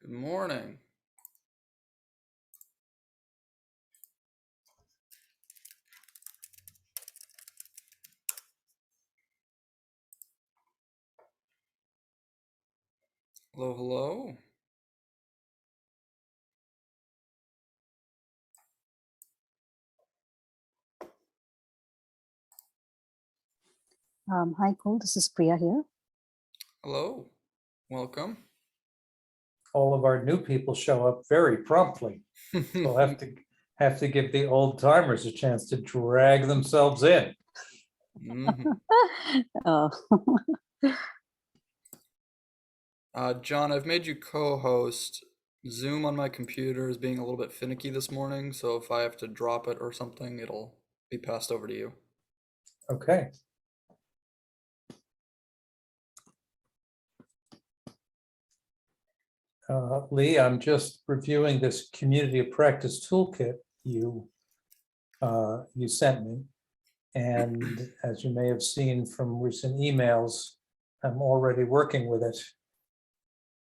Good morning. Hello, hello. Hi, Cole. This is Priya here. Hello. Welcome. All of our new people show up very promptly. We'll have to give the old timers a chance to drag themselves in. Mhm. Uh, John, I've made you co-host. Zoom on my computer is being a little bit finicky this morning, so if I have to drop it or something, it'll be passed over to you. Okay. Lee, I'm just reviewing this community of practice toolkit you sent me. And as you may have seen from recent emails, I'm already working with it.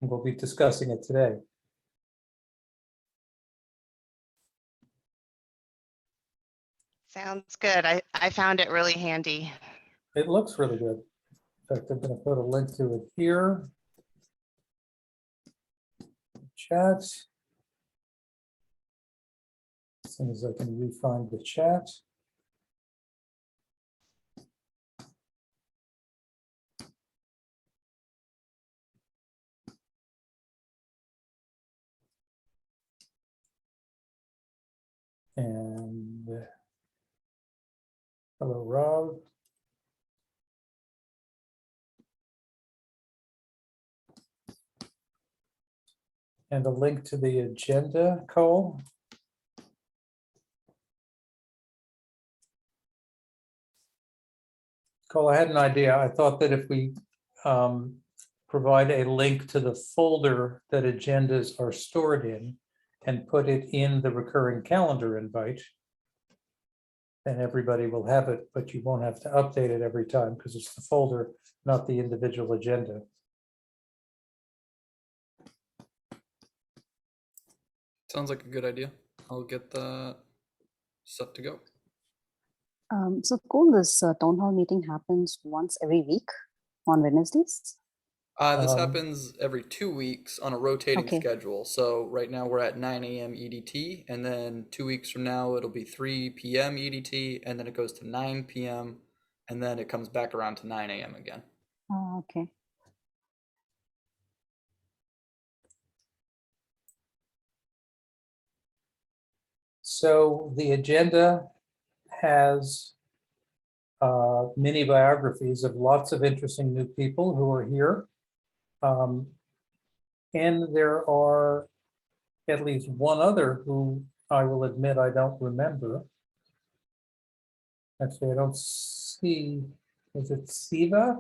And we'll be discussing it today. Sounds good. I found it really handy. It looks really good. In fact, I'm going to put a link to it here. Chat. As soon as I can refine the chat. And hello, Rob. And a link to the agenda, Cole. Cole, I had an idea. I thought that if we provide a link to the folder that agendas are stored in and put it in the recurring calendar invite, then everybody will have it, but you won't have to update it every time because it's the folder, not the individual agenda. Sounds like a good idea. I'll get that set to go. so, Cole, this town hall meeting happens once every week on Wednesdays. This happens every 2 weeks on a rotating Okay. schedule. So right now we're at 9 a.m. EDT, and then 2 weeks from now it'll be 3 p.m. EDT, and then it goes to 9 p.m., and then it comes back around to 9 a.m. again. Okay. So the agenda has mini biographies of lots of interesting new people who are here. And there are at least one other who I will admit I don't remember. Actually, I don't see, is it Siva?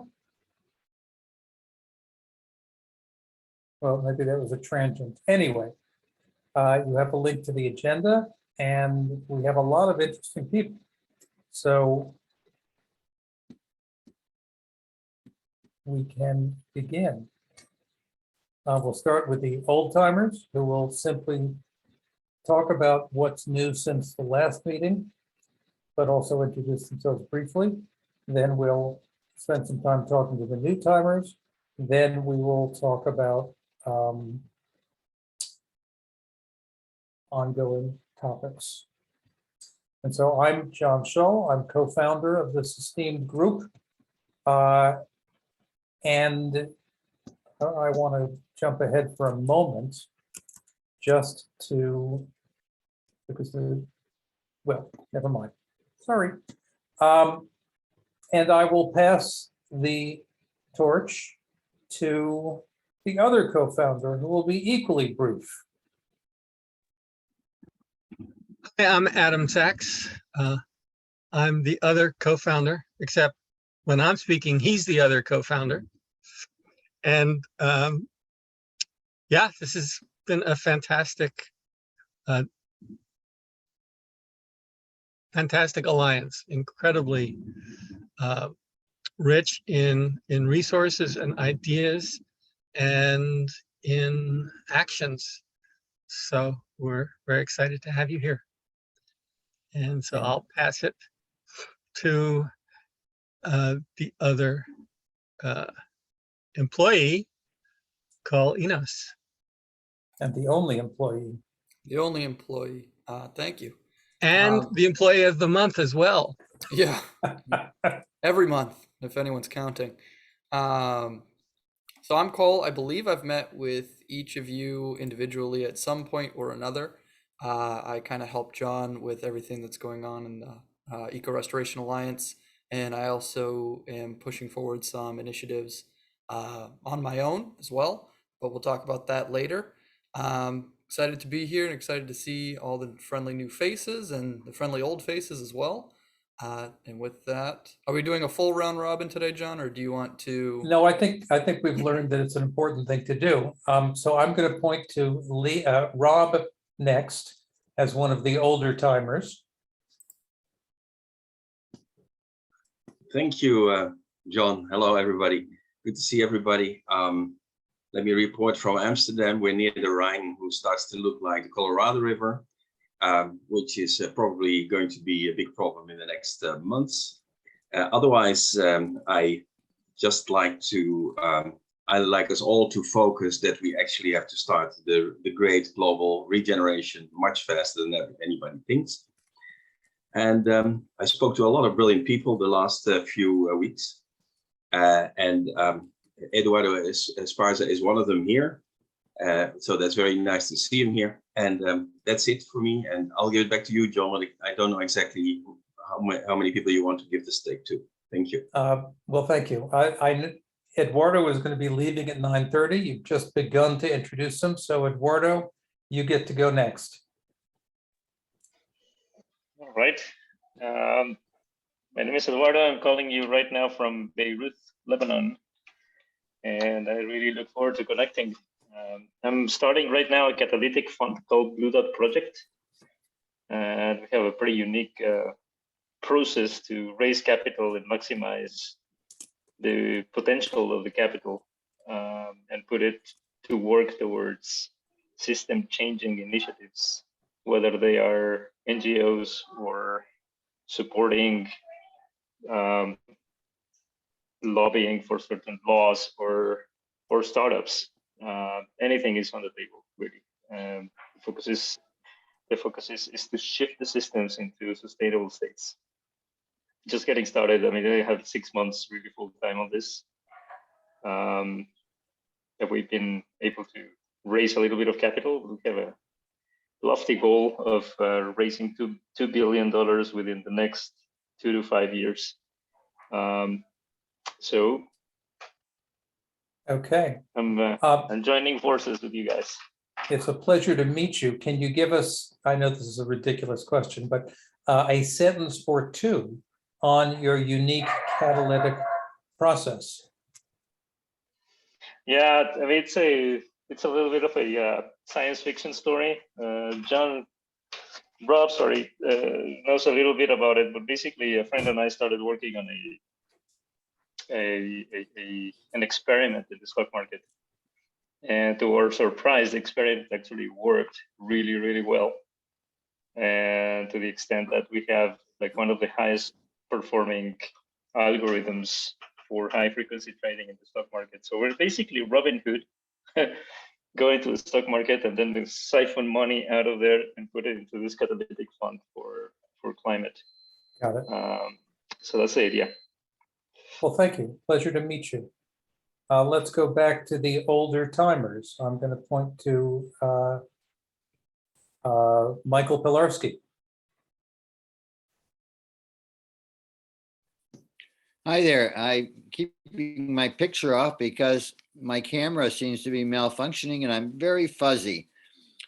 Well, maybe that was a transient. Anyway, you have a link to the agenda and we have a lot of interesting people. So we can begin. We'll start with the old timers who will simply talk about what's new since the last meeting, but also introduce themselves briefly. Then we'll spend some time talking to the new timers. Then we will talk about ongoing topics. And so I'm John Shull. I'm co-founder of this esteemed group. And I want to jump ahead for a moment just to, because well, never mind. Sorry. And I will pass the torch to the other co-founder who will be equally brief. Hi, I'm Adam Sachs. I'm the other co-founder, except when I'm speaking, he's the other co-founder. And yeah, this has been a fantastic alliance, incredibly rich in resources and ideas, and in actions. So we're very excited to have you here. And so Yeah. I'll pass it to the other employee called Enos. And the only employee. The only employee. Thank you. And the employee of the month as well. Yeah, every month, if anyone's counting. So I'm Cole. I believe I've met with each of you individually at some point or another. I kind of help John with everything that's going on in the Eco Restoration Alliance, and I also am pushing forward some initiatives on my own as well, but we'll talk about that later. Excited to be here and excited to see all the friendly new faces and the friendly old faces as well. And with that, are we doing a full round robin today, John, or do you want to? No, I think we've learned that it's an important thing to do. So I'm going to point to Rob next as one of the older timers. Thank you, John. Hello, everybody. Good to see everybody. Let me report from Amsterdam. We're near the Rhine, who starts to look like the Colorado River, which is probably going to be a big problem in the next months. Otherwise, I just like to, I like us all to focus that we actually have to start the great global regeneration much faster than anybody thinks. And I spoke to a lot of brilliant people the last few weeks. And Eduardo Esparza is one of them here. So that's very nice to see him here. And that's it for me. And I'll give it back to you, John. I don't know exactly how many people you want to give the stake to. Thank you. Well, thank you. Eduardo is going to be leaving at 9:30. You've just begun to introduce him. So Eduardo, you get to go next. All right. My name is Eduardo. I'm calling you right now from Beirut, Lebanon. And I really look forward to connecting. I'm starting right now a catalytic fund called Blue Dot Project. And we have a pretty unique process to raise capital and maximize the potential of the capital and put it to work towards system changing initiatives, whether they are NGOs or supporting lobbying for certain laws or startups. Anything is on the table, really. The focus is to shift the systems into sustainable states. Just getting started. I mean, I have 6 months really full time on this. That we've been able to raise a little bit of capital. We have a lofty goal of raising $2 billion within the next 2 to 5 years. So okay, I'm joining forces with you guys. it's a pleasure to meet you. Can you give us, I know this is a ridiculous question, but a sentence or two on your unique catalytic process? Yeah, I mean, it's a little bit of a science fiction story. Rob, knows a little bit about it, but basically a friend and I started working on an experiment in the stock market. And to our surprise, the experiment actually worked really, really well. And to the extent that we have like one of the highest performing algorithms for high frequency trading in the stock market. So we're basically Robin Hood, going to the stock market and then siphon money out of there and put it into this catalytic fund for climate. Got it. So that's the idea. Well, thank you. Pleasure to meet you. Let's go back to the older timers. I'm going to point to Michael Pilarski. Hi there. I keep keeping my picture off because my camera seems to be malfunctioning and I'm very fuzzy.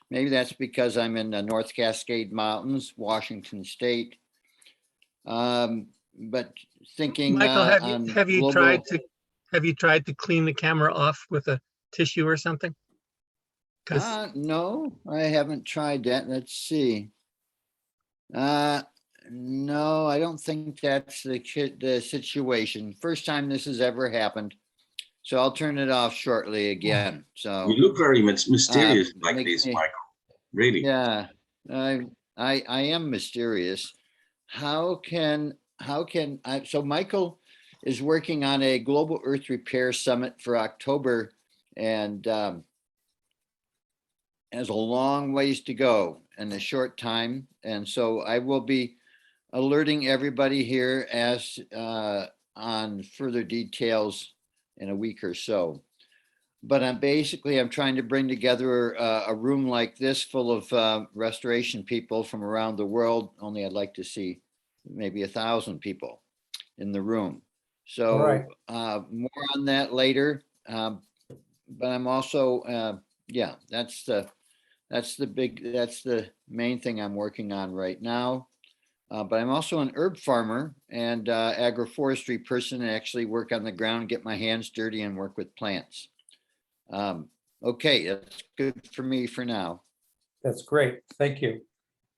Maybe that's because I'm in the North Cascade Mountains, Washington State. But thinking, Michael, on have you global- tried to clean the camera off with a tissue or something? Because no, I haven't tried that. Let's see. No, I don't think that's the situation. First time this has ever happened. So I'll turn it off shortly again. So You look very mysterious like makes this, me- Michael. Really. yeah, I am mysterious. How can I? So Michael is working on a Global Earth Repair Summit for October, and has a long ways to go in a short time. And so I will be alerting everybody here as on further details in a week or so. But I'm trying to bring together a room like this full of restoration people from around the world. Only I'd like to see maybe 1,000 people in the room. So right. more on that later. But I'm also, yeah, that's the main thing I'm working on right now. But I'm also an herb farmer and agroforestry person, and actually work on the ground, get my hands dirty and work with plants. Okay, that's good for me for now. That's great. Thank you.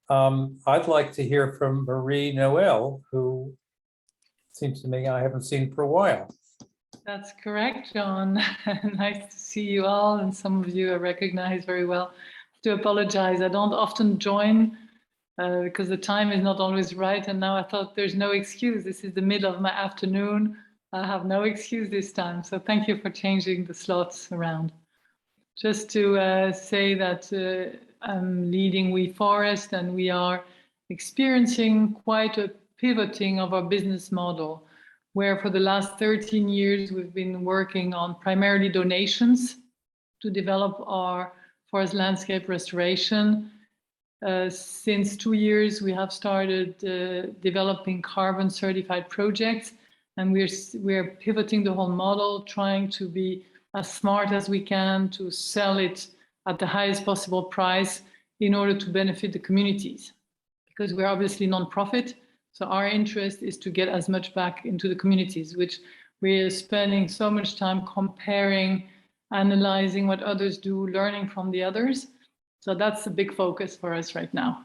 I'd like to hear from Marie Noel, who seems to me I haven't seen for a while. That's correct, John. Nice to see you all, and some of you I recognize very well. To apologize, I don't often join because the time is not always right, and now I thought there's no excuse. This is the middle of my afternoon. I have no excuse this time, so thank you for changing the slots around. Just to say that I'm leading WeForest, and we are experiencing quite a pivoting of our business model, where for the last 13 years, we've been working on primarily donations to develop our forest landscape restoration. Since 2 years, we have started developing carbon certified projects, and we're pivoting the whole model, trying to be as smart as we can to sell it at the highest possible price in order to benefit the communities. Because we're obviously non-profit, so our interest is to get as much back into the communities, which we're spending so much time comparing, analyzing what others do, learning from the others. So that's a big focus for us right now.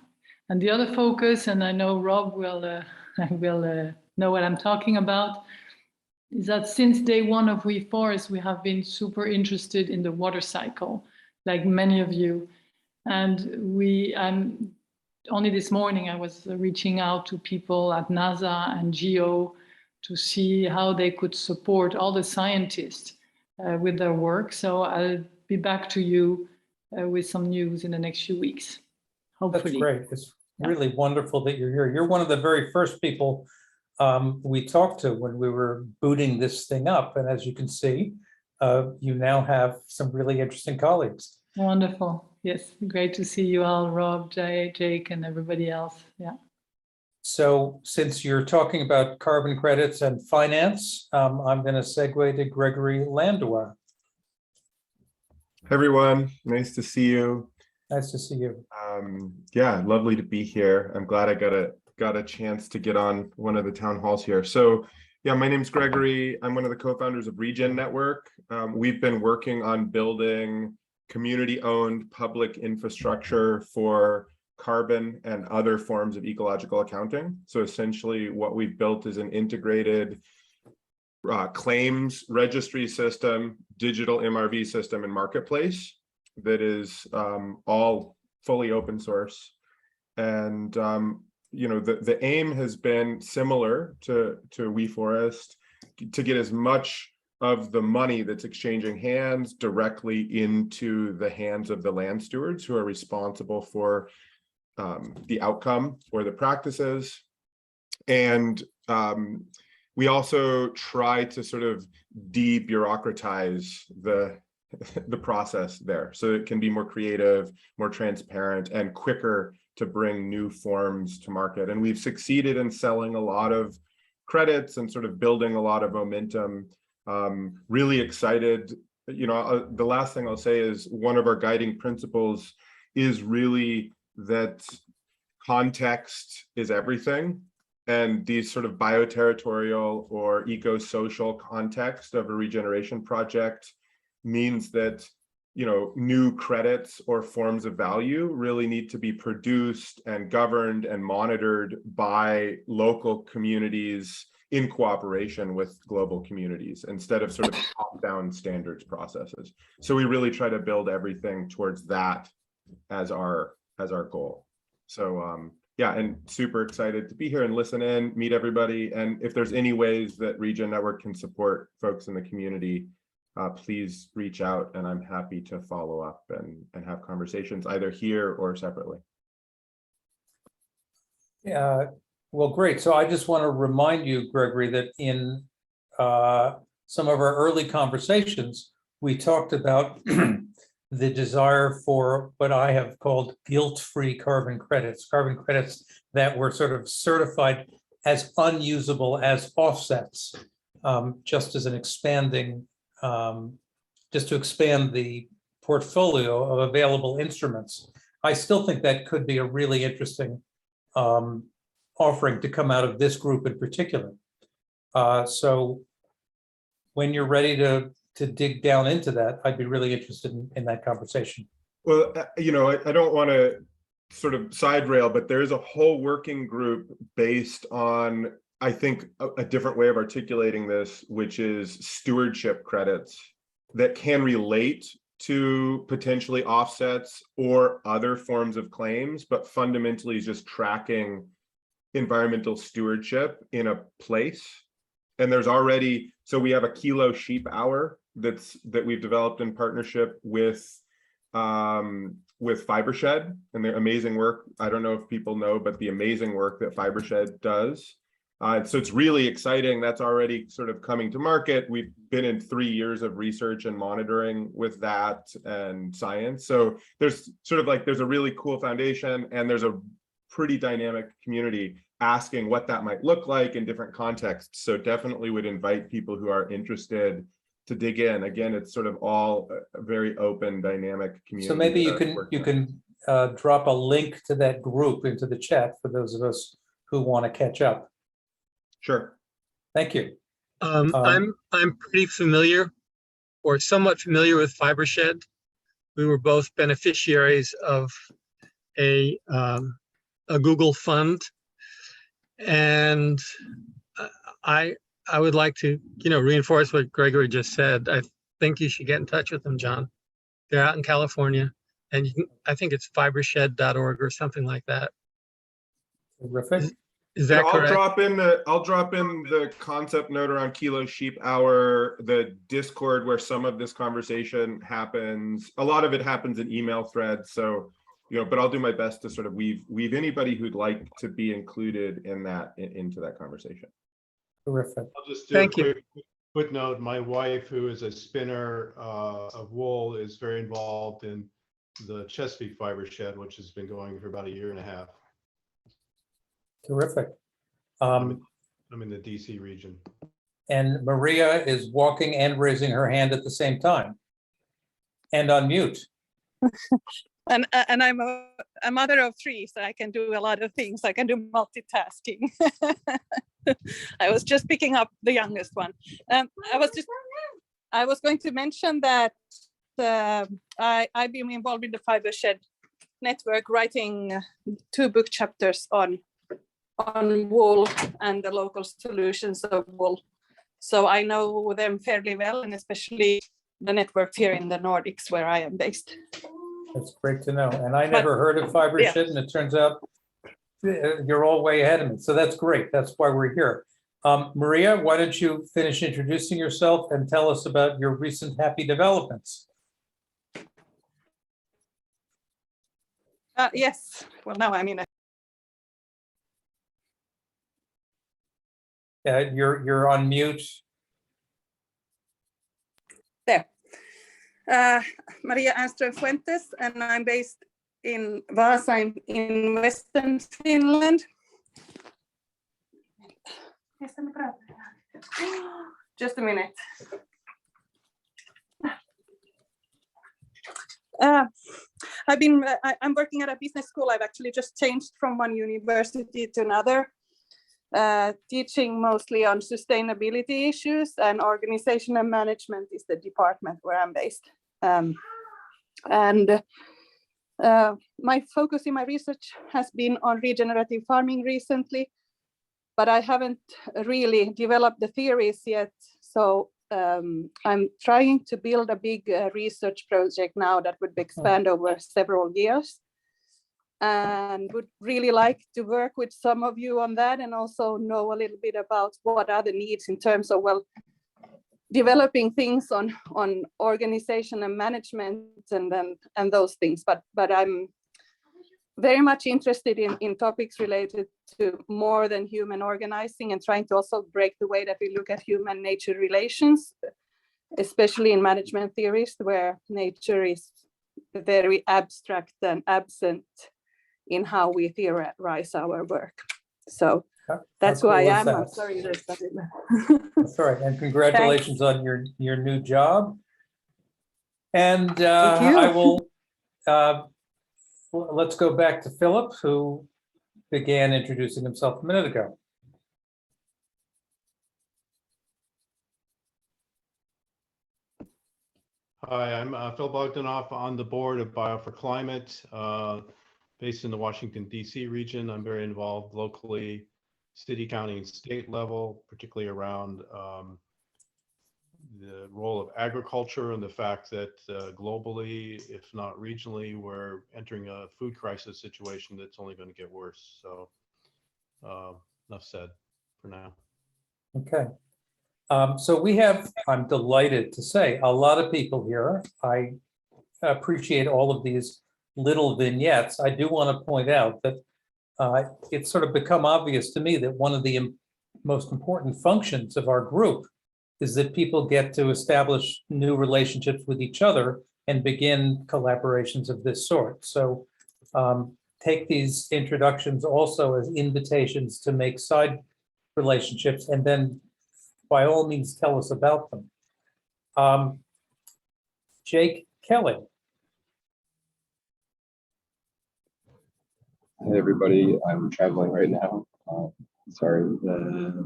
And the other focus, and I know Rob will know what I'm talking about, is that since day one of WeForest, we have been super interested in the water cycle, like many of you. And only this morning, I was reaching out to people at NASA and GEO to see how they could support all the scientists with their work. So I'll be back to you with some news in the next few weeks, hopefully. That's great. It's really wonderful that you're here. You're one of the very first people we talked to when we were booting this thing up. And as you can see, you now have some really interesting colleagues. Wonderful. Yes, great to see you all, Rob, Jake, and everybody else. Yeah. So since you're talking about carbon credits and finance, I'm going to segue to Gregory Landua. Hey everyone, nice to see you. Nice to see you. Yeah, lovely to be here. I'm glad I got a chance to get on one of the town halls here. So yeah, my name's Gregory. I'm one of the co-founders of Regen Network. We've been working on building community-owned public infrastructure for carbon and other forms of ecological accounting. So essentially what we've built is an integrated claims registry system, digital MRV system, and marketplace that is all fully open source. And you know, the aim has been similar to WeForest, to get as much of the money that's exchanging hands directly into the hands of the land stewards who are responsible for the outcome or the practices. And we also try to sort of de-bureaucratize the process there, so it can be more creative, more transparent, and quicker to bring new forms to market. And we've succeeded in selling a lot of credits and sort of building a lot of momentum. Really excited. You know, the last thing I'll say is one of our guiding principles is really that context is everything. And these sort of bioterritorial or eco-social context of a regeneration project means that, you know, new credits or forms of value really need to be produced and governed and monitored by local communities in cooperation with global communities instead of sort of top-down standards processes. So we really try to build everything towards that as our goal. So yeah, and super excited to be here and listen in, meet everybody. And if there's any ways that Regen Network can support folks in the community, please reach out, and I'm happy to follow up and have conversations either here or separately. Yeah, well, great. So I just want to remind you, Gregory, that in some of our early conversations, we talked about the desire for what I have called guilt-free carbon credits that were sort of certified as unusable as offsets, just as an expanding, just to expand the portfolio of available instruments. I still think that could be a really interesting offering to come out of this group in particular. So when you're ready to dig down into that, I'd be really interested in that conversation. Well, you know, I don't want to sort of side rail, but there's a whole working group based on, I think, a different way of articulating this, which is stewardship credits that can relate to potentially offsets or other forms of claims, but fundamentally is just tracking environmental stewardship in a place. And there's already, so we have a kilo sheep hour that we've developed in partnership with FiberShed and their amazing work. I don't know if people know, but the amazing work that FiberShed does. So it's really exciting. That's already sort of coming to market. We've been in 3 years of research and monitoring with that and science. So there's sort of like, there's a really cool foundation, and there's a pretty dynamic community asking what that might look like in different contexts. So definitely would invite people who are interested to dig in. Again, it's sort of all a very open, dynamic community. So maybe you can drop a link to that group into the chat for those of us who want to catch up. Sure. Thank you. I'm pretty familiar, or somewhat familiar, with FiberShed. We were both beneficiaries of a Google fund, and I would like to, reinforce what Gregory just said. I think you should get in touch with them, John. They're out in California, and I think it's fibershed.org or something like that. Terrific. Is that correct? I'll drop in the concept note around Kilo Sheep Hour, the Discord where some of this conversation happens. A lot of it happens in email threads. So, but I'll do my best to sort of weave anybody who'd like to be included in that into that conversation. Terrific. I'll just do a quick footnote. My wife, who is a spinner of wool, is very involved in the Chesapeake FiberShed, which has been going for about 1.5 years. Terrific. I'm in the DC region. And Maria is walking and raising her hand at the same time, and on mute. And I'm a mother of 3, so I can do a lot of things. I can do multitasking. I was just picking up the youngest one. I was going to mention that I've been involved in the FiberShed network, writing 2 book chapters on wool and the local solutions of wool. So I know them fairly well, and especially the network here in the Nordics where I am based. That's great to know. And I never heard of FiberShed, and it turns out you're all way ahead of me. So that's great. That's why we're here. Maria, why don't you finish introducing yourself and tell us about your recent happy developments? Yes. Well, now I'm in a You're on mute. There. Maria Ernström Fuentes, and I'm based in Vaasa in Western Finland. Just a minute. I'm working at a business school. I've actually just changed from one university to another. Teaching mostly on sustainability issues, and organization and management is the department where I'm based. My focus in my research has been on regenerative farming recently, but I haven't really developed the theories yet. So I'm trying to build a big research project now that would expand over several years, and would really like to work with some of you on that, and also know a little bit about what are the needs in terms of, well, developing things on organization and management and those things. But I'm very much interested in topics related to more than human organizing, and trying to also break the way that we look at human nature relations, especially in management theories, where nature is very abstract and absent in how we theorize our work. So that's who I am. I'm sorry. That's all right. And congratulations on your new job. And I will, let's go back to Philip, who began introducing himself a minute ago. Hi, I'm Phil Bogdanoff on the board of Bio4Climate, based in the Washington, D.C. region. I'm very involved locally, city, county, and state level, particularly around the role of agriculture and the fact that globally, if not regionally, we're entering a food crisis situation that's only going to get worse. So enough said for now. Okay. So we have, I'm delighted to say, a lot of people here. I appreciate all of these little vignettes. I do want to point out that it's sort of become obvious to me that one of the most important functions of our group is that people get to establish new relationships with each other and begin collaborations of this sort. So take these introductions also as invitations to make side relationships, and then by all means tell us about them. Jake Kelly. Hey everybody, I'm traveling right now. Sorry,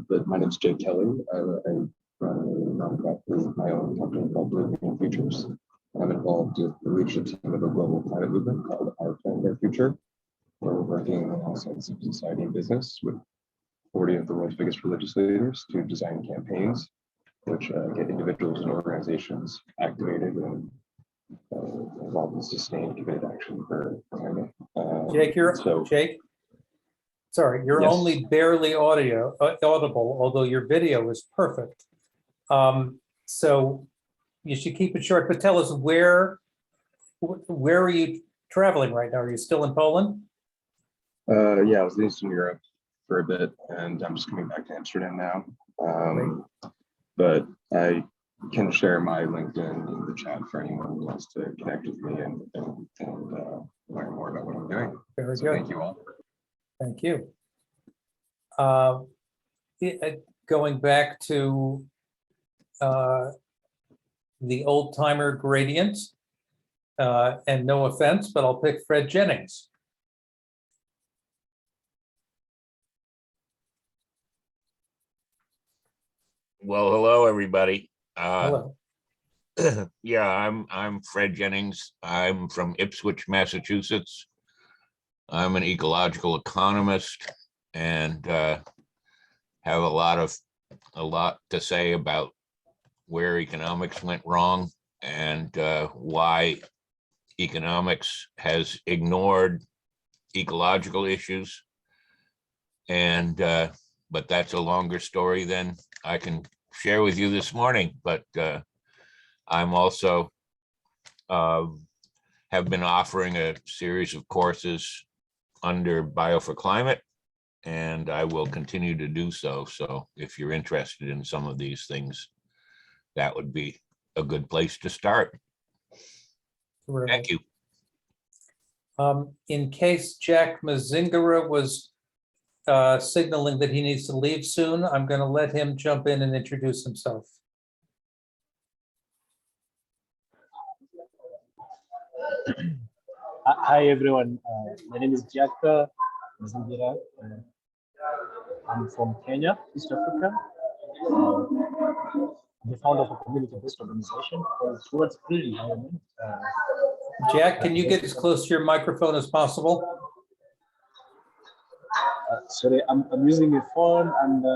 but my name is Jake Kelly. I run a nonprofit with my own company called Blue Green Futures. I'm involved with the leadership team of a global climate movement called Our Planet, Our Future, where we're working alongside civil society and business with 40 of the world's biggest religious leaders to design campaigns which get individuals and organizations activated and involved in sustained committed action for climate. Jake, Jake, sorry, you're Yes. only barely audible, although your video is perfect. So you should keep it short, but tell us where are you traveling right now? Are you still in Poland? Yeah, I was in Eastern Europe for a bit, and I'm just coming back to Amsterdam now. But I can share my LinkedIn in the chat for anyone who wants to connect with me and learn more about what I'm doing. Very So good. thank you all. Thank you. Going back to the old timer gradient, and no offense, but I'll pick Fred Jennings. Well, hello, everybody. Hello. Yeah, I'm Fred Jennings. I'm from Ipswich, Massachusetts. I'm an ecological economist and have a lot to say about where economics went wrong and why economics has ignored ecological issues. And but that's a longer story than I can share with you this morning. But I'm also have been offering a series of courses under Bio4Climate, and I will continue to do so. So if you're interested in some of these things, that would be a good place to start. Thank you. In case Jack Mazingara was signaling that he needs to leave soon, I'm going to let him jump in and introduce himself. Hi everyone, my name is Jack Mazingara. I'm from Kenya, East Africa. I'm the founder of a community-based organization called Towards Green Environment. Jack, can you get as close to your microphone as possible? Sorry, I'm using a phone and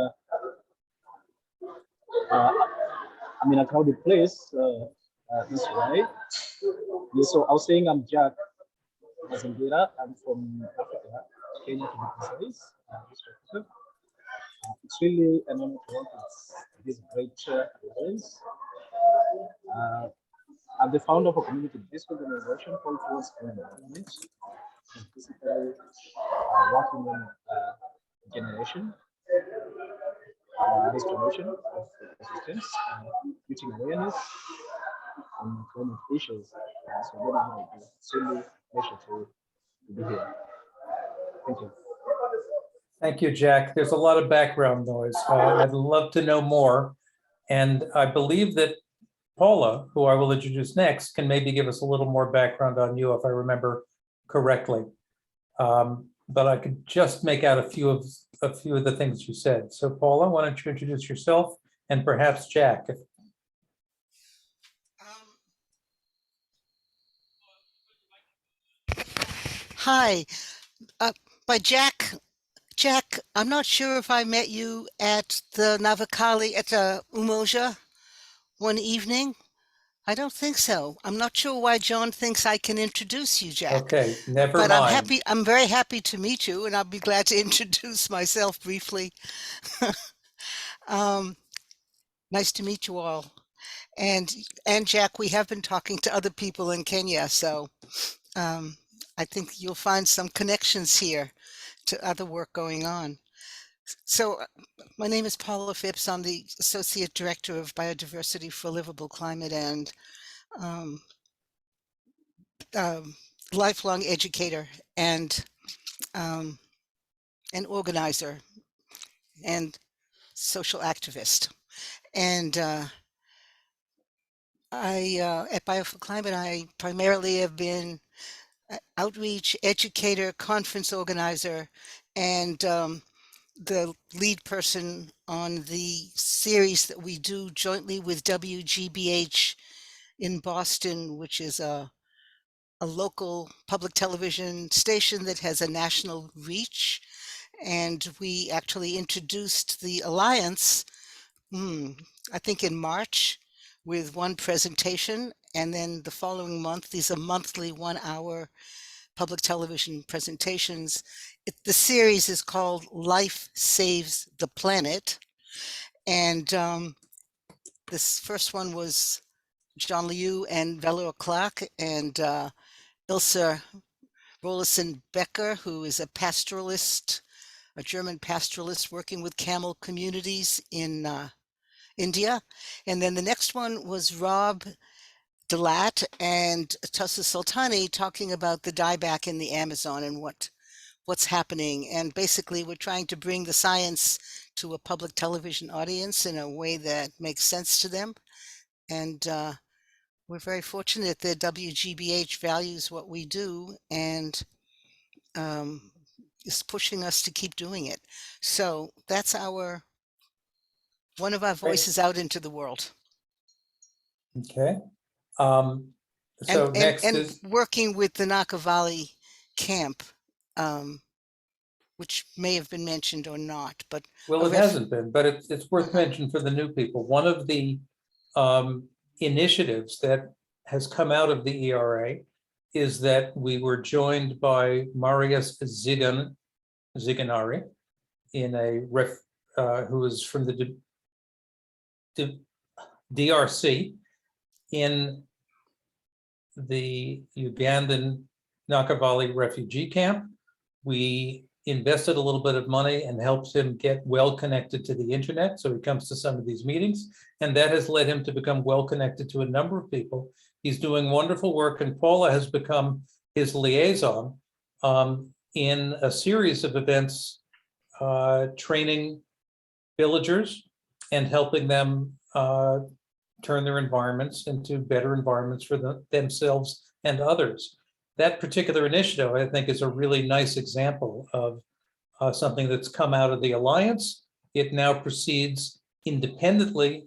I'm in a crowded place. That's right. Yeah, so I was saying I'm Jack Mazingira. I'm from Africa, Kenya to be precise. It's really an honor to work with this great alliance. I'm the founder of a community-based organization called Towards Environment. Basically, working on generation, restoration of ecosystems, creating awareness on climate issues. So what I do, it's really a pleasure to be here. Thank you. Thank you, Jack. There's a lot of background noise. I'd love to know more. And I believe that Paula, who I will introduce next, can maybe give us a little more background on you if I remember correctly. But I could just make out a few of the things you said. So Paula, why don't you introduce yourself and perhaps Jack? Hi, by Jack, I'm not sure if I met you at the Navakali at the Umoja one evening. I don't think so. I'm not sure why John thinks I can introduce you, Jack. Okay, never but mind. I'm very happy to meet you, and I'll be glad to introduce myself briefly. Nice to meet you all. And Jack, we have been talking to other people in Kenya, so I think you'll find some connections here to other work going on. So my name is Paula Phipps. I'm the Associate Director of Biodiversity for Livable Climate and lifelong educator and an organizer and social activist. And at Bio for Climate, I primarily have been outreach educator, conference organizer, and the lead person on the series that we do jointly with WGBH in Boston, which is a local public television station that has a national reach. And we actually introduced the Alliance, I think in March, with one presentation. And then the following month, these are monthly 1-hour public television presentations. The series is called Life Saves the Planet. And this first one was John Liu and Valor Clark and Ilse Rollason Becker, who is a pastoralist, a German pastoralist working with camel communities in India. And then the next one was Rob Delat and Tosa Sultani talking about the dieback in the Amazon and what's happening. And basically, we're trying to bring the science to a public television audience in a way that makes sense to them. And we're very fortunate that WGBH values what we do and is pushing us to keep doing it. So that's one of our voices out into the world. Okay. So next is working with the Nakavali camp, which may have been mentioned or not, but well, it hasn't been, but it's worth mentioning for the new people. One of the initiatives that has come out of the ERA is that we were joined by Marius Ziganari who is from the DRC in the Ugandan Nakavali refugee camp. We invested a little bit of money and helped him get well connected to the internet. So he comes to some of these meetings, and that has led him to become well connected to a number of people. He's doing wonderful work, and Paula has become his liaison in a series of events, training villagers and helping them turn their environments into better environments for themselves and others. That particular initiative, I think, is a really nice example of something that's come out of the Alliance. It now proceeds independently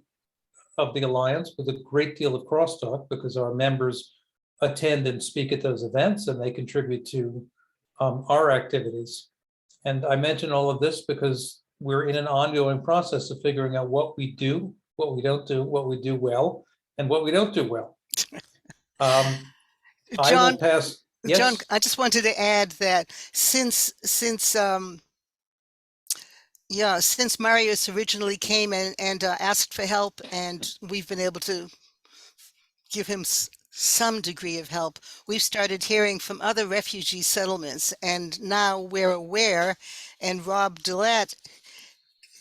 of the Alliance with a great deal of crosstalk because our members attend and speak at those events and they contribute to our activities. And I mention all of this because we're in an ongoing process of figuring out what we do, what we don't do, what we do well, and what we don't do well. I will John, pass. Yes. John, I just wanted to add that since Marius originally came and asked for help, and we've been able to give him some degree of help, we've started hearing from other refugee settlements, and now we're aware, and Rob Dillette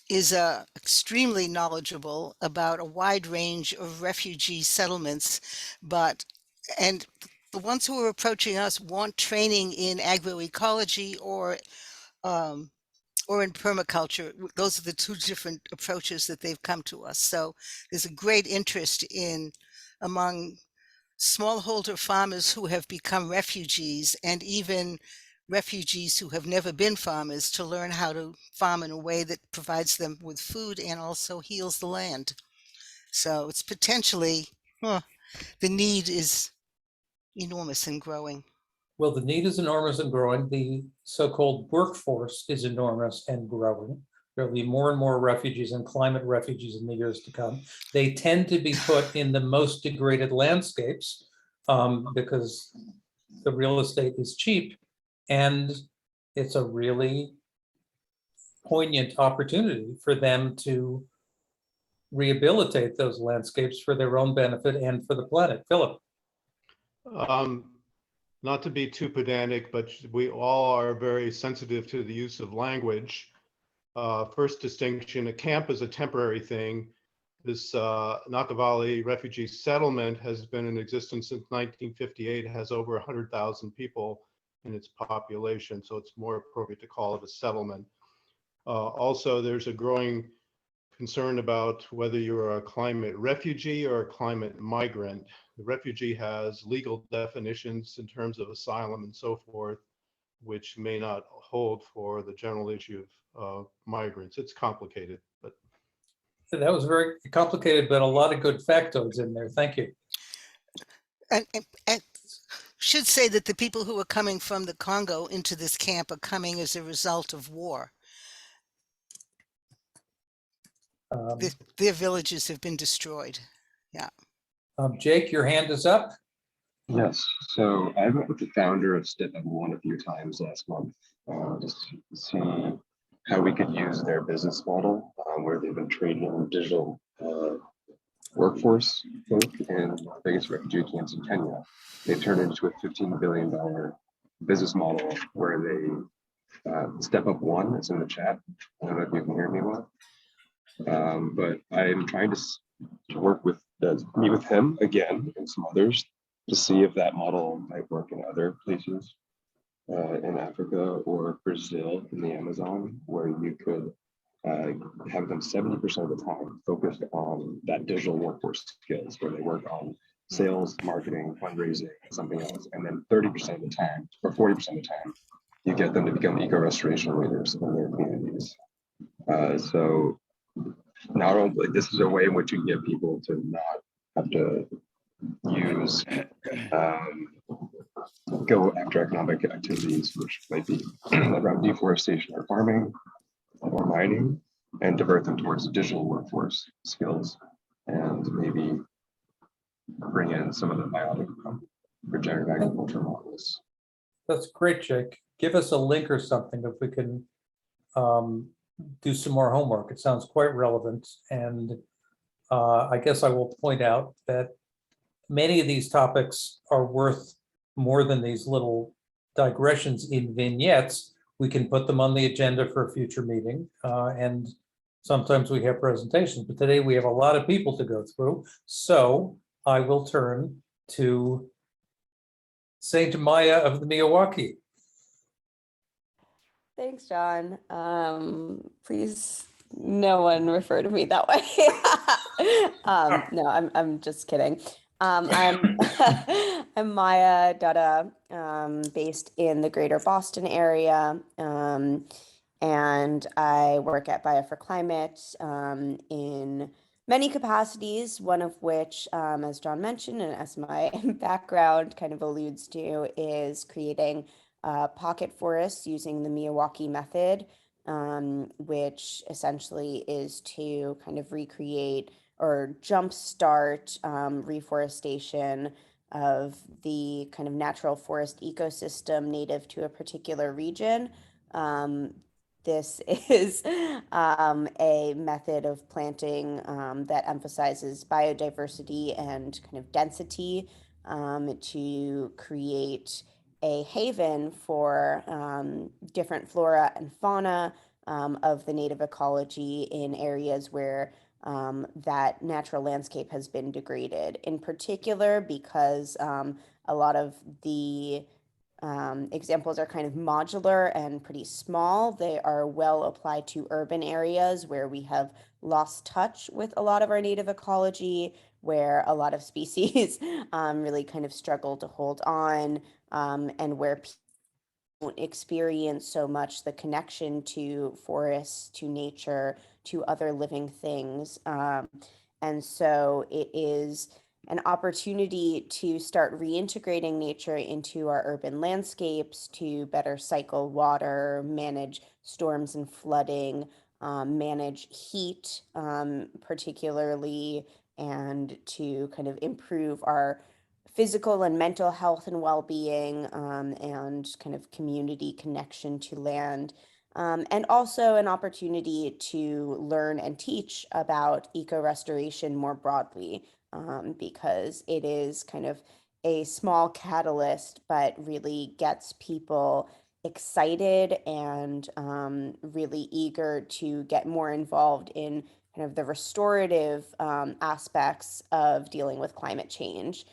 is extremely knowledgeable about a wide range of refugee settlements, and the ones who are approaching us want training in agroecology or in permaculture. Those are the two different approaches that they've come to us. So there's a great interest among smallholder farmers who have become refugees, and even refugees who have never been farmers, to learn how to farm in a way that provides them with food and also heals the land. So it's potentially, the need is enormous and growing. Well, the need is enormous and growing. The so-called workforce is enormous and growing. There'll be more and more refugees and climate refugees in the years to come. They tend to be put in the most degraded landscapes because the real estate is cheap, and it's a really poignant opportunity for them to rehabilitate those landscapes for their own benefit and for the planet. Philip. Not to be too pedantic, but we all are very sensitive to the use of language. First distinction, a camp is a temporary thing. This Nakavali refugee settlement has been in existence since 1958, has over 100,000 people in its population, so it's more appropriate to call it a settlement. Also, there's a growing concern about whether you're a climate refugee or a climate migrant. The refugee has legal definitions in terms of asylum and so forth, which may not hold for the general issue of migrants. It's complicated, but. That was very complicated, but a lot of good factoids in there. Thank you. And should say that the people who are coming from the Congo into this camp are coming as a result of war. Their villages have been destroyed. Yeah. Jake, your hand is up. Yes, so I met with the founder of Step Up One a few times last month, just to see how we could use their business model, where they've been trading digital workforce folk in the biggest refugee camps in Kenya. They've turned into a $15 billion business model where they Step Up One is in the chat. I don't know if you can hear me well, but I'm trying to work with meet with him again and some others to see if that model might work in other places in Africa or Brazil in the Amazon, where you could have them 70% of the time focused on that digital workforce skills, where they work on sales, marketing, fundraising, something else, and then 30% of the time or 40% of the time you get them to become eco-restoration leaders in their communities. So not only this is a way in which you get people to not have to use go after economic activities, which might be around deforestation or farming or mining, and divert them towards digital workforce skills, and maybe bring in some of the biotic regenerative agriculture models. That's great, Jake. Give us a link or something if we can do some more homework. It sounds quite relevant. And I guess I will point out that many of these topics are worth more than these little digressions in vignettes. We can put them on the agenda for a future meeting. And sometimes we have presentations, but today we have a lot of people to go through. So I will turn to Saint Maya of the Miyawaki. Thanks, John. Please, no one refer to me that way. No, I'm just kidding. I'm Maya Dutta, based in the greater Boston area, and I work at Bio for Climate in many capacities, one of which, as John mentioned, and as my background kind of alludes to, is creating pocket forests using the Miyawaki method, which essentially is to kind of recreate or jumpstart reforestation of the kind of natural forest ecosystem native to a particular region. This is a method of planting that emphasizes biodiversity and kind of density to create a haven for different flora and fauna of the native ecology in areas where that natural landscape has been degraded. In particular, because a lot of the examples are kind of modular and pretty small, they are well applied to urban areas where we have lost touch with a lot of our native ecology, where a lot of species really kind of struggle to hold on, and where people don't experience so much the connection to forests, to nature, to other living things. And so it is an opportunity to start reintegrating nature into our urban landscapes to better cycle water, manage storms and flooding, manage heat, particularly, and to kind of improve our physical and mental health and well-being, and kind of community connection to land. And also an opportunity to learn and teach about eco-restoration more broadly, because it is kind of a small catalyst, but really gets people excited and really eager to get more involved in kind of the restorative aspects of dealing with climate change,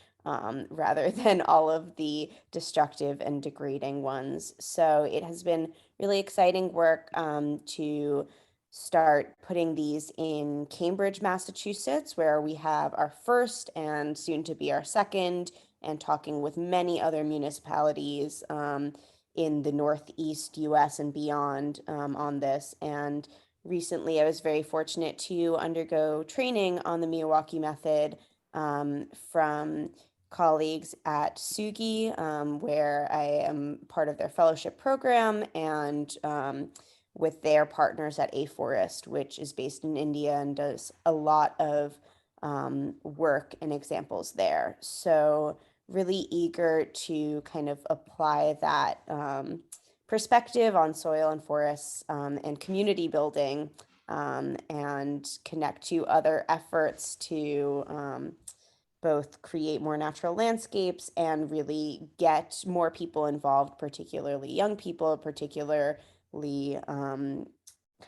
rather than all of the destructive and degrading ones. So it has been really exciting work to start putting these in Cambridge, Massachusetts, where we have our first and soon to be our second, and talking with many other municipalities in the Northeast US and beyond on this. And recently I was very fortunate to undergo training on the Miyawaki method from colleagues at Sugi, where I am part of their fellowship program, and with their partners at A-Forest, which is based in India and does a lot of work and examples there. So really eager to kind of apply that perspective on soil and forests and community building, and connect to other efforts to both create more natural landscapes and really get more people involved, particularly young people, particularly kind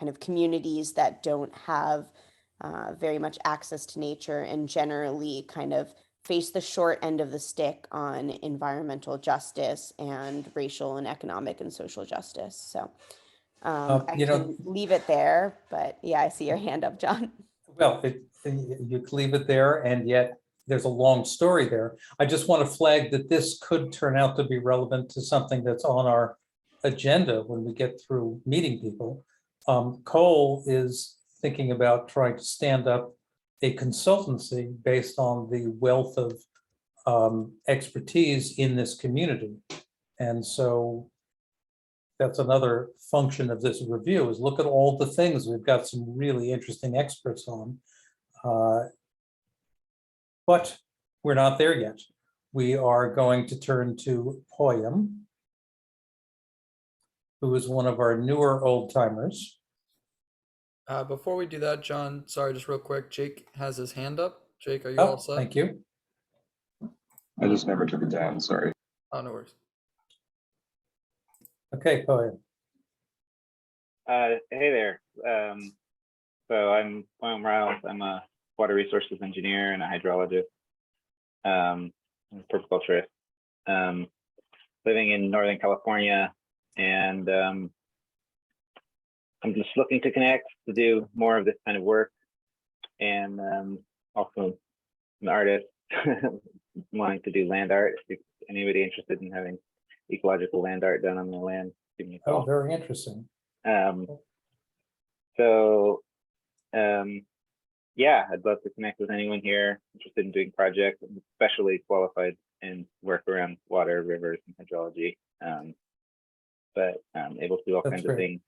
of communities that don't have very much access to nature and generally kind of face the short end of the stick on environmental justice and racial and economic and social justice. So I can leave it there, but yeah, I see your hand up, John. Well, you could leave it there, and yet there's a long story there. I just want to flag that this could turn out to be relevant to something that's on our agenda when we get through meeting people. Cole is thinking about trying to stand up a consultancy based on the wealth of expertise in this community. And so that's another function of this review, is look at all the things we've got some really interesting experts on. But we're not there yet. We are going to turn to Poyam, who is one of our newer old timers. Before we do that, John, sorry, just real quick, Jake has his hand up. Jake, are you all set? Thank you. I just never took it down, sorry. Oh, no worries. Okay, Poyam. Hey there. So I'm Poyam Riles. I'm a water resources engineer and a hydrologist, permaculturist, living in Northern California, and I'm just looking to connect to do more of this kind of work, and also an artist wanting to do land art. If anybody interested in having ecological land art done on their land, give me a call. Oh, very interesting. Yeah, I'd love to connect with anyone here interested in doing projects, especially qualified in work around water, rivers, and hydrology. but able to do all That's kinds of great. things.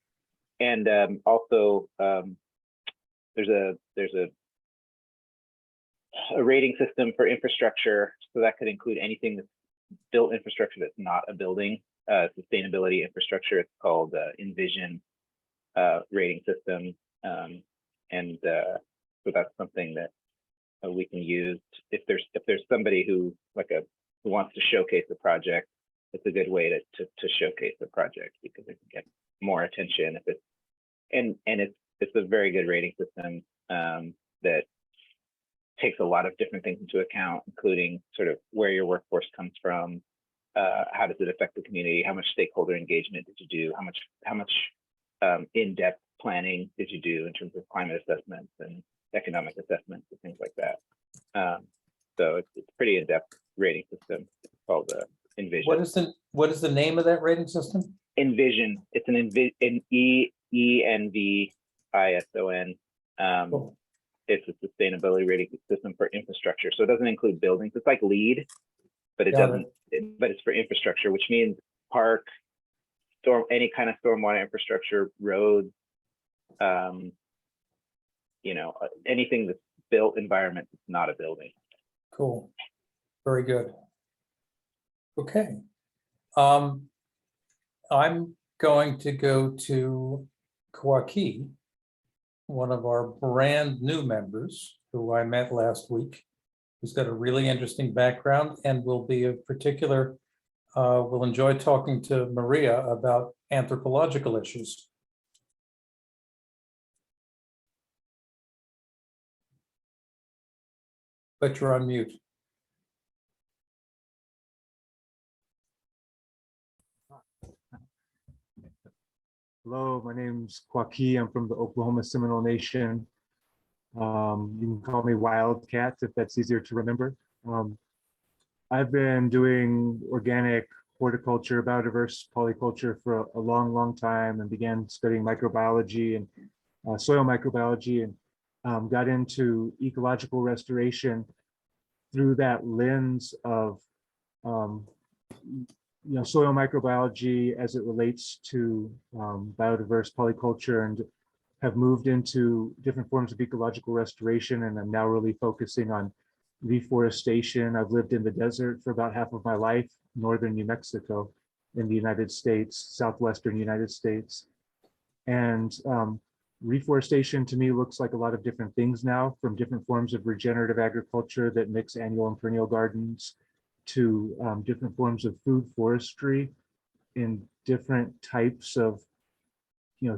And also, there's a rating system for infrastructure, so that could include anything that's built infrastructure that's not a building. Sustainability infrastructure. It's called Envision rating system, and so that's something that we can use if there's somebody who who wants to showcase the project. It's a good way to showcase the project because it can get more attention if it's and it's a very good rating system that takes a lot of different things into account, including sort of where your workforce comes from, how does it affect the community, how much stakeholder engagement did you do, how much in-depth planning did you do in terms of climate assessments and economic assessments and things like that. So it's a pretty in-depth rating system. It's called Envision. What is the name of that rating system? Envision. It's an ENVISON. Cool. It's a sustainability rating system for infrastructure. So it doesn't include buildings. It's like LEED, but it Got doesn't. But it's for infrastructure, which means park, any kind of stormwater infrastructure, roads, anything that's built environment that's not a building. Cool. Very good. Okay. I'm going to go to Kwaki, one of our brand new members who I met last week, who's got a really interesting background and will be of particular, will enjoy talking to Maria about anthropological issues. But you're on mute. Hello, my name's Kwaki. I'm from the Oklahoma Seminole Nation. You can call me Wildcat if that's easier to remember. I've been doing organic horticulture, biodiverse polyculture for a long, long time, and began studying microbiology and soil microbiology, and got into ecological restoration through that lens of soil microbiology as it relates to biodiverse polyculture, and have moved into different forms of ecological restoration. And I'm now really focusing on reforestation. I've lived in the desert for about half of my life, northern New Mexico in the United States, southwestern United States. And reforestation to me looks like a lot of different things now, from different forms of regenerative agriculture that mix annual and perennial gardens to different forms of food forestry in different types of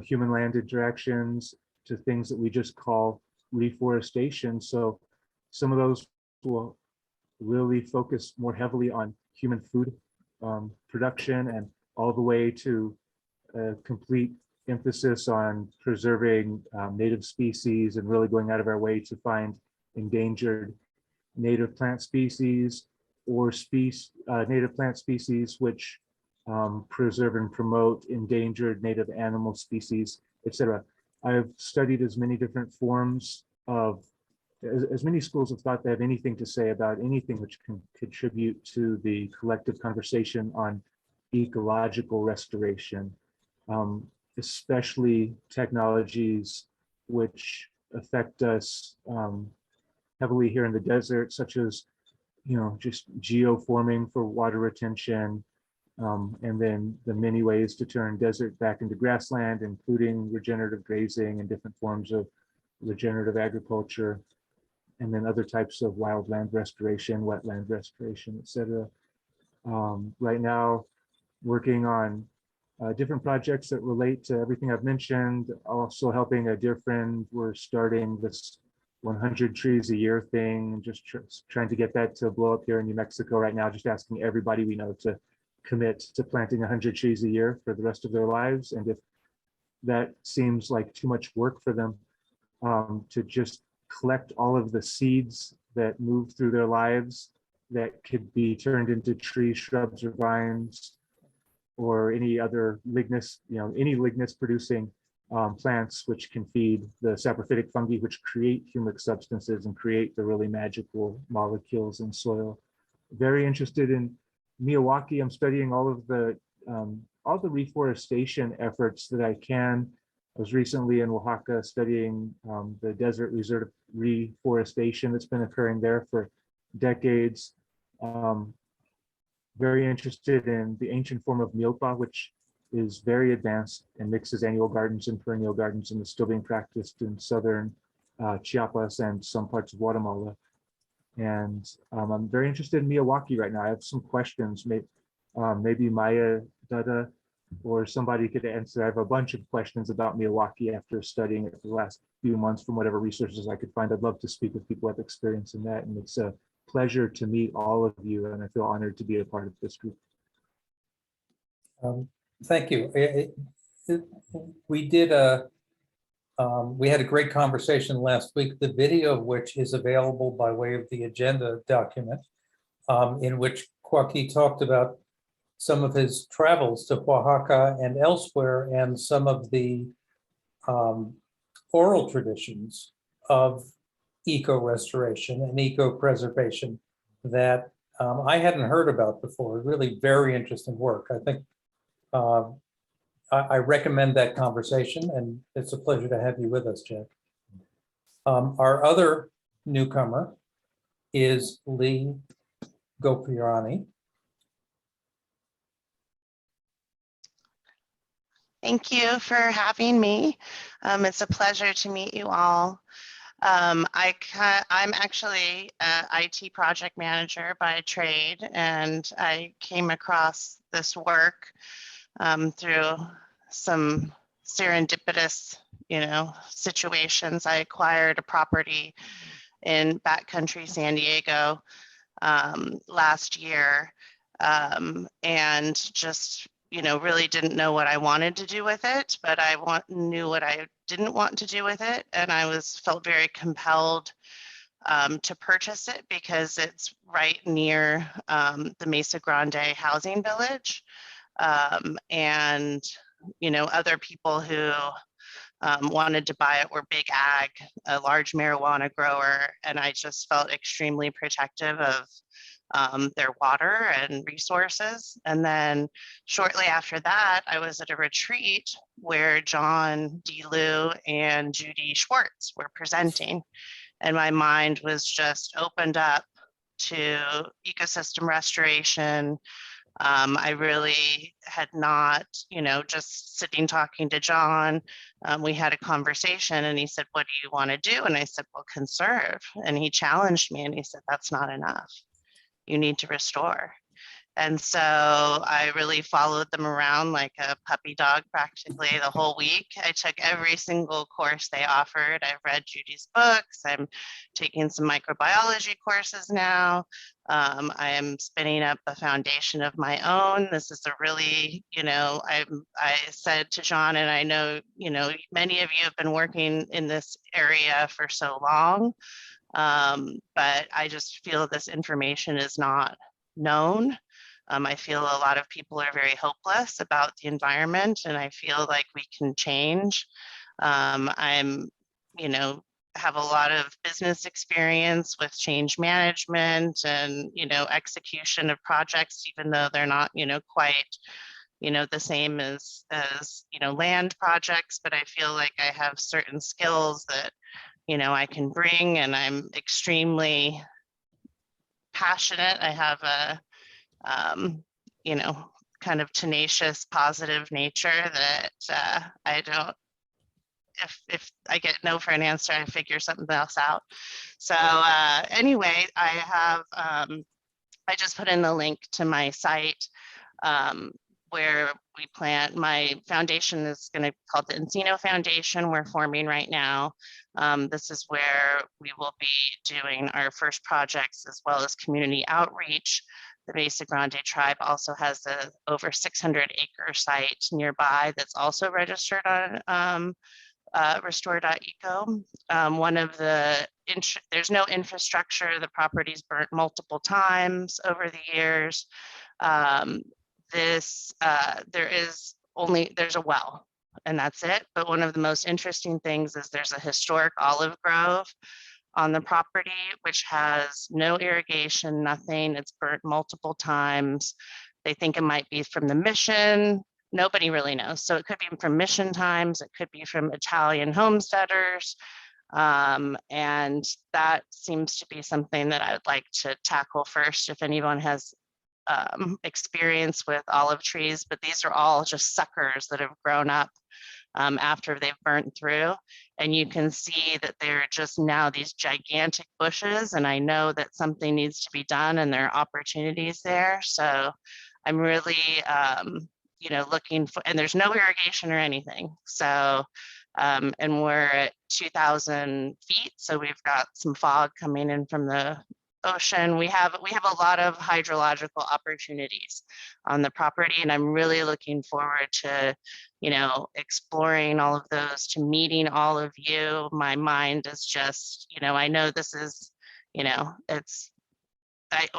human land interactions, to things that we just call reforestation. So some of those will really focus more heavily on human food production, and all the way to a complete emphasis on preserving native species and really going out of our way to find endangered native plant species or native plant species which preserve and promote endangered native animal species, etc. I've studied as many different forms of, as many schools of thought that have anything to say about anything which can contribute to the collective conversation on ecological restoration, especially technologies which affect us heavily here in the desert, such as just geoforming for water retention, and then the many ways to turn desert back into grassland, including regenerative grazing and different forms of regenerative agriculture, and then other types of wildland restoration, wetland restoration, etc. Right now, working on different projects that relate to everything I've mentioned, also helping a dear friend. We're starting this 100 trees a year thing, and just trying to get that to blow up here in New Mexico right now, just asking everybody we know to commit to planting 100 trees a year for the rest of their lives. And if that seems like too much work for them, to just collect all of the seeds that move through their lives that could be turned into trees, shrubs, or vines, or any other lignous, any lignous producing plants which can feed the saprophytic fungi, which create humic substances and create the really magical molecules in soil. Very interested in Miyawaki. I'm studying all of the all the reforestation efforts that I can. I was recently in Oaxaca studying the desert reserve reforestation that's been occurring there for decades. Very interested in the ancient form of milpa, which is very advanced and mixes annual gardens and perennial gardens, and is still being practiced in southern Chiapas and some parts of Guatemala. And I'm very interested in Miyawaki right now. I have some questions. Maybe Maya Dada or somebody could answer. I have a bunch of questions about Miyawaki after studying it for the last few months from whatever resources I could find. I'd love to speak with people who have experience in that. And it's a pleasure to meet all of you. And I feel honored to be a part of this group. Thank you. We had a great conversation last week, the video of which is available by way of the agenda document, in which Joaquin talked about some of his travels to Oaxaca and elsewhere, and some of the oral traditions of eco-restoration and eco-preservation that I hadn't heard about before. Really very interesting work. I think I recommend that conversation, and it's a pleasure to have you with us, Jack. Our other newcomer is Lee Gopirani. Thank you for having me. It's a pleasure to meet you all. I'm actually an IT project manager by trade, and I came across this work through some serendipitous, situations. I acquired a property in backcountry San Diego last year, and just really didn't know what I wanted to do with it, but I knew what I didn't want to do with it, and I felt very compelled to purchase it because it's right near the Mesa Grande housing village, and other people who wanted to buy it were big ag, a large marijuana grower, and I just felt extremely protective of their water and resources. And then shortly after that, I was at a retreat where John DeLu and Judy Schwartz were presenting, and my mind was just opened up to ecosystem restoration. I really had not, just sitting talking to John, we had a conversation and he said, "What do you want to do?" And I said, "Well, conserve." And he challenged me and he said, "That's not enough. You need to restore." And so I really followed them around like a puppy dog practically the whole week. I took every single course they offered. I've read Judy's books. I'm taking some microbiology courses now. I am spinning up a foundation of my own. This is a really, I said to John, and I know, many of you have been working in this area for so long, but I just feel this information is not known. I feel a lot of people are very hopeless about the environment, and I feel like we can change. I'm, have a lot of business experience with change management and, execution of projects, even though they're not, quite, the same as, land projects, but I feel like I have certain skills that, I can bring, and I'm extremely passionate. I have a, kind of tenacious, positive nature that I don't, if I get no for an answer, I figure something else out. So anyway, I have, I just put in the link to my site where we plan, my foundation is going to be called the Encino Foundation. We're forming right now. This is where we will be doing our first projects as well as community outreach. The Mesa Grande tribe also has a over 600-acre site nearby that's also registered on restore.eco. One of the, there's no infrastructure. The property's burnt multiple times over the years. There's a well, and that's it. But one of the most interesting things is there's a historic olive grove on the property, which has no irrigation, nothing. It's burnt multiple times. They think it might be from the mission. nobody really knows. So it could be from mission times, it could be from Italian homesteaders. And that seems to be something that I would like to tackle first if anyone has experience with olive trees, but these are all just suckers that have grown up after they've burnt through. And you can see that they're just now these gigantic bushes. And I know that something needs to be done and there are opportunities there. So I'm really, you know, looking for, and there's no irrigation or anything. So, and we're at 2,000 feet. So we've got some fog coming in from the ocean. We have a lot of hydrological opportunities on the property, and I'm really looking forward to, you know, exploring all of those, to meeting all of you. My mind is just, you know, I know this is, you know,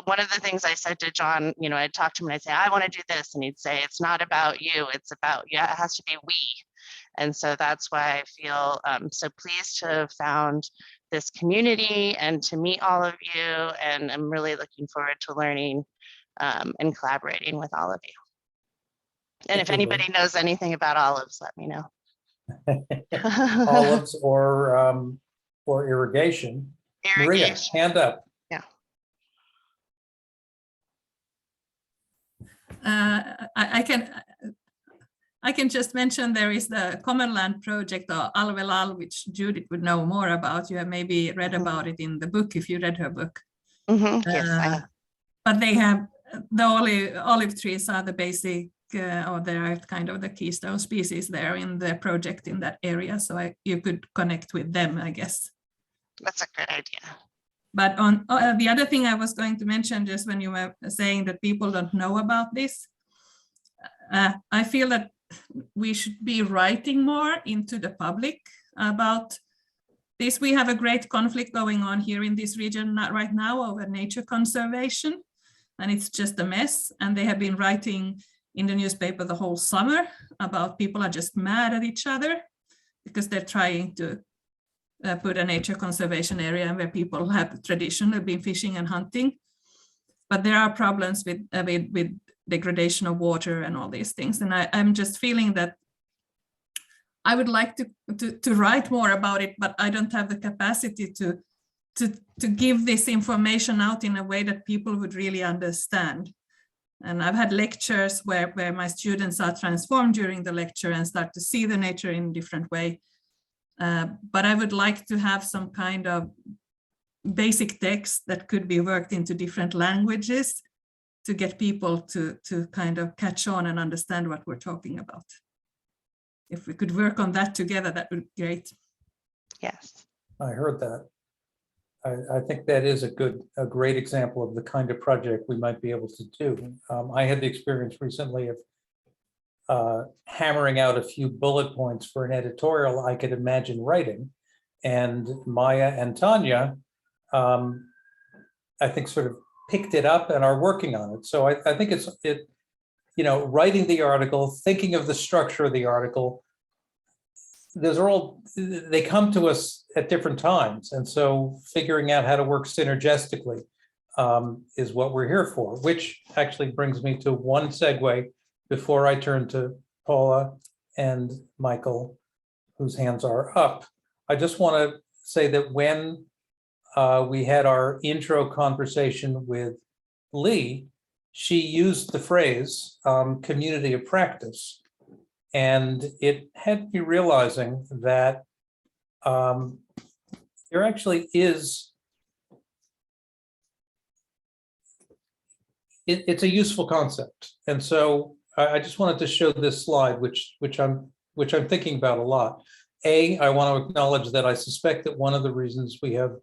one of the things I said to John, you know, I'd talk to him and I'd say, I want to do this. And he'd say, it's not about you, it's about, yeah, it has to be we. And so that's why I feel so pleased to have found this community and to meet all of you. And I'm really looking forward to learning and collaborating with all of you. And if anybody knows anything about olives, let me know. Olives or irrigation. Maria, hand up. Yeah. I can just mention there is the Common Land Project, or Alvelal, which Judith would know more about. You have maybe read about it in the book if you read her book. Yes, I have. But they have the olive trees are the basic, or they are kind of the keystone species there in the project in that area. So you could connect with them, I guess. That's a good idea. But on the other thing I was going to mention, just when you were saying that people don't know about this, I feel that we should be writing more into the public about this. We have a great conflict going on here in this region right now over nature conservation, and it's just a mess. And they have been writing in the newspaper the whole summer about people are just mad at each other because they're trying to put a nature conservation area where people have traditionally been fishing and hunting. But there are problems with degradation of water and all these things. And I'm just feeling that I would like to write more about it, but I don't have the capacity to give this information out in a way that people would really understand. And I've had lectures where my students are transformed during the lecture and start to see the nature in a different way. But I would like to have some kind of basic text that could be worked into different languages to get people to kind of catch on and understand what we're talking about. If we could work on that together, that would be great. Yes. I heard that. I think that is a great example of the kind of project we might be able to do. I had the experience recently of hammering out a few bullet points for an editorial I could imagine writing. And Maya and Tanya, I think, sort of picked it up and are working on it. So I think you know, writing the article, thinking of the structure of the article, they come to us at different times. And so figuring out how to work synergistically is what we're here for, which actually brings me to one segue before I turn to Paula and Michael, whose hands are up. I just want to say that when we had our intro conversation with Lee, she used the phrase community of practice. And it had me realizing that there actually is, it's a useful concept. And so I just wanted to show this slide, which I'm thinking about a lot. I want to acknowledge that I suspect that one of the reasons we have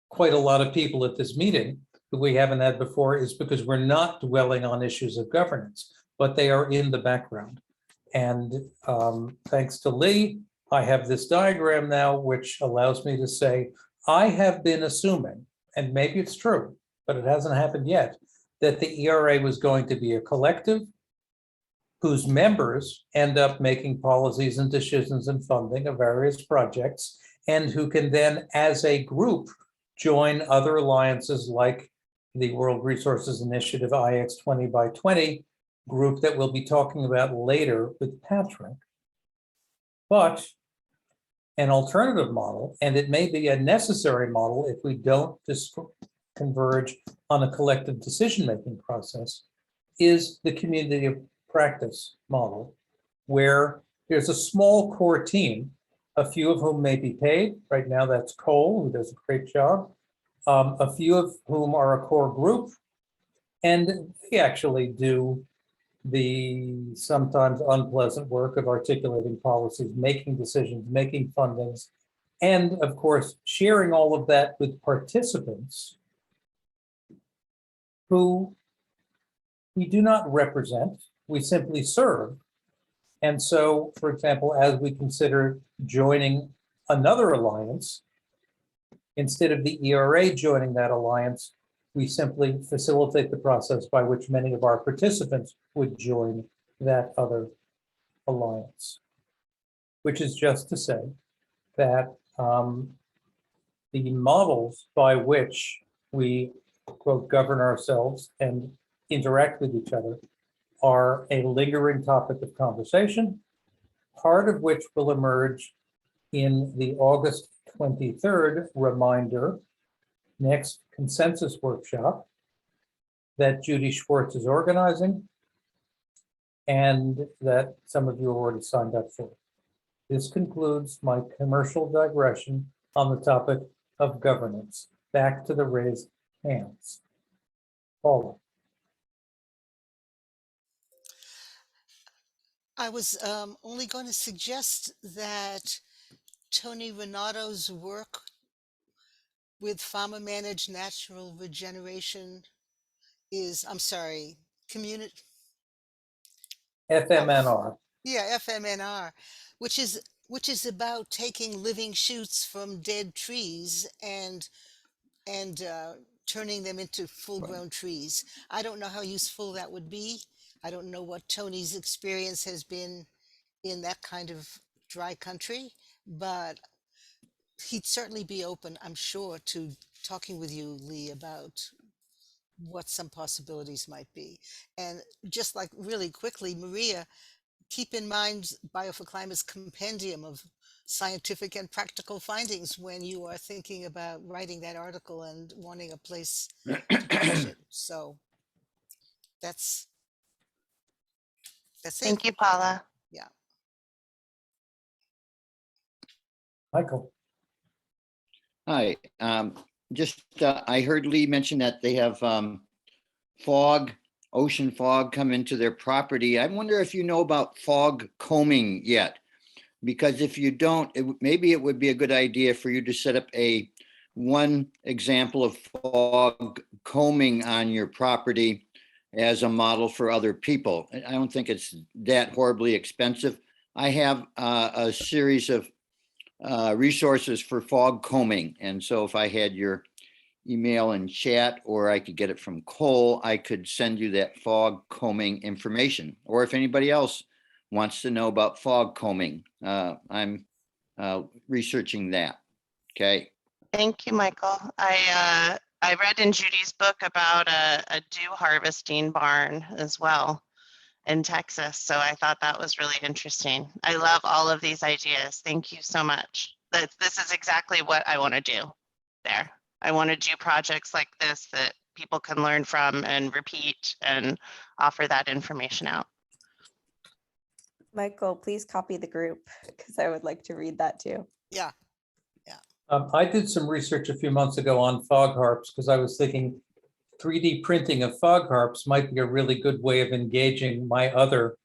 quite a lot of people at this meeting who we haven't had before is because we're not dwelling on issues of governance, but they are in the background. And thanks to Lee, I have this diagram now, which allows me to say, I have been assuming, and maybe it's true, but it hasn't happened yet, that the ERA was going to be a collective whose members end up making policies and decisions and funding of various projects, and who can then, as a group, join other alliances like the World Resources Initiative IX 20 by 20 group that we'll be talking about later with Patrick. But an alternative model, and it may be a necessary model if we don't just converge on a collective decision-making process, is the community of practice model, where there's a small core team, a few of whom may be paid. Right now, that's Cole, who does a great job. A few of whom are a core group, and they actually do the sometimes unpleasant work of articulating policies, making decisions, making fundings, and of course, sharing all of that with participants who we do not represent, we simply serve. And so, for example, as we consider joining another alliance, instead of the ERA joining that alliance, we simply facilitate the process by which many of our participants would join that other alliance. Which is just to say that the models by which we, quote, govern ourselves and interact with each other are a lingering topic of conversation, part of which will emerge in the August 23rd reminder, next consensus workshop that Judy Schwartz is organizing and that some of you have already signed up for. This concludes my commercial digression on the topic of governance. Back to the raised hands. Paula. I was only going to suggest that Tony Renato's work with farmer managed natural regeneration is, I'm sorry, community. FMNR. Yeah, FMNR, which is about taking living shoots from dead trees and turning them into full-grown trees. I don't know how useful that would be. I don't know what Tony's experience has been in that kind of dry country, but he'd certainly be open, I'm sure, to talking with you, Lee, about what some possibilities might be. And just like really quickly, Maria, keep in mind Bio4Climate's compendium of scientific and practical findings when you are thinking about writing that article and wanting a place to publish it. So that's it. Thank you, Paula. Yeah. Michael. Hi, I heard Lee mention that they have fog, ocean fog come into their property. I wonder if you know about fog combing yet, because if you don't, maybe it would be a good idea for you to set up one example of fog combing on your property as a model for other people. I don't think it's that horribly expensive. I have a series of resources for fog combing. And so if I had your email and chat, or I could get it from Cole, I could send you that fog combing information. Or if anybody else wants to know about fog combing, I'm researching that. Okay. Thank you, Michael. I read in Judy's book about a dew harvesting barn as well in Texas. So I thought that was really interesting. I love all of these ideas. Thank you so much. This is exactly what I want to do there. I want to do projects like this that people can learn from and repeat and offer that information out. Michael, please copy the group because I would like to read that too. Yeah. I did some research a few months ago on fog harps because I was thinking 3D printing of fog harps might be a really good way of engaging my other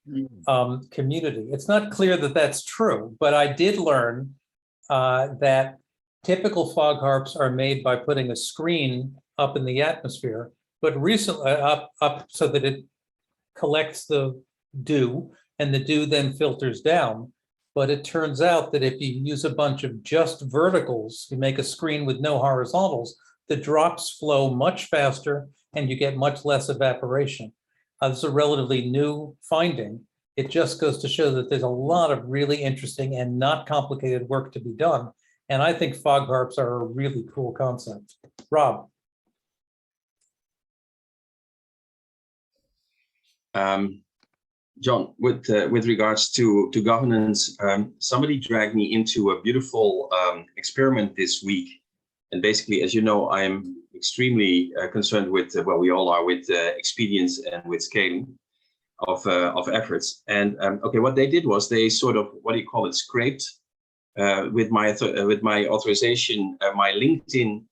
community. It's not clear that that's true, but I did learn that typical fog harps are made by putting a screen up in the atmosphere, but recently up so that it collects the dew and the dew then filters down. But it turns out that if you use a bunch of just verticals, you make a screen with no horizontals, the drops flow much faster and you get much less evaporation. This is a relatively new finding. It just goes to show that there's a lot of really interesting and not complicated work to be done. And I think fog harps are a really cool concept. Rob. John, with regards to governance, somebody dragged me into a beautiful experiment this week. And basically, as you know, I'm extremely concerned with, well, we all are, with expedience and with scaling of efforts. And okay, what they did was they sort of, what do you call it, scraped with my authorization, my LinkedIn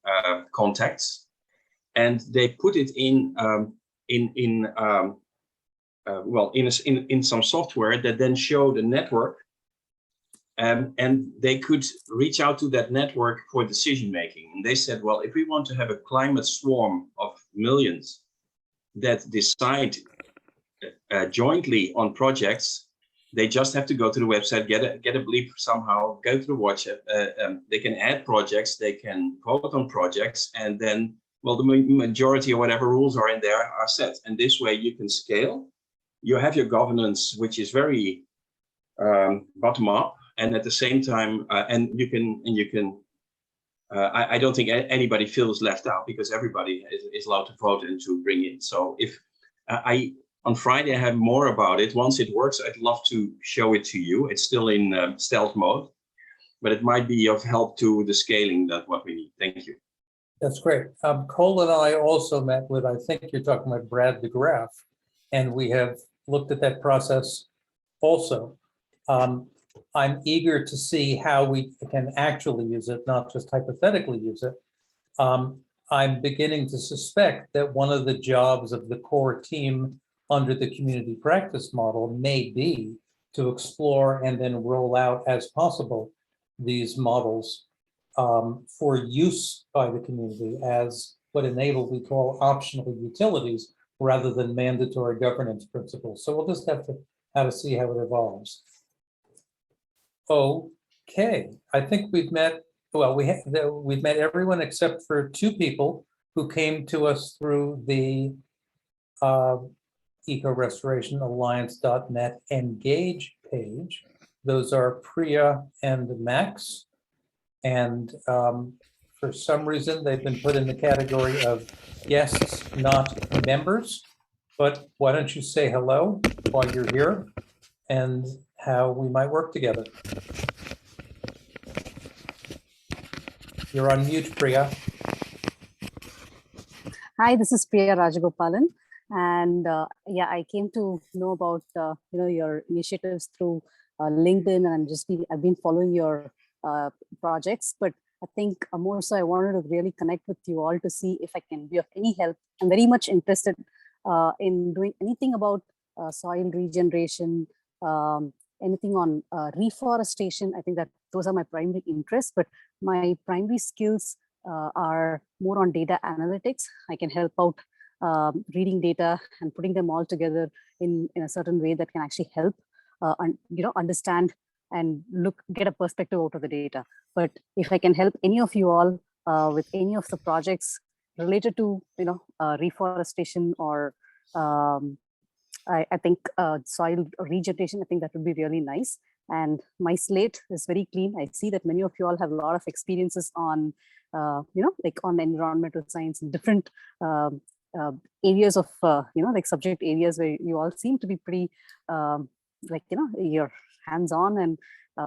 contacts, and they put it in some software that then showed a network, and they could reach out to that network for decision making. And they said, well, if we want to have a climate swarm of millions that decide jointly on projects, they just have to go to the website, get a bleep somehow, go to the watch. They can add projects, they can vote on projects, and then, well, the majority or whatever rules are in there are set. And this way you can scale. You have your governance, which is very bottom up, and at the same time, I don't think anybody feels left out, because everybody is allowed to vote and to bring in. So if on Friday I have more about it. Once it works, I'd love to show it to you. It's still in stealth mode, but it might be of help to the scaling that what we need. Thank you. That's great. Cole and I also met with, I think you're talking about Brad DeGraff, and we have looked at that process also. I'm eager to see how we can actually use it, not just hypothetically use it. I'm beginning to suspect that one of the jobs of the core team under the community practice model may be to explore and then roll out as possible these models for use by the community as what Enable we call optional utilities rather than mandatory governance principles. So we'll just have to see how it evolves. Okay, I think we've met, well, we've met everyone except for two people who came to us through the Eco-Restoration-Alliance.net Engage page. Those are Priya and Max. And for some reason, they've been put in the category of guests, not members. But why don't you say hello while you're here and how we might work together. You're on mute, Priya. Hi, this is Priya Rajagopalan. And yeah, I came to know about your initiatives through LinkedIn, and I've been following your projects, but I think more so I wanted to really connect with you all to see if I can be of any help. I'm very much interested in doing anything about soil regeneration, anything on reforestation. I think that those are my primary interests, but my primary skills are more on data analytics. I can help out reading data and putting them all together in a certain way that can actually help understand and get a perspective out of the data. But if I can help any of you all with any of the projects related to reforestation or I think soil regeneration, I think that would be really nice. And my slate is very clean. I see that many of you all have a lot of experiences on like on environmental science and different areas of like subject areas where you all seem to be pretty you're hands-on, and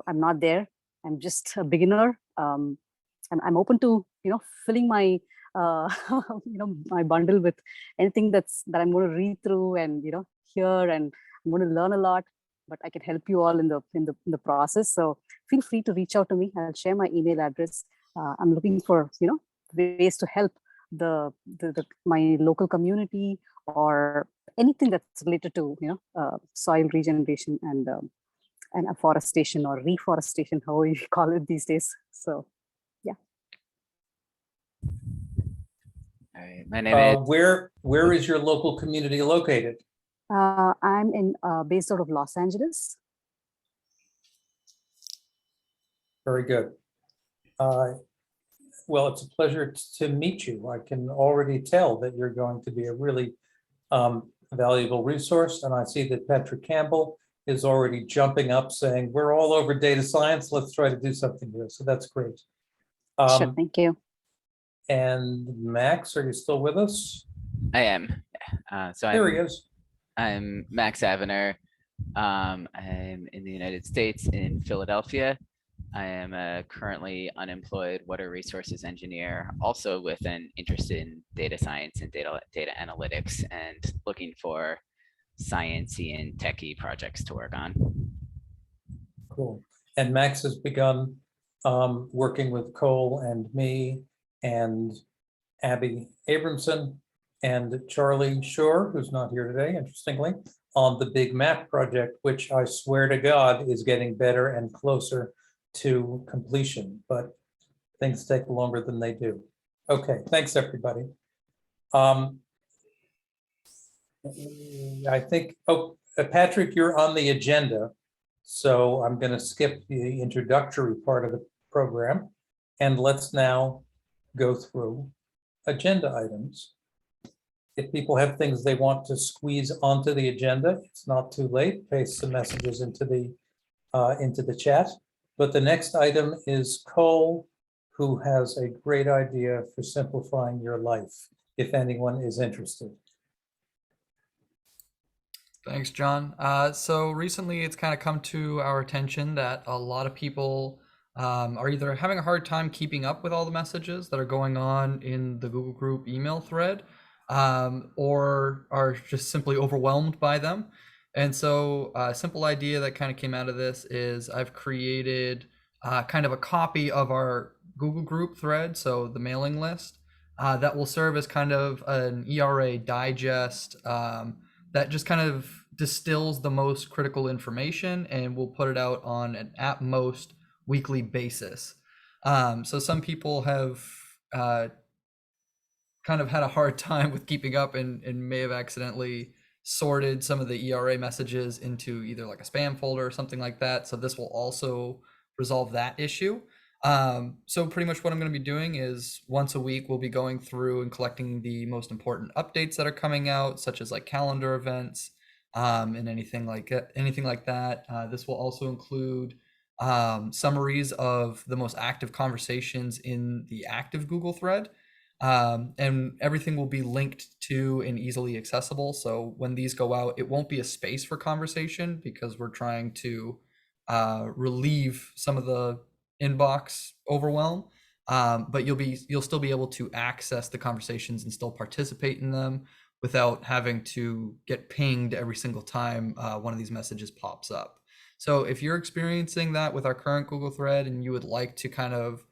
I'm not there. I'm just a beginner, and I'm open to filling my my bundle with anything that I'm going to read through and hear, and I'm going to learn a lot. But I can help you all in the process. So feel free to reach out to me. I'll share my email address. I'm looking for ways to help my local community or anything that's related to soil regeneration and afforestation or reforestation, however you call it these days. So yeah. All right, my name is Where is your local community located? I'm based out of Los Angeles. Very good. Well, it's a pleasure to meet you. I can already tell that you're going to be a really valuable resource. And I see that Patrick Campbell is already jumping up saying, we're all over data science. Let's try to do something here. So that's great. Sure, thank you. And Max, are you still with us? I am. There he is. I'm Max Avener. I'm in the United States in Philadelphia. I am currently unemployed water resources engineer, also with an interest in data science and data analytics, and looking for sciencey and techie projects to work on. Cool. And Max has begun working with Cole and me and Abby Abramson and Charlie Shore, who's not here today, interestingly, on the Big Map project, which I swear to God is getting better and closer to completion, but things take longer than they do. Okay, thanks, everybody. I think, Patrick, you're on the agenda. So I'm going to skip the introductory part of the program, and let's now go through agenda items. If people have things they want to squeeze onto the agenda, it's not too late. Paste some messages into the chat. But the next item is Cole, who has a great idea for simplifying your life, if anyone is interested. Thanks, John. So recently it's kind of come to our attention that a lot of people are either having a hard time keeping up with all the messages that are going on in the Google Group email thread, or are just simply overwhelmed by them. And so a simple idea that kind of came out of this is I've created kind of a copy of our Google Group thread, so the mailing list, that will serve as kind of an ERA digest that just kind of distills the most critical information, and we'll put it out on an at most weekly basis. So some people have kind of had a hard time with keeping up and may have accidentally sorted some of the ERA messages into either like a spam folder or something like that. So this will also resolve that issue. So pretty much what I'm going to be doing is once a week, we'll be going through and collecting the most important updates that are coming out, such as like calendar events, and anything like that. This will also include summaries of the most active conversations in the active Google thread. And everything will be linked to and easily accessible. So when these go out, it won't be a space for conversation because we're trying to relieve some of the inbox overwhelm, but you'll still be able to access the conversations and still participate in them without having to get pinged every single time one of these messages pops up. So if you're experiencing that with our current Google thread and you would like to kind of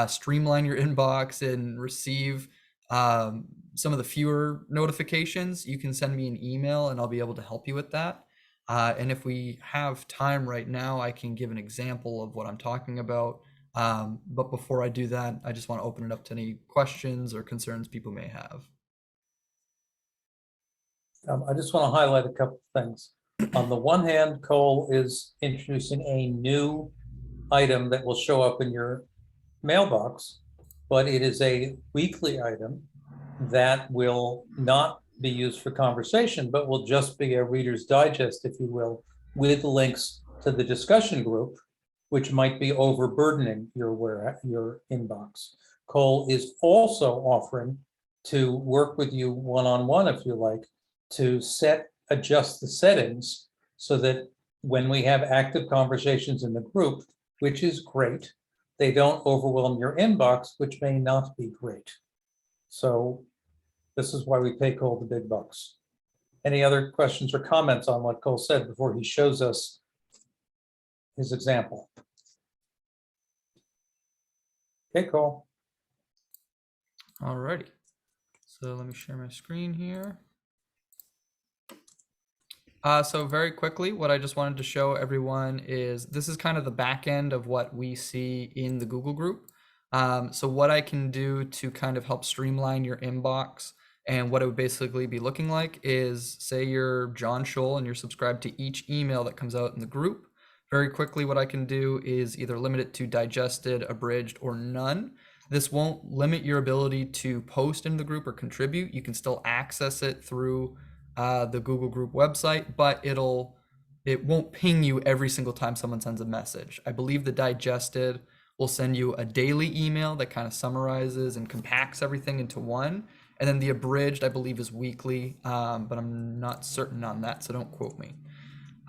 streamline your inbox and receive some of the fewer notifications, you can send me an email and I'll be able to help you with that. And if we have time right now, I can give an example of what I'm talking about. But before I do that, I just want to open it up to any questions or concerns people may have. I just want to highlight a couple of things. On the one hand, Cole is introducing a new item that will show up in your mailbox, but it is a weekly item that will not be used for conversation, but will just be a Reader's Digest, if you will, with links to the discussion group, which might be overburdening your inbox. Cole is also offering to work with you one-on-one, if you like, to adjust the settings so that when we have active conversations in the group, which is great, they don't overwhelm your inbox, which may not be great. So this is why we pay Cole the big bucks. Any other questions or comments on what Cole said before he shows us his example? Okay, Cole. All righty. So let me share my screen here. So very quickly, what I just wanted to show everyone is this is kind of the back end of what we see in the Google group. So what I can do to kind of help streamline your inbox and what it would basically be looking like is, say you're John Scholl and you're subscribed to each email that comes out in the group. Very quickly, what I can do is either limit it to digested, abridged, or none. This won't limit your ability to post in the group or contribute. You can still access it through the Google Group website, but it won't ping you every single time someone sends a message. I believe the digested will send you a daily email that kind of summarizes and compacts everything into one. And then the abridged, I believe, is weekly, but I'm not certain on that, so don't quote me.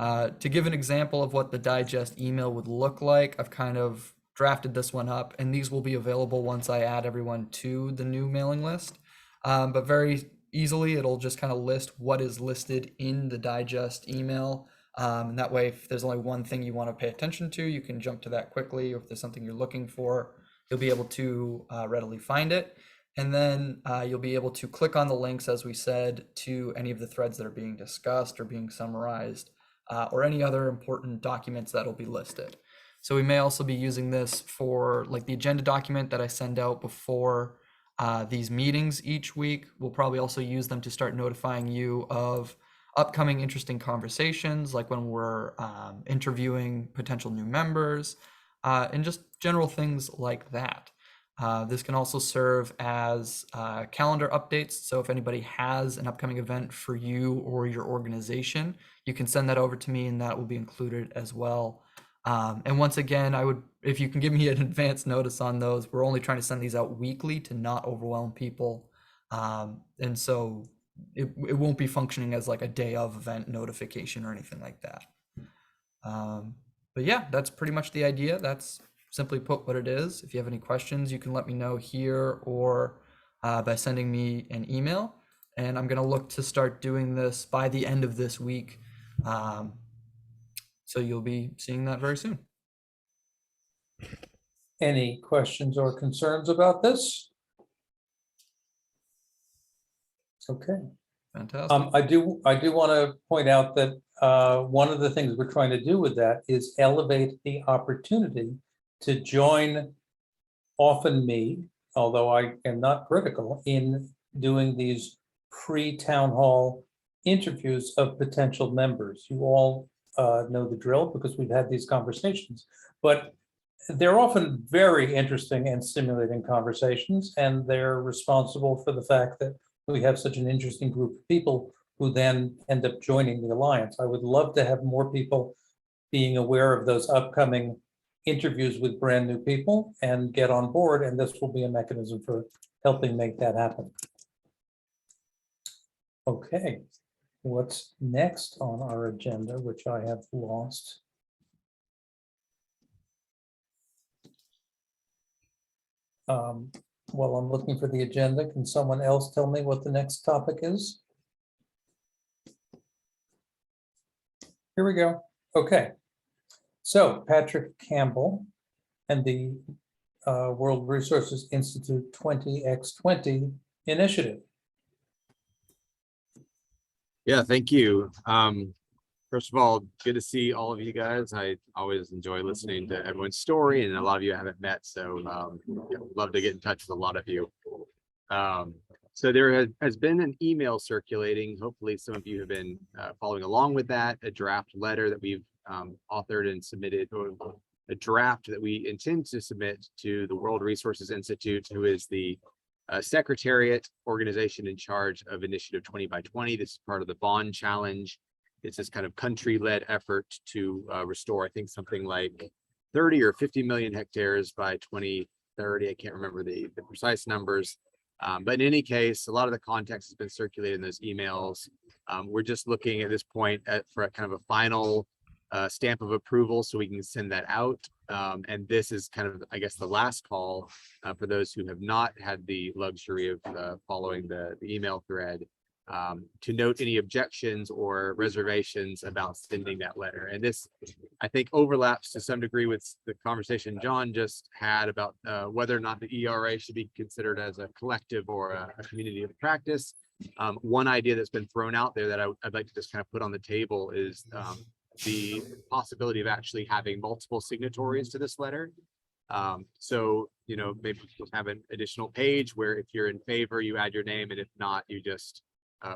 To give an example of what the digest email would look like, I've kind of drafted this one up, and these will be available once I add everyone to the new mailing list. But very easily, it'll just kind of list what is listed in the digest email. And that way, if there's only one thing you want to pay attention to, you can jump to that quickly. Or if there's something you're looking for, you'll be able to readily find it. And then you'll be able to click on the links, as we said, to any of the threads that are being discussed or being summarized, or any other important documents that'll be listed. So we may also be using this for like the agenda document that I send out before these meetings each week. We'll probably also use them to start notifying you of upcoming interesting conversations, like when we're interviewing potential new members, and just general things like that. This can also serve as calendar updates. So if anybody has an upcoming event for you or your organization, you can send that over to me and that will be included as well. And once again, if you can give me an advance notice on those, we're only trying to send these out weekly to not overwhelm people. And so it won't be functioning as like a day of event notification or anything like that. But yeah, that's pretty much the idea. That's simply put what it is. If you have any questions, you can let me know here or by sending me an email. And I'm going to look to start doing this by the end of this week. So you'll be seeing that very soon. Any questions or concerns about this? Okay. Fantastic. I do want to point out that one of the things we're trying to do with that is elevate the opportunity to join often me, although I am not critical, in doing these pre-town hall interviews of potential members. You all know the drill because we've had these conversations, but they're often very interesting and stimulating conversations, and they're responsible for the fact that we have such an interesting group of people who then end up joining the Alliance. I would love to have more people being aware of those upcoming interviews with brand new people and get on board, and this will be a mechanism for helping make that happen. Okay, what's next on our agenda, which I have lost? While I'm looking for the agenda, can someone else tell me what the next topic is? Here we go. Okay. So Patrick Campbell and the World Resources Institute 20x20 initiative. Yeah, thank you. First of all, good to see all of you guys. I always enjoy listening to everyone's story, and a lot of you I haven't met, so yeah, love to get in touch with a lot of you. So there has been an email circulating. Hopefully some of you have been following along with that, a draft letter that we've authored and submitted, or a draft that we intend to submit to the World Resources Institute, who is the secretariat organization in charge of Initiative 20x20. This is part of the Bond Challenge. It's this kind of country-led effort to restore, I think, something like 30 or 50 million hectares by 2030. I can't remember the precise numbers. But in any case, a lot of the context has been circulated in those emails. We're just looking at this point for a kind of a final stamp of approval so we can send that out. And this is kind of, I guess, the last call for those who have not had the luxury of following the email thread, to note any objections or reservations about sending that letter. And this, I think, overlaps to some degree with the conversation John just had about whether or not the ERA should be considered as a collective or a community of practice. One idea that's been thrown out there that I'd like to just kind of put on the table is the possibility of actually having multiple signatories to this letter. So, you know, maybe we'll have an additional page where if you're in favor, you add your name, and if not, you just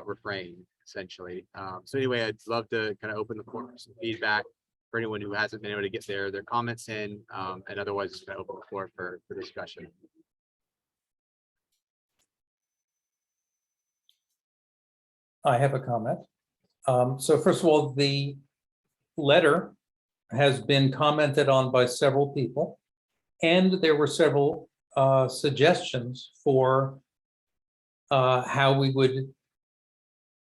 refrain, essentially. So anyway, I'd love to kind of open the floor for some feedback for anyone who hasn't been able to get their comments in, and otherwise just kind of open the floor for discussion. I have a comment. So first of all, the letter has been commented on by several people, and there were several suggestions for how we would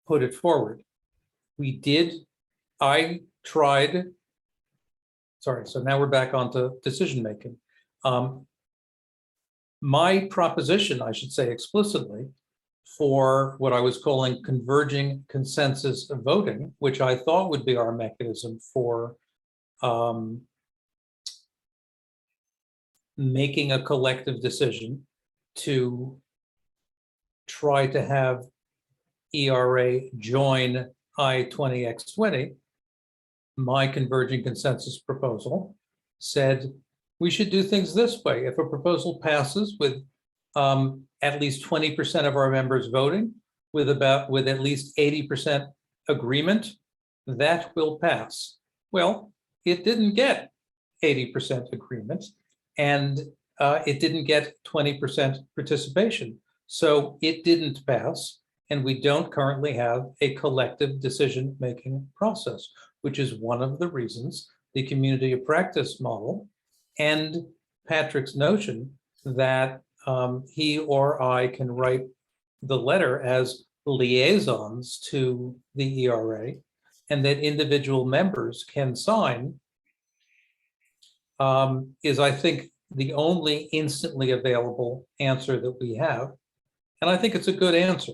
put it forward. I tried, sorry, so now we're back onto decision-making. My proposition, I should say explicitly, for what I was calling converging consensus voting, which I thought would be our mechanism for making a collective decision to try to have ERA join I-20X20, my converging consensus proposal said we should do things this way. If a proposal passes with at least 20% of our members voting, with at least 80% agreement, that will pass. Well, it didn't get 80% agreement, and it didn't get 20% participation. So it didn't pass, and we don't currently have a collective decision-making process, which is one of the reasons the community of practice model and Patrick's notion that he or I can write the letter as liaisons to the ERA, and that individual members can sign, is, I think, the only instantly available answer that we have. And I think it's a good answer.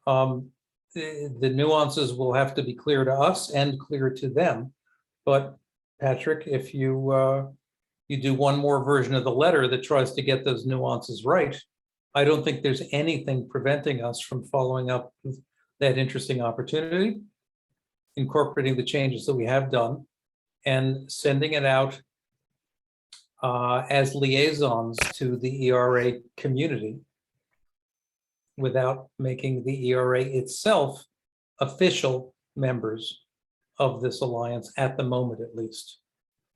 The nuances will have to be clear to us and clear to them. But Patrick, if you you do one more version of the letter that tries to get those nuances right, I don't think there's anything preventing us from following up with that interesting opportunity, incorporating the changes that we have done, and sending it out as liaisons to the ERA community without making the ERA itself official members of this alliance at the moment, at least,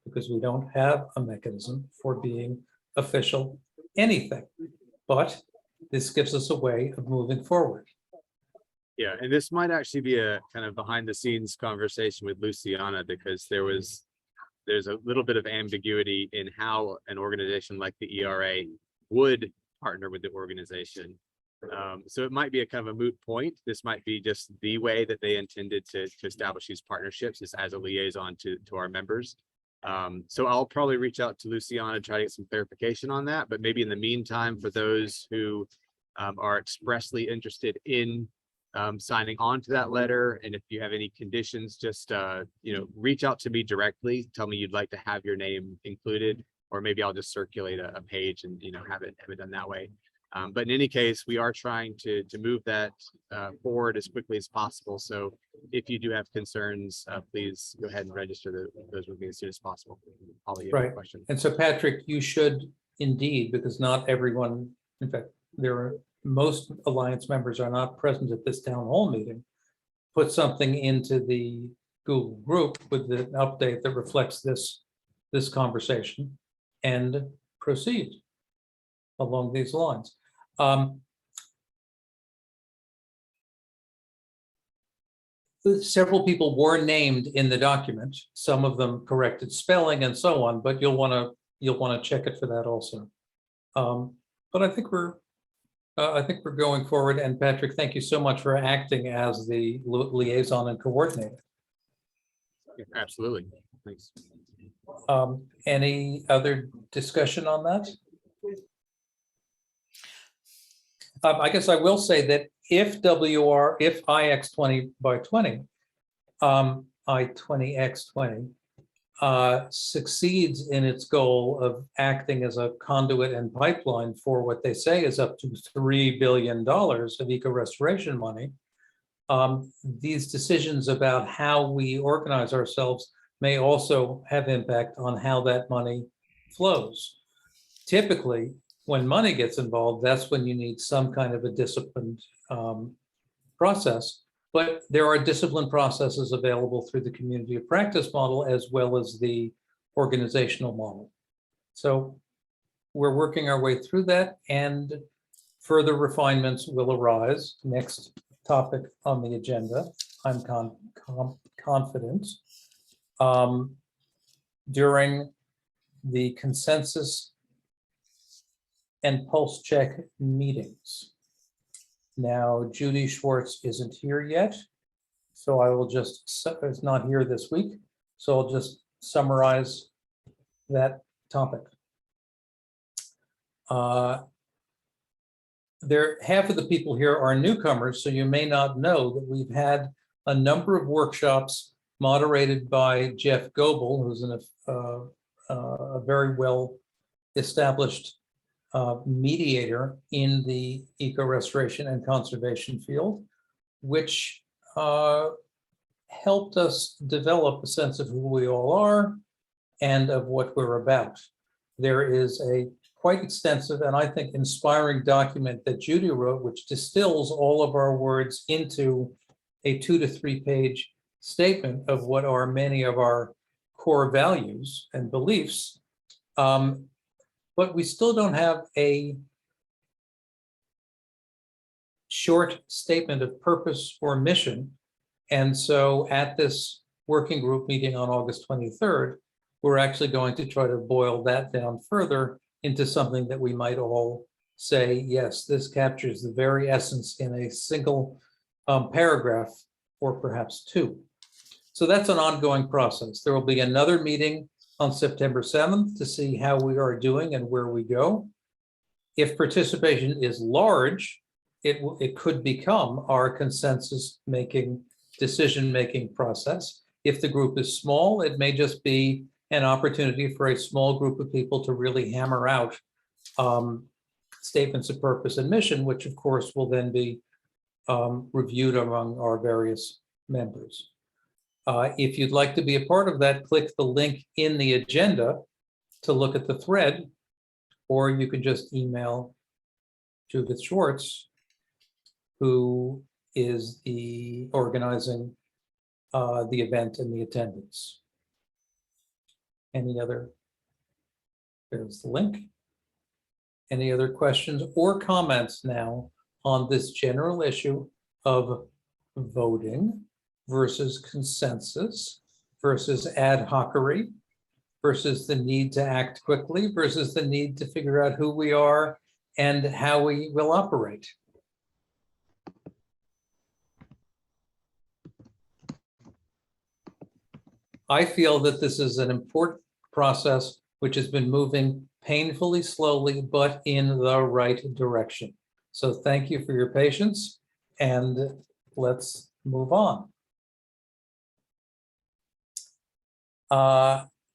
because we don't have a mechanism for being official anything. But this gives us a way of moving forward. Yeah, and this might actually be a kind of behind the scenes conversation with Luciana, because there's a little bit of ambiguity in how an organization like the ERA would partner with the organization. So it might be a kind of a moot point. This might be just the way that they intended to establish these partnerships, is as a liaison to our members. So I'll probably reach out to Luciana and try to get some clarification on that. But maybe in the meantime, for those who are expressly interested in signing on to that letter, and if you have any conditions, just reach out to me directly. Tell me you'd like to have your name included, or maybe I'll just circulate a page and have it done that way. But in any case, we are trying to move that forward as quickly as possible. So if you do have concerns, please go ahead and register those with me as soon as possible. Holly, you have a Right. question? And so Patrick, you should indeed, because not everyone, in fact, most Alliance members are not present at this town hall meeting, put something into the Google group with the update that reflects this conversation and proceed along these lines. Several people were named in the document. Some of them corrected spelling and so on, but you'll want to check it for that also. But I think we're going forward. And Patrick, thank you so much for acting as the liaison and coordinator. Yeah, absolutely. Thanks. Any other discussion on that? I guess I will say that if IX20 by 20, I20X20 succeeds in its goal of acting as a conduit and pipeline for what they say is up to $3 billion of eco-restoration money, these decisions about how we organize ourselves may also have impact on how that money flows. Typically, when money gets involved, that's when you need some kind of a disciplined process. But there are disciplined processes available through the community of practice model as well as the organizational model. So we're working our way through that, and further refinements will arise. Next topic on the agenda, I'm confident, during the consensus and pulse check meetings. Now, Judy Schwartz isn't here yet, so I will just, is not here this week. So I'll just summarize that topic. Half of the people here are newcomers, so you may not know that we've had a number of workshops moderated by Jeff Goebel, who's a very well established mediator in the eco-restoration and conservation field, which helped us develop a sense of who we all are and of what we're about. There is a quite extensive and I think inspiring document that Judy wrote, which distills all of our words into a 2 to 3 page statement of what are many of our core values and beliefs. But we still don't have a short statement of purpose or mission. And so at this working group meeting on August 23rd, we're actually going to try to boil that down further into something that we might all say, yes, this captures the very essence in a single paragraph or perhaps 2. So that's an ongoing process. There will be another meeting on September 7th to see how we are doing and where we go. If participation is large, it could become our consensus-making, decision-making process. If the group is small, it may just be an opportunity for a small group of people to really hammer out statements of purpose and mission, which of course will then be reviewed among our various members. If you'd like to be a part of that, click the link in the agenda to look at the thread, or you can just email Judith Schwartz, who is the organizing the event and the attendance. Any other? There's the link. Any other questions or comments now on this general issue of voting versus consensus versus ad hocery versus the need to act quickly versus the need to figure out who we are and how we will operate? I feel that this is an important process which has been moving painfully slowly, but in the right direction. So thank you for your patience, and let's move on.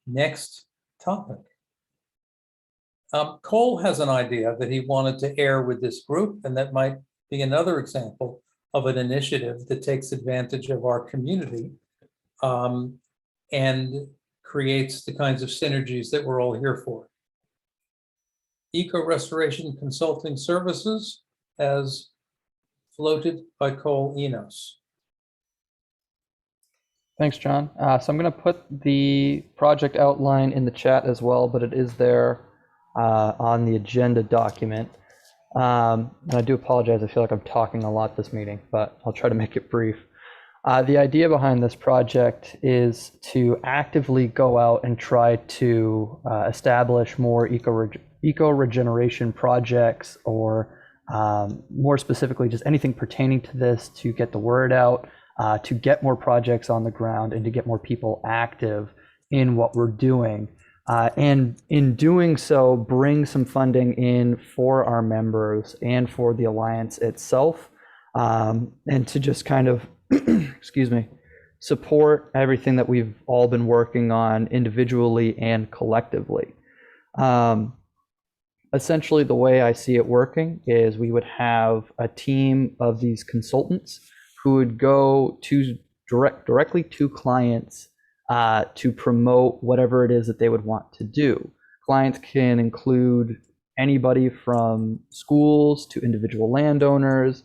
Next topic. Cole has an idea that he wanted to air with this group, and that might be another example of an initiative that takes advantage of our community and creates the kinds of synergies that we're all here for. Eco-Restoration Consulting Services, as floated by Cole Enos. Thanks, John. So I'm going to put the project outline in the chat as well, but it is there on the agenda document. And I do apologize. I feel like I'm talking a lot this meeting, but I'll try to make it brief. The idea behind this project is to actively go out and try to establish more eco-regeneration projects, or more specifically, just anything pertaining to this, to get the word out, to get more projects on the ground, and to get more people active in what we're doing. And in doing so, bring some funding in for our members and for the Alliance itself, and to just kind of excuse me, support everything that we've all been working on individually and collectively. Essentially, the way I see it working is we would have a team of these consultants who would go to directly to clients to promote whatever it is that they would want to do. Clients can include anybody from schools to individual landowners,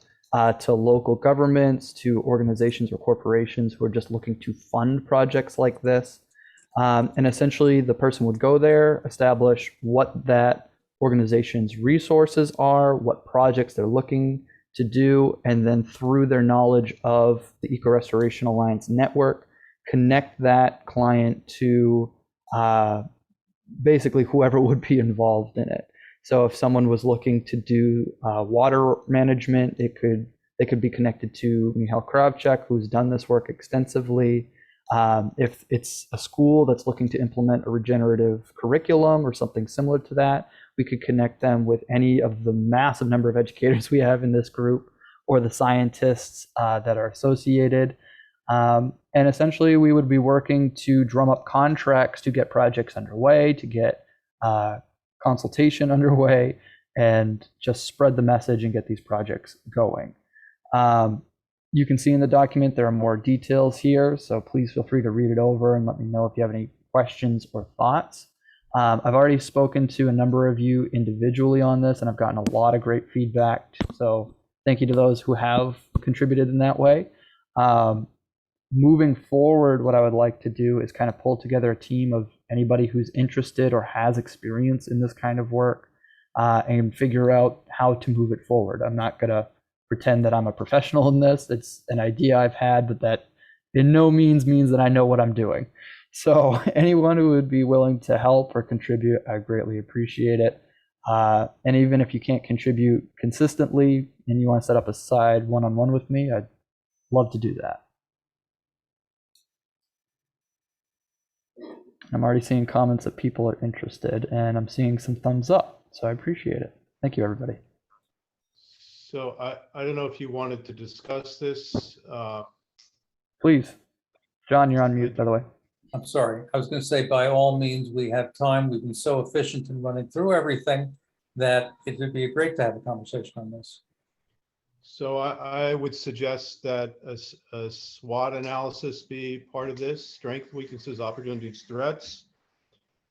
to local governments, to organizations or corporations who are just looking to fund projects like this. And essentially, the person would go there, establish what that organization's resources are, what projects they're looking to do, and then through their knowledge of the Eco-Restoration Alliance network, connect that client to basically whoever would be involved in it. So if someone was looking to do water management, they could be connected to Michal Kravchuk, who's done this work extensively. If it's a school that's looking to implement a regenerative curriculum or something similar to that, we could connect them with any of the massive number of educators we have in this group or the scientists that are associated. And essentially, we would be working to drum up contracts to get projects underway, to get consultation underway, and just spread the message and get these projects going. You can see in the document there are more details here, so please feel free to read it over and let me know if you have any questions or thoughts. I've already spoken to a number of you individually on this, and I've gotten a lot of great feedback. So thank you to those who have contributed in that way. Moving forward, what I would like to do is kind of pull together a team of anybody who's interested or has experience in this kind of work and figure out how to move it forward. I'm not going to pretend that I'm a professional in this. It's an idea I've had, but that in no means that I know what I'm doing. So anyone who would be willing to help or contribute, I greatly appreciate it. And even if you can't contribute consistently and you want to set up a side one-on-one with me, I'd love to do that. I'm already seeing comments that people are interested, and I'm seeing some thumbs up, so I appreciate it. Thank you, everybody. So I don't know if you wanted to discuss this. Please. John, you're on mute, by the way. I'm sorry. I was going to say, by all means, we have time. We've been so efficient in running through everything that it would be great to have a conversation on this. So I would suggest that a SWOT analysis be part of this: strengths, weaknesses, opportunities, threats.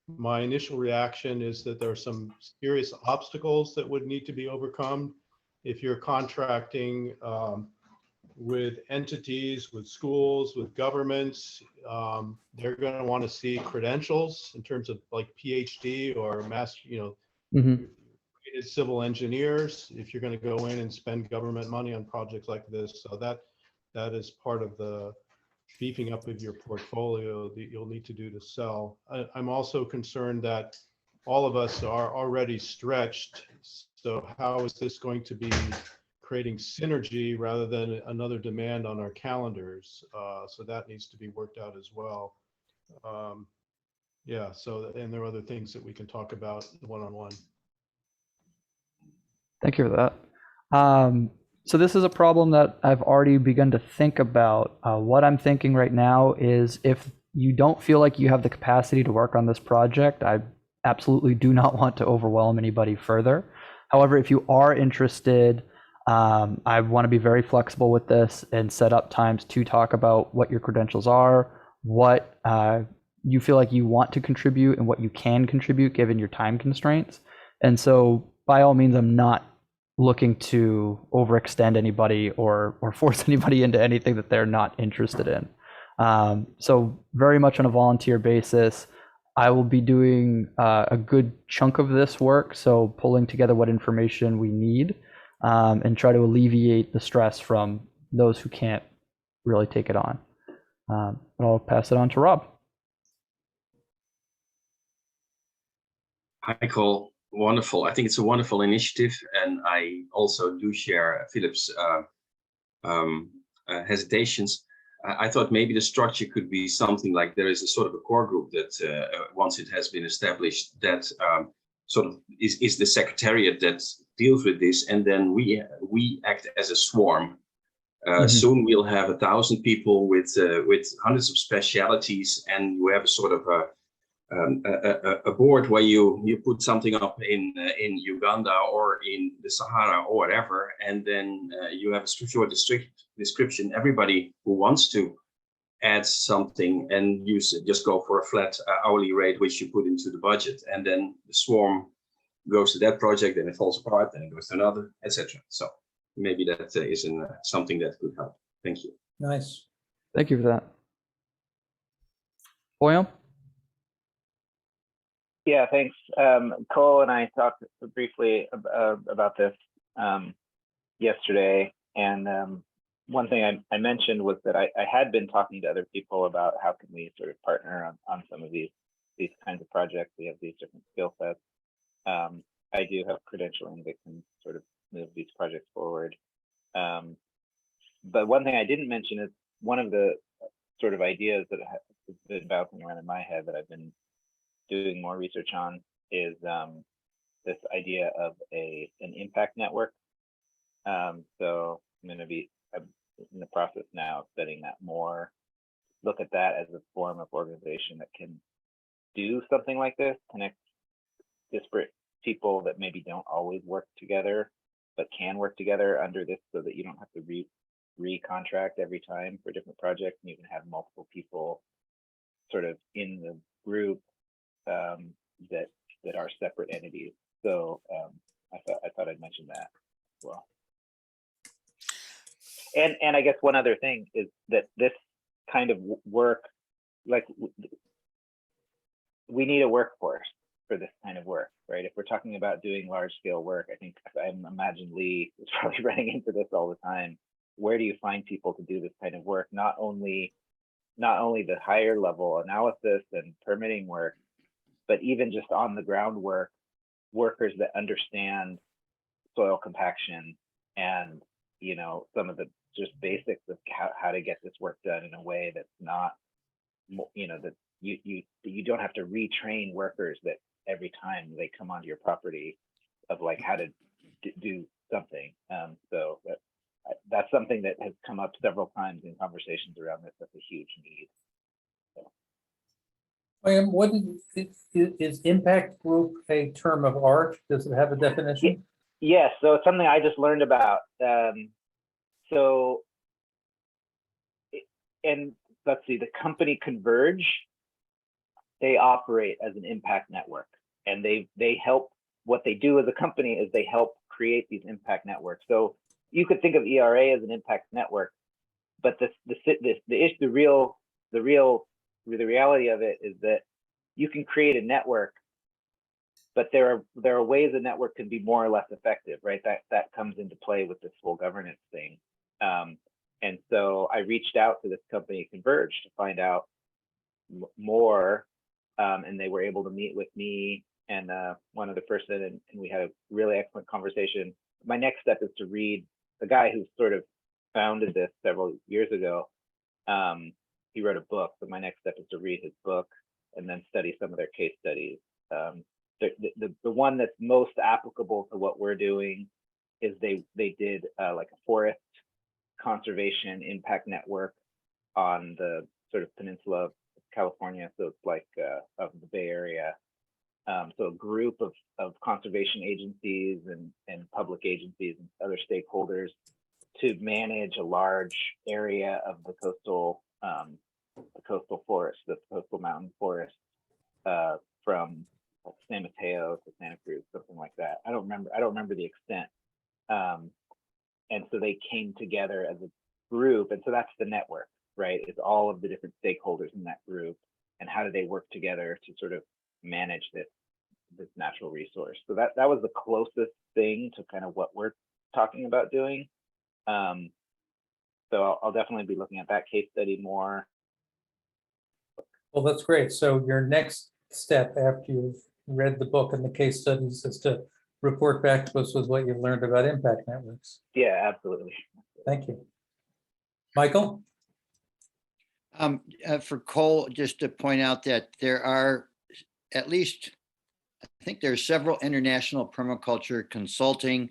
My initial reaction is that there are some serious obstacles that would need to be overcome. If you're contracting with entities, with schools, with governments, they're going to want to see credentials in terms of like PhD or master, civil engineers, if you're going to go in and spend government money on projects like this. So that is part of the beefing up of your portfolio that you'll need to do to sell. I'm also concerned that all of us are already stretched. So how is this going to be creating synergy rather than another demand on our calendars? So that needs to be worked out as well. Yeah, so, and there are other things that we can talk about one-on-one. Thank you for that. So this is a problem that I've already begun to think about. What I'm thinking right now is if you don't feel like you have the capacity to work on this project, I absolutely do not want to overwhelm anybody further. However, if you are interested, I want to be very flexible with this and set up times to talk about what your credentials are, what you feel like you want to contribute and what you can contribute given your time constraints. And so by all means, I'm not looking to overextend anybody or force anybody into anything that they're not interested in. So very much on a volunteer basis. I will be doing a good chunk of this work, so pulling together what information we need and try to alleviate the stress from those who can't really take it on. But I'll pass it on to Rob. Hi, Cole. Wonderful. I think it's a wonderful initiative, and I also do share Philip's hesitations. I thought maybe the structure could be something like there is a sort of a core group that once it has been established, that sort of is the secretariat that deals with this, and then we act as a swarm. Soon we'll have 1,000 people with hundreds of specialities, and you have a sort of a board where you put something up in Uganda or in the Sahara or whatever, and then you have a short description. Everybody who wants to add something, and you just go for a flat hourly rate which you put into the budget, and then the swarm goes to that project, and it falls apart, and it goes to another, etc. So maybe that is something that could help. Thank you. Nice. Thank you for that. Boyan? Yeah, thanks. Cole and I talked briefly about this yesterday, and one thing I mentioned was that I had been talking to other people about how can we sort of partner on some of these kinds of projects. We have these different skill sets. I do have credentialing that can sort of move these projects forward. But one thing I didn't mention is one of the sort of ideas that have been bouncing around in my head that I've been doing more research on is this idea of an impact network. So I'm in the process now of studying that more, look at that as a form of organization that can do something like this, connect disparate people that maybe don't always work together, but can work together under this, so that you don't have to re-contract every time for different projects, and you can have multiple people sort of in the group that are separate entities. So I thought I'd mention that as well. And I guess one other thing is that this kind of work, like, we need a workforce for this kind of work, right? If we're talking about doing large scale work, I imagine Lee is probably running into this all the time. Where do you find people to do this kind of work? Not only the higher level analysis and permitting work, but even just on the ground work, workers that understand soil compaction and, you know, some of the just basics of how to get this work done in a way that's not, you know, that you don't have to retrain workers that every time they come onto your property of like how to do something. So that's something that has come up several times in conversations around this. That's a huge need. So. William, what is impact group a term of art? Does it have a definition? Yes, so it's something I just learned about. And let's see, the company Converge, they operate as an impact network, and they help. What they do as a company is they help create these impact networks. So you could think of ERA as an impact network, but the reality of it is that you can create a network, but there are ways a network can be more or less effective, right? That comes into play with this whole governance thing. And so I reached out to this company Converge to find out more, and they were able to meet with me and one other person, and we had a really excellent conversation. My next step is to read the guy who sort of founded this several years ago. He wrote a book, but my next step is to read his book and then study some of their case studies. The one that's most applicable to what we're doing is they did like a forest conservation impact network on the sort of peninsula of California. So it's like of the Bay Area. So a group of conservation agencies and public agencies and other stakeholders to manage a large area of the coastal forest, the coastal mountain forest, from San Mateo to Santa Cruz, something like that. I don't remember the extent. And so they came together as a group, and so that's the network, right? It's all of the different stakeholders in that group, and how do they work together to sort of manage this natural resource. So that was the closest thing to kind of what we're talking about doing. So I'll definitely be looking at that case study more. Well, that's great. So your next step after you've read the book and the case studies is to report back to us with what you've learned about impact networks. Yeah, absolutely. Thank you. Michael? For Cole, just to point out that there are at least, I think there's several international permaculture consulting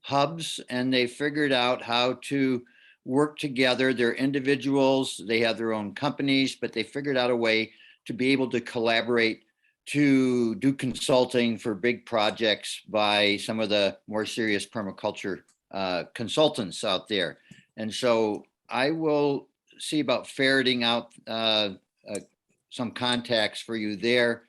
hubs, and they figured out how to work together. They're individuals, they have their own companies, but they figured out a way to be able to collaborate to do consulting for big projects by some of the more serious permaculture consultants out there. And so I will see about ferreting out some contacts for you there,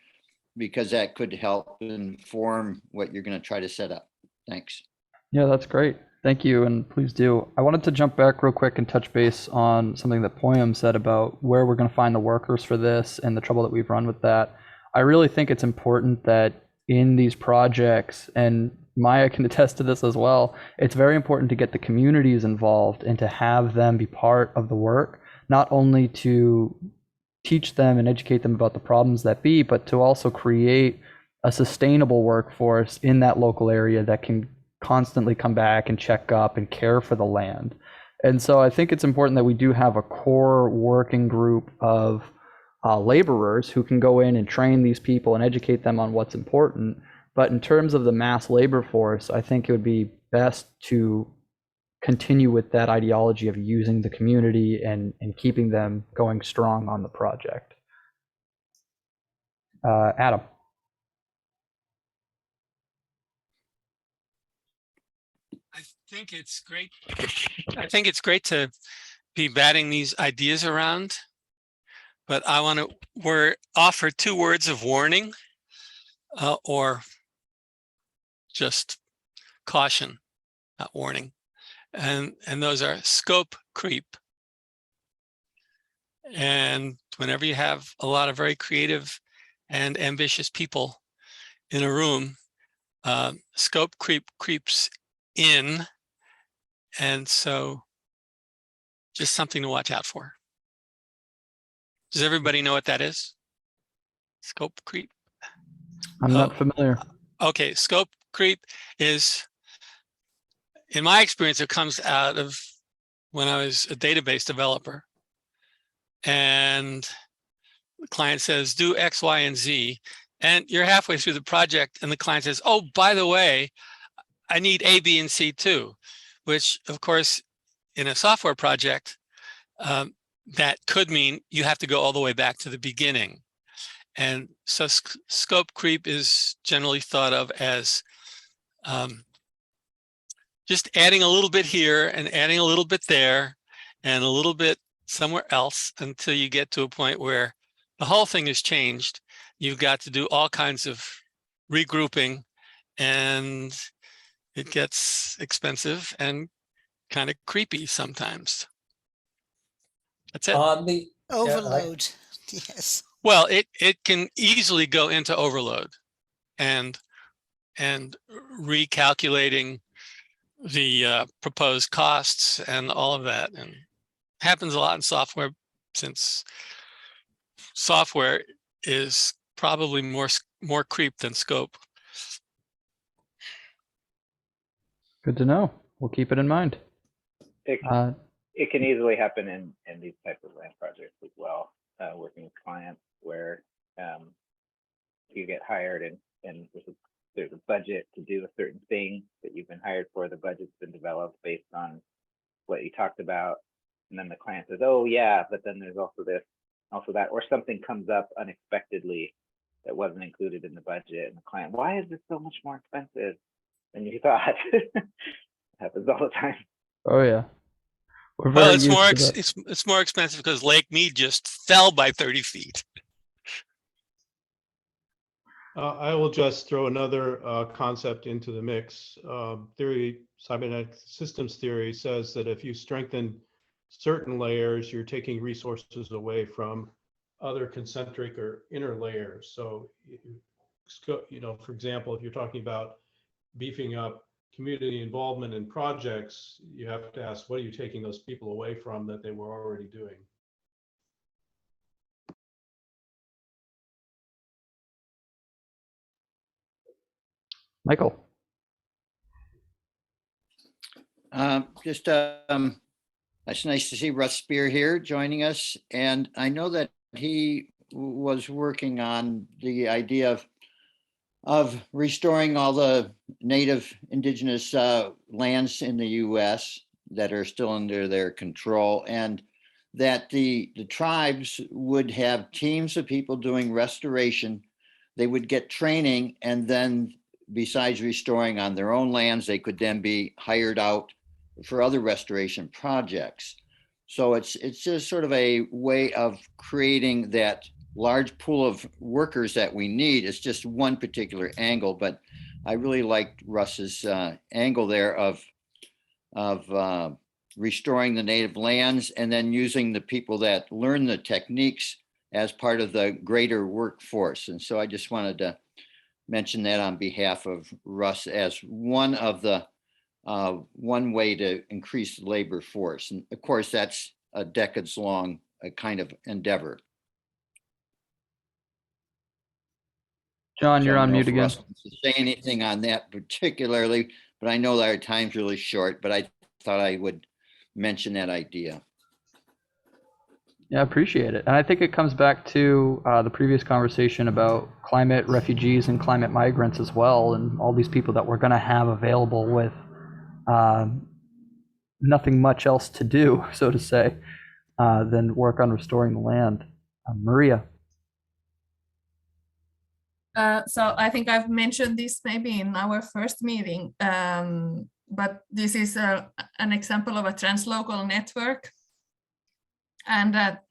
because that could help inform what you're going to try to set up. Thanks. Yeah, that's great. Thank you, and please do. I wanted to jump back real quick and touch base on something that Poyam said about where we're going to find the workers for this and the trouble that we've run with that. I really think it's important that in these projects, and Maya can attest to this as well, it's very important to get the communities involved and to have them be part of the work, not only to teach them and educate them about the problems that be, but to also create a sustainable workforce in that local area that can constantly come back and check up and care for the land. And so I think it's important that we do have a core working group of laborers who can go in and train these people and educate them on what's important. But in terms of the mass labor force, I think it would be best to continue with that ideology of using the community and keeping them going strong on the project. Adam. I think it's great. I think it's great to be batting these ideas around, but I want to offer 2 words of warning or just caution, not warning. And those are scope creep. And whenever you have a lot of very creative and ambitious people in a room, scope creep creeps in. And so just something to watch out for. Does everybody know what that is? Scope creep? I'm not familiar. Okay, scope creep is, in my experience, it comes out of when I was a database developer. And the client says, do X, Y, and Z. And you're halfway through the project and the client says, oh, by the way, I need A, B, and C too, which of course, in a software project, that could mean you have to go all the way back to the beginning. And so scope creep is generally thought of as just adding a little bit here and adding a little bit there and a little bit somewhere else until you get to a point where the whole thing has changed. You've got to do all kinds of regrouping and it gets expensive and kind of creepy sometimes. That's it. On the Overload, yes. Well, it can easily go into overload and recalculating the proposed costs and all of that. And happens a lot in software, since software is probably more creep than scope. Good to know. We'll keep it in mind. It can easily happen in these types of land projects as well, working with clients where you get hired and there's a budget to do a certain thing that you've been hired for. The budget's been developed based on what you talked about. And then the client says, oh yeah, but then there's also this, also that, or something comes up unexpectedly that wasn't included in the budget. And the client, why is this so much more expensive than you thought? It happens all the time. Oh yeah. Well, it's more expensive because Lake Mead just fell by 30 feet. I will just throw another concept into the mix. Cybernetic systems theory says that if you strengthen certain layers, you're taking resources away from other concentric or inner layers. So, for example, if you're talking about beefing up community involvement in projects, you have to ask, what are you taking those people away from that they were already doing? Michael. It's nice to see Russ Spear here joining us. And I know that he was working on the idea of restoring all the native indigenous lands in the US that are still under their control, and that the tribes would have teams of people doing restoration. They would get training, and then besides restoring on their own lands, they could then be hired out for other restoration projects. So it's just sort of a way of creating that large pool of workers that we need. It's just one particular angle, but I really liked Russ's angle there of restoring the native lands and then using the people that learn the techniques as part of the greater workforce. And so I just wanted to mention that on behalf of Russ as one of the one way to increase the labor force. And of course, that's a decades long kind of endeavor. John, you're on mute again. Russ wants to say anything on that particularly, but I know that our time's really short, but I thought I would mention that idea. Yeah, I appreciate it. And I think it comes back to the previous conversation about climate refugees and climate migrants as well, and all these people that we're going to have available with nothing much else to do, so to say, than work on restoring the land. Maria. So I think I've mentioned this maybe in our first meeting, but this is an example of a translocal network, and that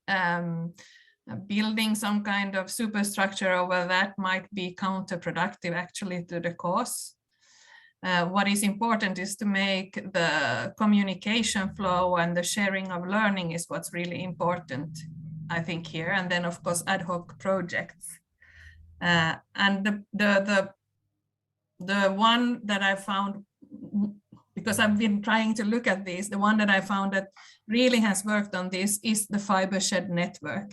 building some kind of superstructure over that might be counterproductive actually to the cause. What is important is to make the communication flow and the sharing of learning is what's really important, I think, here. And then of course ad hoc projects. And the one that I found, because I've been trying to look at this, the one that I found that really has worked on this is the Fibershed network.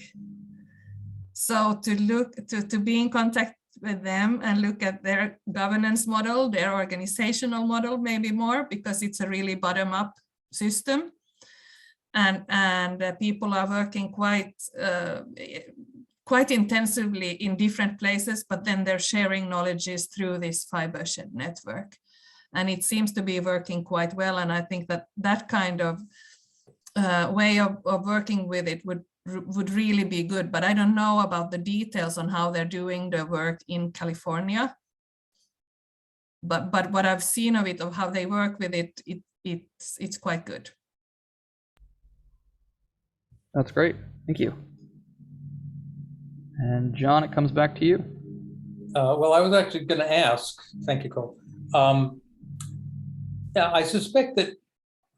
So to be in contact with them and look at their governance model, their organizational model, maybe more, because it's a really bottom-up system. And people are working quite intensively in different places, but then they're sharing knowledges through this Fibershed network. And it seems to be working quite well. And I think that that kind of way of working with it would really be good. But I don't know about the details on how they're doing the work in California. But what I've seen of it, of how they work with it, it's quite good. That's great. Thank you. And John, it comes back to you. Well, I was actually going to ask, thank you, Cole. Yeah, I suspect that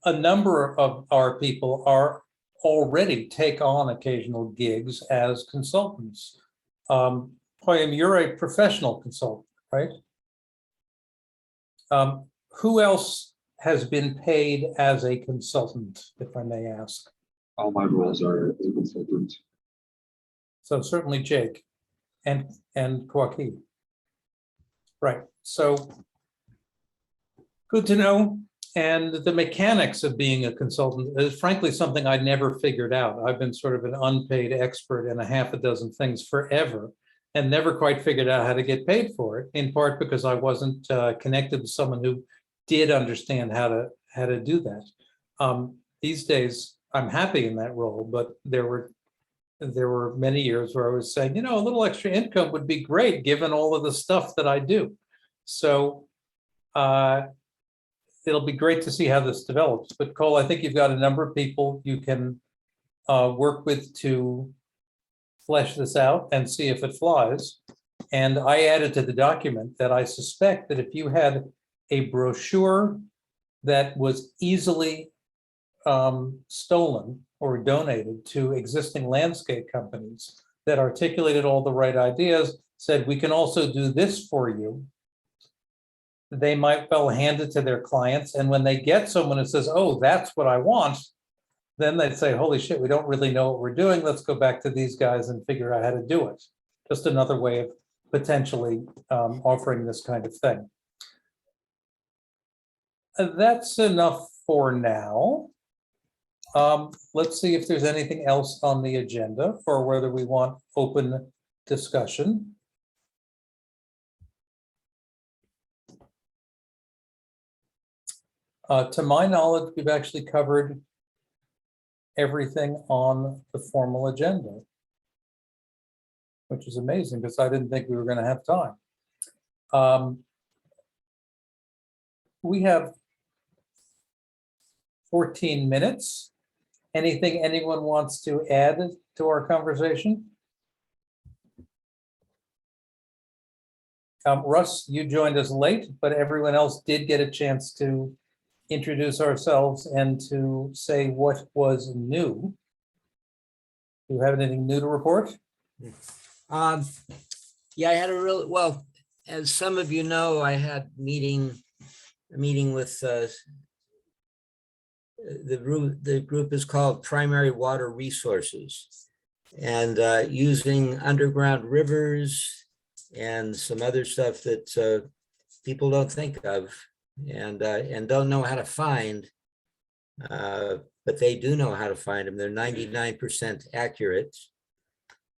a number of our people are already take on occasional gigs as consultants. Hoyam, you're a professional consultant, right? Who else has been paid as a consultant, if I may ask? All my roles are as a consultant. So certainly Jake and Joaquin. Right, so good to know. And the mechanics of being a consultant is frankly something I never figured out. I've been sort of an unpaid expert in a half a dozen things forever and never quite figured out how to get paid for it, in part because I wasn't connected with someone who did understand how to do that. These days, I'm happy in that role, but there were many years where I was saying, you know, a little extra income would be great given all of the stuff that I do. So it'll be great to see how this develops. But Cole, I think you've got a number of people you can work with to flesh this out and see if it flies. And I added to the document that I suspect that if you had a brochure that was easily stolen or donated to existing landscape companies that articulated all the right ideas, said, we can also do this for you, they might well hand it to their clients. And when they get someone who says, oh, that's what I want, then they'd say, holy shit, we don't really know what we're doing. Let's go back to these guys and figure out how to do it. Just another way of potentially offering this kind of thing. That's enough for now. Let's see if there's anything else on the agenda or whether we want open discussion. To my knowledge, we've actually covered everything on the formal agenda, which is amazing because I didn't think we were going to have time. We have 14 minutes. Anything anyone wants to add to our conversation? Russ, you joined us late, but everyone else did get a chance to introduce ourselves and to say what was new. Do you have anything new to report? Yeah, I had a well, as some of you know, I had a meeting with the group is called Primary Water Resources, and using underground rivers and some other stuff that people don't think of and don't know how to find, but but they do know how to find them. They're 99% accurate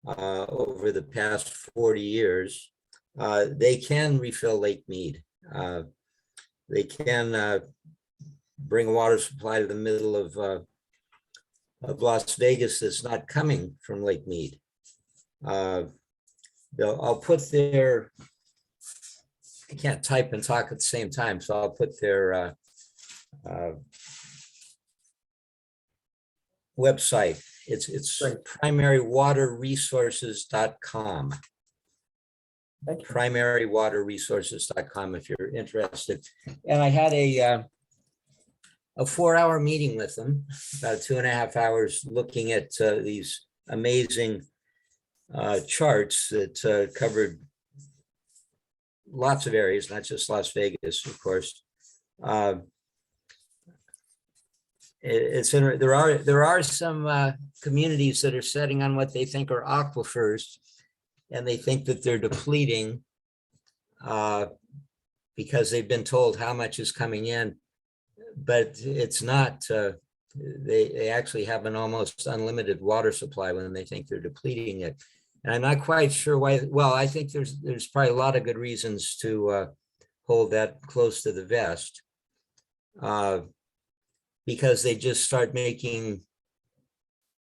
over the past 40 years. They can refill Lake Mead. They can bring a water supply to the middle of Las Vegas that's not coming from Lake Mead. I'll put their, I can't type and talk at the same time, so I'll put their website. It's primarywaterresources.com. Primarywaterresources.com if you're interested. And I had a 4-hour meeting with them, about 2.5 hours, looking at these amazing charts that covered lots of areas, not just Las Vegas, of course. There are some communities that are setting on what they think are aquifers, and they think that they're depleting because they've been told how much is coming in, but it's not. They actually have an almost unlimited water supply when they think they're depleting it. And I'm not quite sure why. Well, I think there's probably a lot of good reasons to hold that close to the vest, because they just start making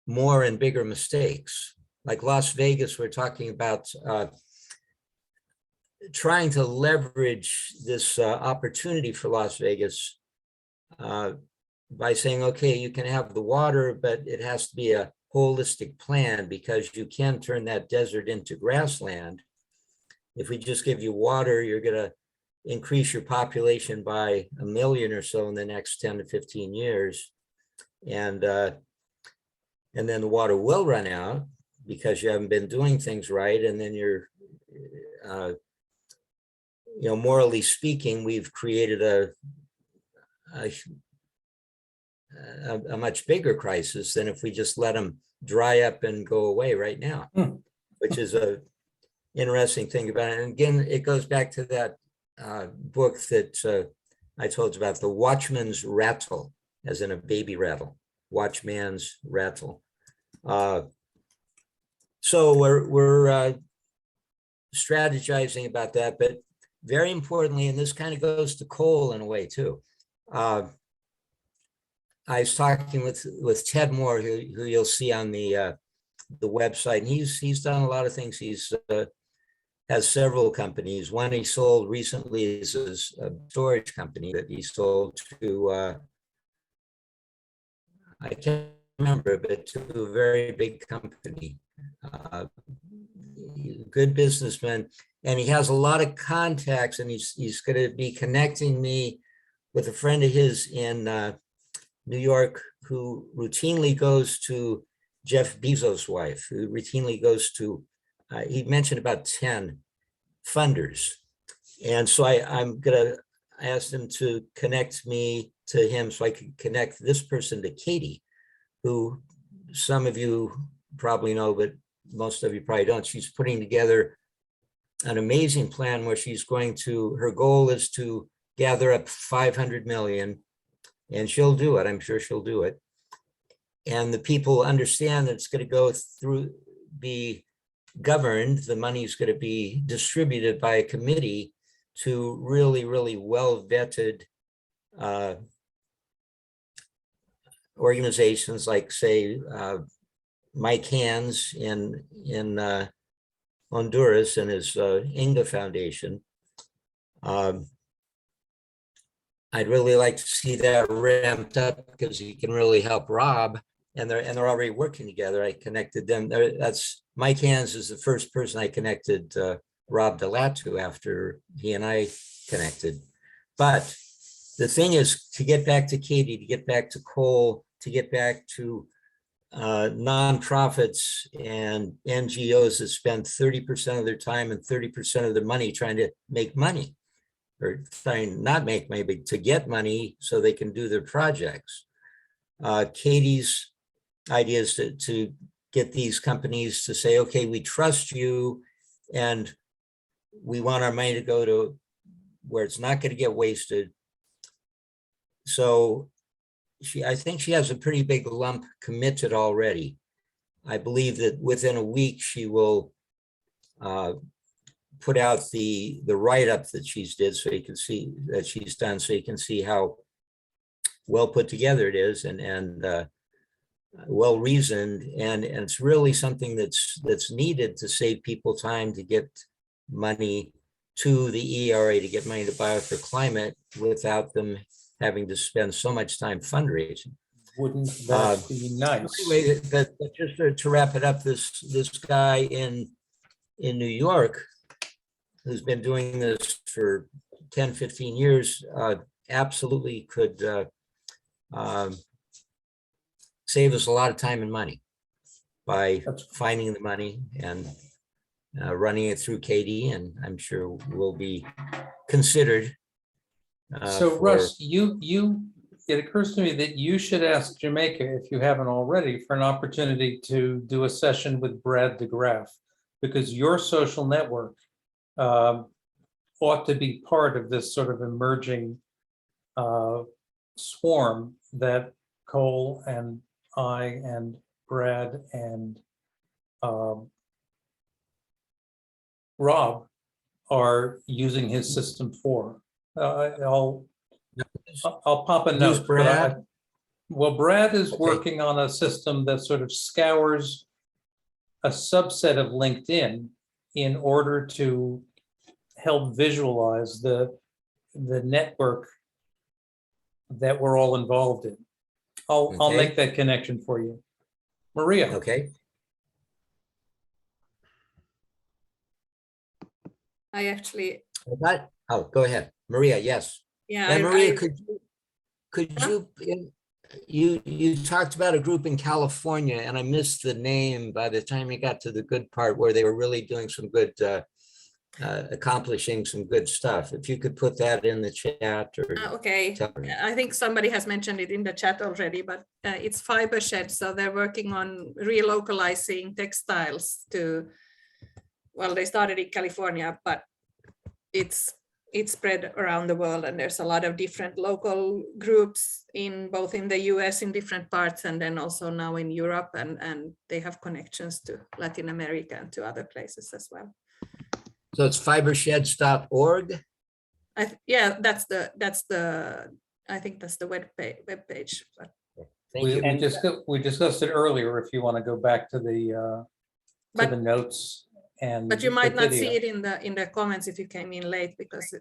more and bigger mistakes. Like Las Vegas, we're talking about trying to leverage this opportunity for Las Vegas by saying, okay, you can have the water, but it has to be a holistic plan, because you can turn that desert into grassland. If we just give you water, you're going to increase your population by 1 million or so in the next 10 to 15 years. And then the water will run out because you haven't been doing things right. And then you're, morally speaking, we've created a much bigger crisis than if we just let them dry up and go away right now, which is a interesting thing about it. And again, it goes back to that book that I told you about, The Watchman's Rattle, as in a baby rattle, Watchman's Rattle. So we're strategizing about that, but very importantly, and this kind of goes to coal in a way too. I was talking with Ted Moore, who you'll see on the website, and he's done a lot of things. He's has several companies. One he sold recently is a storage company that he sold to, I can't remember, but to a very big company. Good businessman, and he has a lot of contacts, and he's going to be connecting me with a friend of his in New York who routinely goes to Jeff Bezos' wife, who routinely goes to, he mentioned about 10 funders. And so I'm gonna ask him to connect me to him so I can connect this person to Katie, who some of you probably know, but most of you probably don't. She's putting together an amazing plan where she's going to, her goal is to gather up 500 million, and she'll do it. I'm sure she'll do it. And the people understand that it's going to go through, be governed, the money is going to be distributed by a committee to really, really well-vetted organizations like, say, Mike Hands in Honduras and his Inga Foundation. I'd really like to see that ramped up because he can really help Rob, and they're already working together. I connected them. That's Mike Hands is the first person I connected Rob Delat to after he and I connected. But the thing is, to get back to Katie, to get back to coal, to get back to nonprofits and NGOs that spend 30% of their time and 30% of their money trying to make money, or trying not make money, but to get money so they can do their projects. Katie's idea is to get these companies to say, okay, we trust you and we want our money to go to where it's not going to get wasted. So I think she has a pretty big lump committed already. I believe that within a week, she will put out the write-up that she's did, so you can see that she's done, so you can see how well put together it is and well reasoned, and it's really something that's needed to save people time to get money to the ERA, to get money to Bio for Climate without them having to spend so much time fundraising. Wouldn't that be nice? Anyway, but just to wrap it up, this guy in New York, who's been doing this for 10, 15 years, absolutely could save us a lot of time and money by finding the money and running it through Katie, and I'm sure will be considered. So Russ, it occurs to me that you should ask Jamaica, if you haven't already, for an opportunity to do a session with Brad DeGraff, because your social network ought to be part of this sort of emerging swarm that Cole and I and Brad and Rob are using his system for. I'll pop a Who's note. Brad? Well, Brad is working on a system that sort of scours a subset of LinkedIn in order to help visualize the network that we're all involved in. I'll Okay. make that connection for you. Maria. Okay. I actually, Oh, go ahead, Maria. Yes. yeah. And Maria, could you talked about a group in California, and I missed the name by the time you got to the good part where they were really doing some good, accomplishing some good stuff. If you could put that in the chat or. Okay, I think somebody has mentioned it in the chat already, but it's Fibershed. So they're working on relocalizing textiles to, well, they started in California, but it's spread around the world, and there's a lot of different local groups in both in the US in different parts, and then also now in Europe, and they have connections to Latin America and to other places as well. So it's fibersheds.org. Yeah, that's the I think that's the web page. But We discussed it earlier. If you want to go back to the notes. But you might not see it in the comments if you came in late, because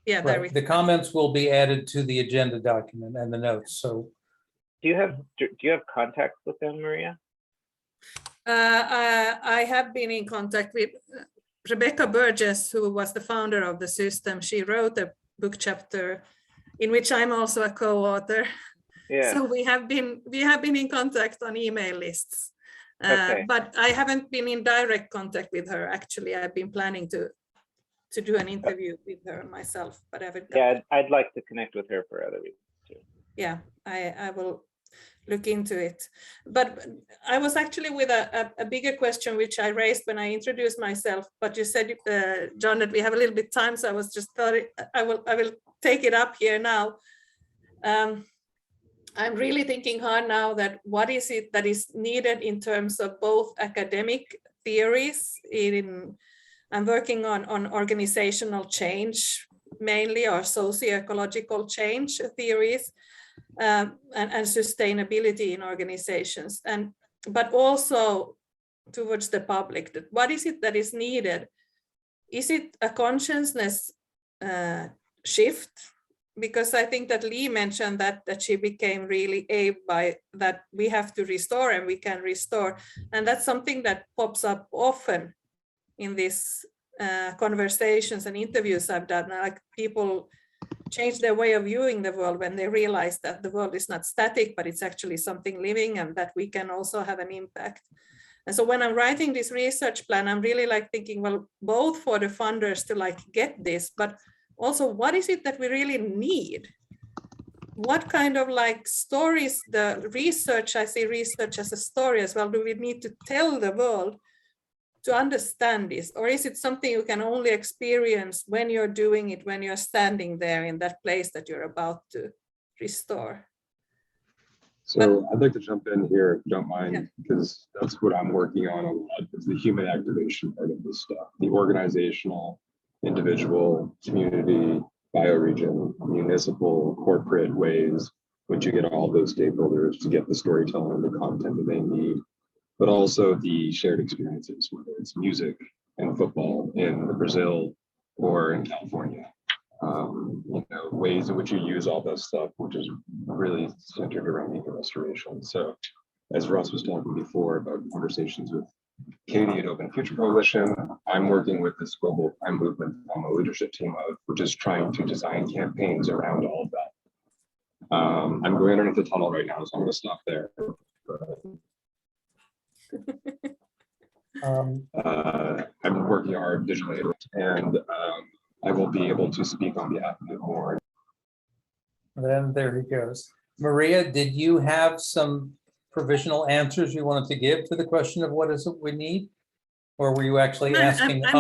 yeah, there right. The comments will be added to the agenda document and the notes. So do you have contacts with them, Maria? I have been in contact with Rebecca Burgess, who was the founder of the system. She wrote a book chapter in which I'm also a co-author. Yeah. So we have been in contact on email lists. Okay. But I haven't been in direct contact with her. Actually, I've been planning to do an interview with her myself, but I haven't. Yeah, I'd like to connect with her for other reasons too. Yeah, I will look into it. But I was actually with a bigger question, which I raised when I introduced myself. But you said, John, that we have a little bit time, so I was just thought I will take it up here now. I'm really thinking hard now that what is it that is needed in terms of both academic theories. I'm working on organizational change mainly, or socio-ecological change theories, and sustainability in organizations, but also towards the public. That what is it that is needed? Is it a consciousness shift? Because I think that Lee mentioned that she became really awed by that we have to restore, and we can restore. And that's something that pops up often in these conversations and interviews I've done. Like, people change their way of viewing the world when they realize that the world is not static, but it's actually something living, and that we can also have an impact. And so when I'm writing this research plan, I'm really thinking, well, both for the funders to get this, but also, what is it that we really need? What kind of stories, the research, I see research as a story as well, do we need to tell the world to understand this? Or is it something you can only experience when you're doing it, when you're standing there in that place that you're about to restore? So I'd like to jump in here, if you don't mind, because that's what I'm working on a lot, is the human activation part of this stuff. The organizational, individual, community, bioregion, municipal, corporate ways, which you get all those stakeholders to get the storytelling, the content that they need, but also the shared experiences, whether it's music and football in Brazil or in California. Ways in which you use all that stuff, which is really centered around eco restoration. So as Russ was talking before about conversations with Katie at Open Future Coalition, I'm working with this global crime movement on the leadership team of, which is trying to design campaigns around all of that. I'm going underneath the tunnel right now, so I'm going to stop there. I'm working hard digitally, and I will be able to speak on behalf of it more. Then there he goes. Maria, did you have some provisional answers you wanted to give to the question of what is it we need? Or were you actually asking us?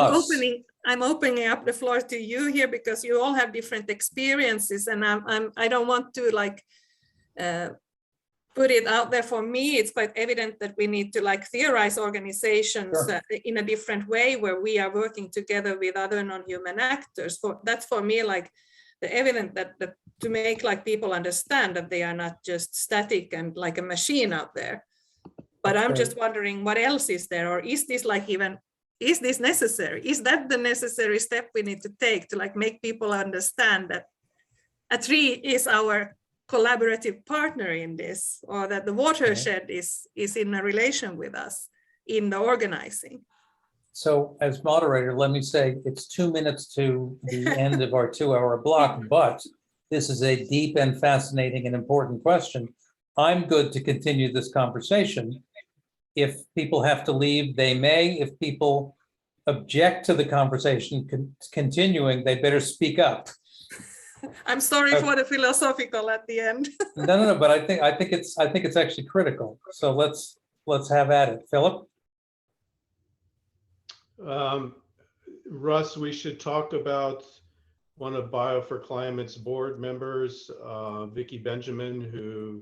I'm opening up the floor to you here because you all have different experiences, and I don't want to like put it out there. For me, it's quite evident that we need to like theorize organizations in a different way, where we are working together with other non-human actors. That's for me like the evidence that to make like people understand that they are not just static and like a machine out there. But I'm just wondering what else is there, or is this like is this necessary? Is that the necessary step we need to take to like make people understand that a tree is our collaborative partner in this, or that the watershed is in a relation with us in the organizing? So as moderator, let me say it's 2 minutes to the end of our 2-hour block, but this is a deep and fascinating and important question. I'm good to continue this conversation. If people have to leave, they may. If people object to the conversation continuing, they better speak up. I'm sorry for the philosophical at the end. No, but I think it's actually critical. So let's have at it. Philip? Russ, we should talk about one of Bio4Climate's board members, Vicki Benjamin, who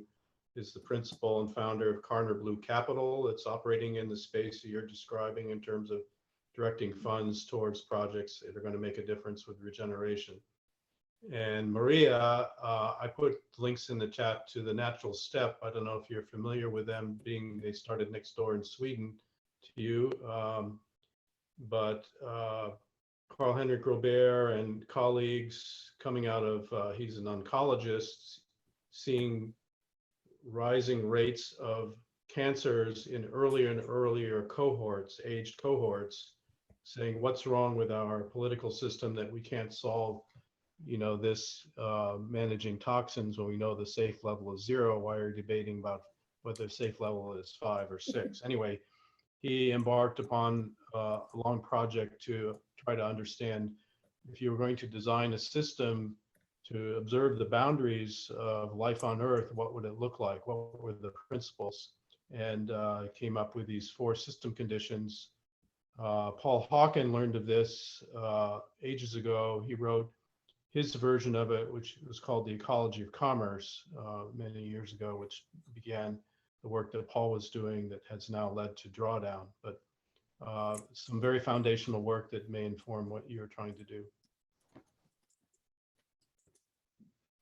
is the principal and founder of Carner Blue Capital. It's operating in the space that you're describing in terms of directing funds towards projects that are going to make a difference with regeneration. And Maria, I put links in the chat to the Natural Step. I don't know if you're familiar with them, they started next door in Sweden to you. But Carl-Henrik Robert and colleagues coming out of, he's an oncologist, seeing rising rates of cancers in earlier and earlier cohorts, aged cohorts, saying what's wrong with our political system that we can't solve, this managing toxins when we know the safe level is 0. Why are you debating about whether the safe level is 5 or 6? Anyway, he embarked upon a long project to try to understand if you were going to design a system to observe the boundaries of life on Earth, what would it look like? What were the principles? And came up with these 4 system conditions. Paul Hawken learned of this ages ago. He wrote his version of it, which was called The Ecology of Commerce many years ago, which began the work that Paul was doing that has now led to Drawdown, but some very foundational work that may inform what you're trying to do.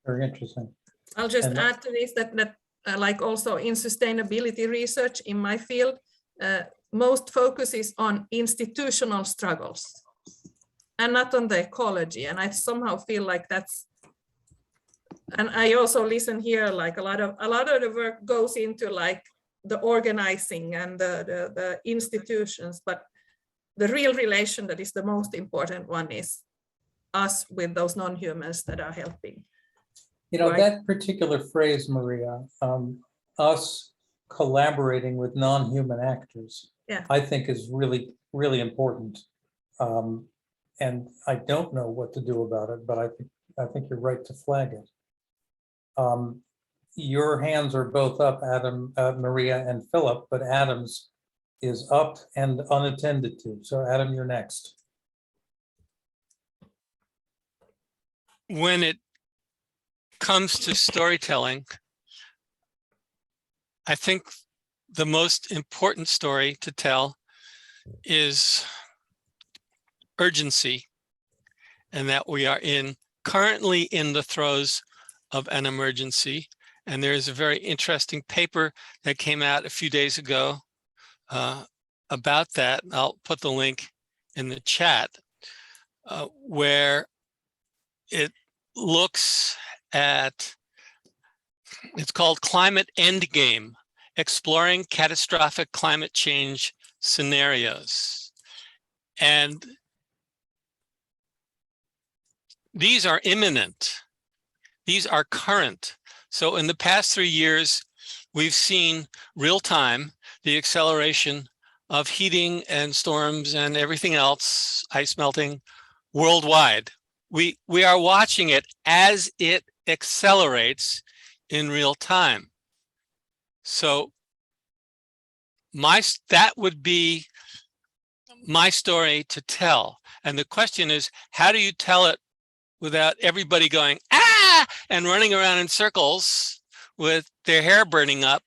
Very interesting. I'll just add to this that like also in sustainability research in my field, most focus is on institutional struggles and not on the ecology. And I somehow feel like that's, and I also listen here, like a lot of the work goes into like the organizing and the institutions, but the real relation that is the most important one is us with those non-humans that are helping. Right? That particular phrase, Maria, us collaborating with non-human actors, I think is really, really important. And I don't know what to do about it, but I think you're right to flag it. Your hands are both up, Adam, Maria and Philip, but Adam's is up and unattended to. So Adam, you're next. When it comes to storytelling, I think the most important story to tell is urgency, and that we are currently in the throes of an emergency. And there is a very interesting paper that came out a few days ago about that. I'll put the link in the chat, where it looks at, it's called Climate Endgame, Exploring Catastrophic Climate Change Scenarios. And these are imminent. These are current. So in the past 3 years, we've seen real time the acceleration of heating and storms and everything else, ice melting worldwide. We are watching it as it accelerates in real time. So that would be my story to tell. And the question is, how do you tell it without everybody going, ah, and running around in circles with their hair burning up,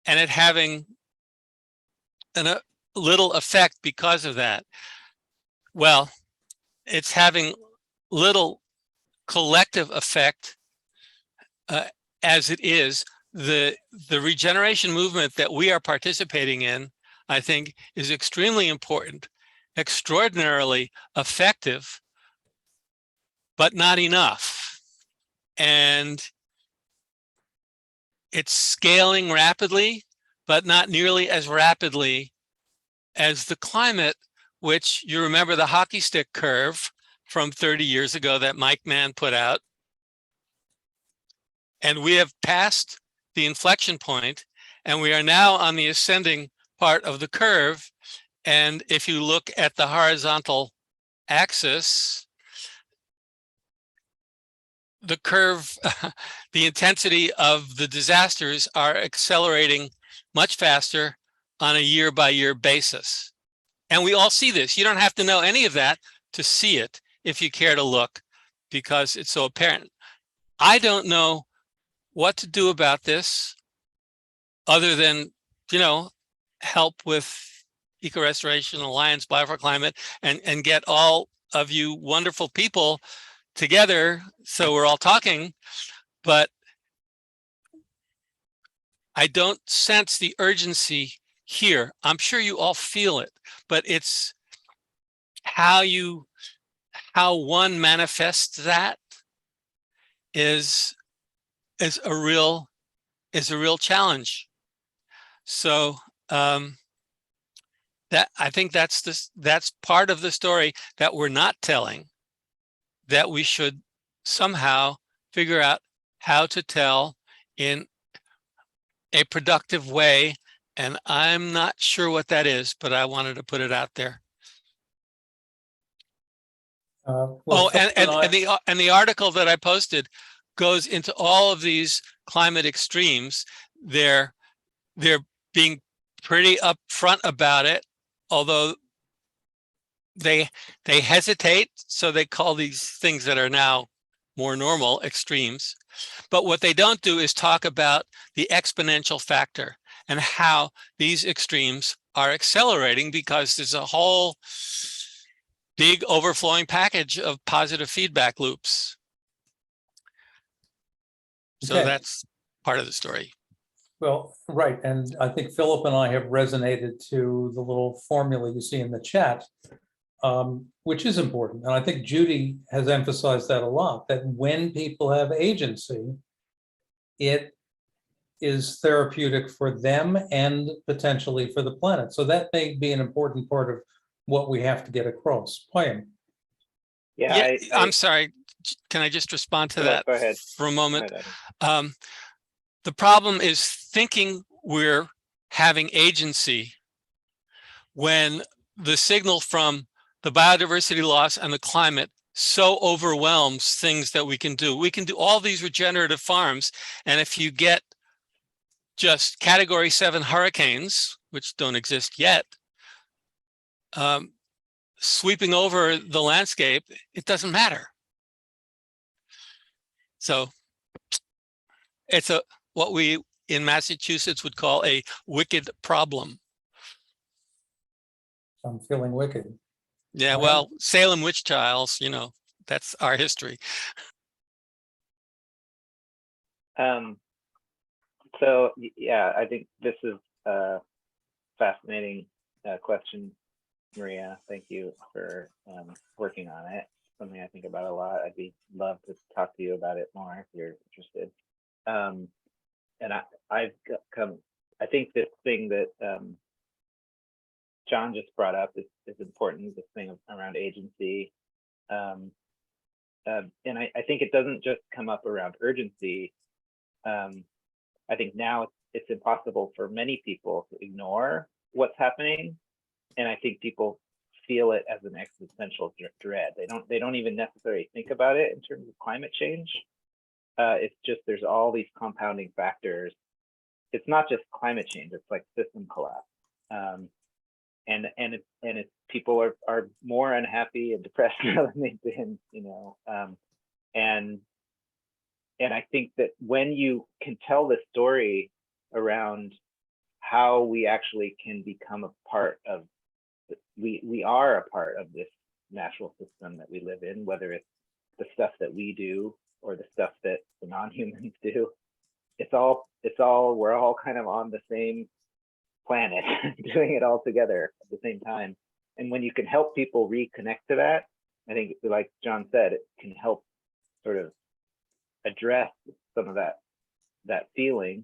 and it having a little effect because of that? Well, it's having little collective effect as it is. The regeneration movement that we are participating in, I think, is extremely important, extraordinarily effective, but not enough. And it's scaling rapidly, but not nearly as rapidly as the climate, which you remember the hockey stick curve from 30 years ago that Mike Mann put out. And we have passed the inflection point, and we are now on the ascending part of the curve. And if you look at the horizontal axis, the curve, the intensity of the disasters are accelerating much faster on a year-by-year basis. And we all see this. You don't have to know any of that to see it if you care to look, because it's so apparent. I don't know what to do about this other than, help with Eco Restoration Alliance, Bio4Climate, and get all of you wonderful people together so we're all talking. But I don't sense the urgency here. I'm sure you all feel it, but it's how one manifests that is a real challenge. So that, I think that's part of the story that we're not telling, that we should somehow figure out how to tell in a productive way. And I'm not sure what that is, but I wanted to put it out there. And the article that I posted goes into all of these climate extremes. They're being pretty upfront about it, although they hesitate. So they call these things that are now more normal extremes. But what they don't do is talk about the exponential factor and how these extremes are accelerating, because there's a whole big overflowing package of positive feedback loops. So Okay. that's part of the story. Well, right, and I think Philip and I have resonated to the little formula you see in the chat, which is important. And I think Judy has emphasized that a lot, that when people have agency, it is therapeutic for them and potentially for the planet. So that may be an important part of what we have to get across. Payam. Yeah, I'm sorry. Can I just respond to that Go ahead. for a moment? Go ahead. The problem is thinking we're having agency when the signal from the biodiversity loss and the climate so overwhelms things that we can do. We can do all these regenerative farms, and if you get just Category 7 hurricanes, which don't exist yet, sweeping over the landscape, it doesn't matter. So it's what we in Massachusetts would call a wicked problem. I'm feeling wicked. Yeah, Wow. well, Salem witch trials, that's our history. Yeah, I think this is a fascinating question, Maria. Thank you for working on it. Something I think about a lot. Love to talk to you about it more if you're interested. And I think this thing that John just brought up is important, this thing around agency. And I think it doesn't just come up around urgency. I think now it's impossible for many people to ignore what's happening. And I think people feel it as an existential dread. They don't even necessarily think about it in terms of climate change. It's just there's all these compounding factors. It's not just climate change, it's like system collapse. And it's people are more unhappy and depressed now than they've been, and I think that when you can tell the story around how we actually can become a part of, we are a part of this natural system that we live in, whether it's the stuff that we do or the stuff that the non-humans do, we're all kind of on the same planet doing it all together at the same time. And when you can help people reconnect to that, I think, like John said, it can help sort of address some of that feeling.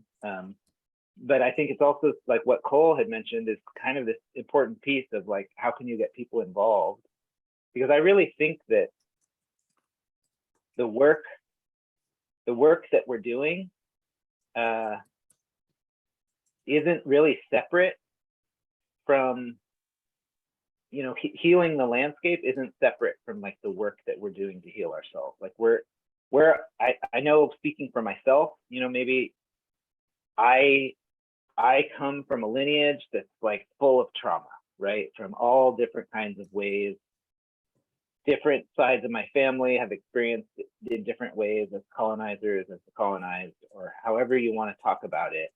But I think it's also like what Cole had mentioned is kind of this important piece of like, how can you get people involved? Because I really think that the work that we're doing isn't really separate from, healing the landscape isn't separate from like the work that we're doing to heal ourselves. Like I know, speaking for myself, maybe I come from a lineage that's like full of trauma, right? From all different kinds of ways. Different sides of my family have experienced it in different ways as colonizers, as colonized, or however you want to talk about it.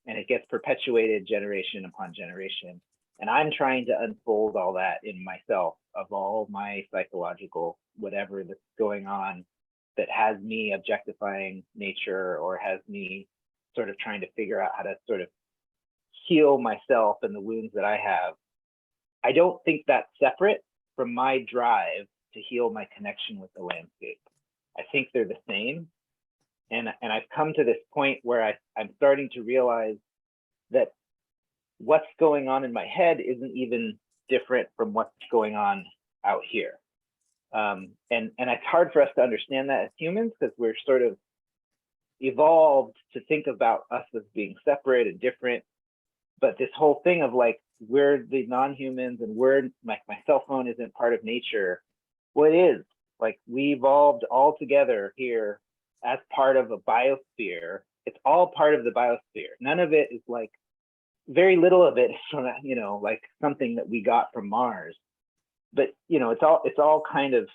And it gets perpetuated generation upon generation. And I'm trying to unfold all that in myself, of all my psychological whatever that's going on that has me objectifying nature, or has me sort of trying to figure out how to sort of heal myself and the wounds that I have. I don't think that's separate from my drive to heal my connection with the landscape. I think they're the same. And I've come to this point where I'm starting to realize that what's going on in my head isn't even different from what's going on out here. And it's hard for us to understand that as humans, because we're sort of evolved to think about us as being separate and different. But this whole thing of like, we're the non-humans and my cell phone isn't part of nature. Well, it is. Like, we evolved all together here as part of a biosphere. It's all part of the biosphere. None of it is like, very little of it is from, like something that we got from Mars. But, it's all kind of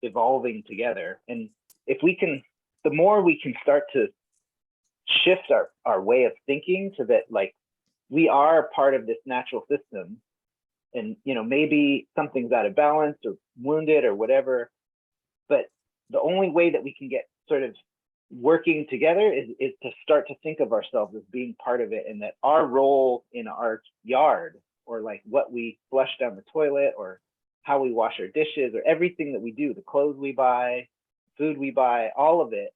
evolving together. And if we can, the more we can start to shift our way of thinking to that, like, we are part of this natural system, and maybe something's out of balance or wounded or whatever, but the only way that we can get sort of working together is to start to think of ourselves as being part of it, and that our role in our yard, or like what we flush down the toilet, or how we wash our dishes, or everything that we do, the clothes we buy, food we buy, all of it,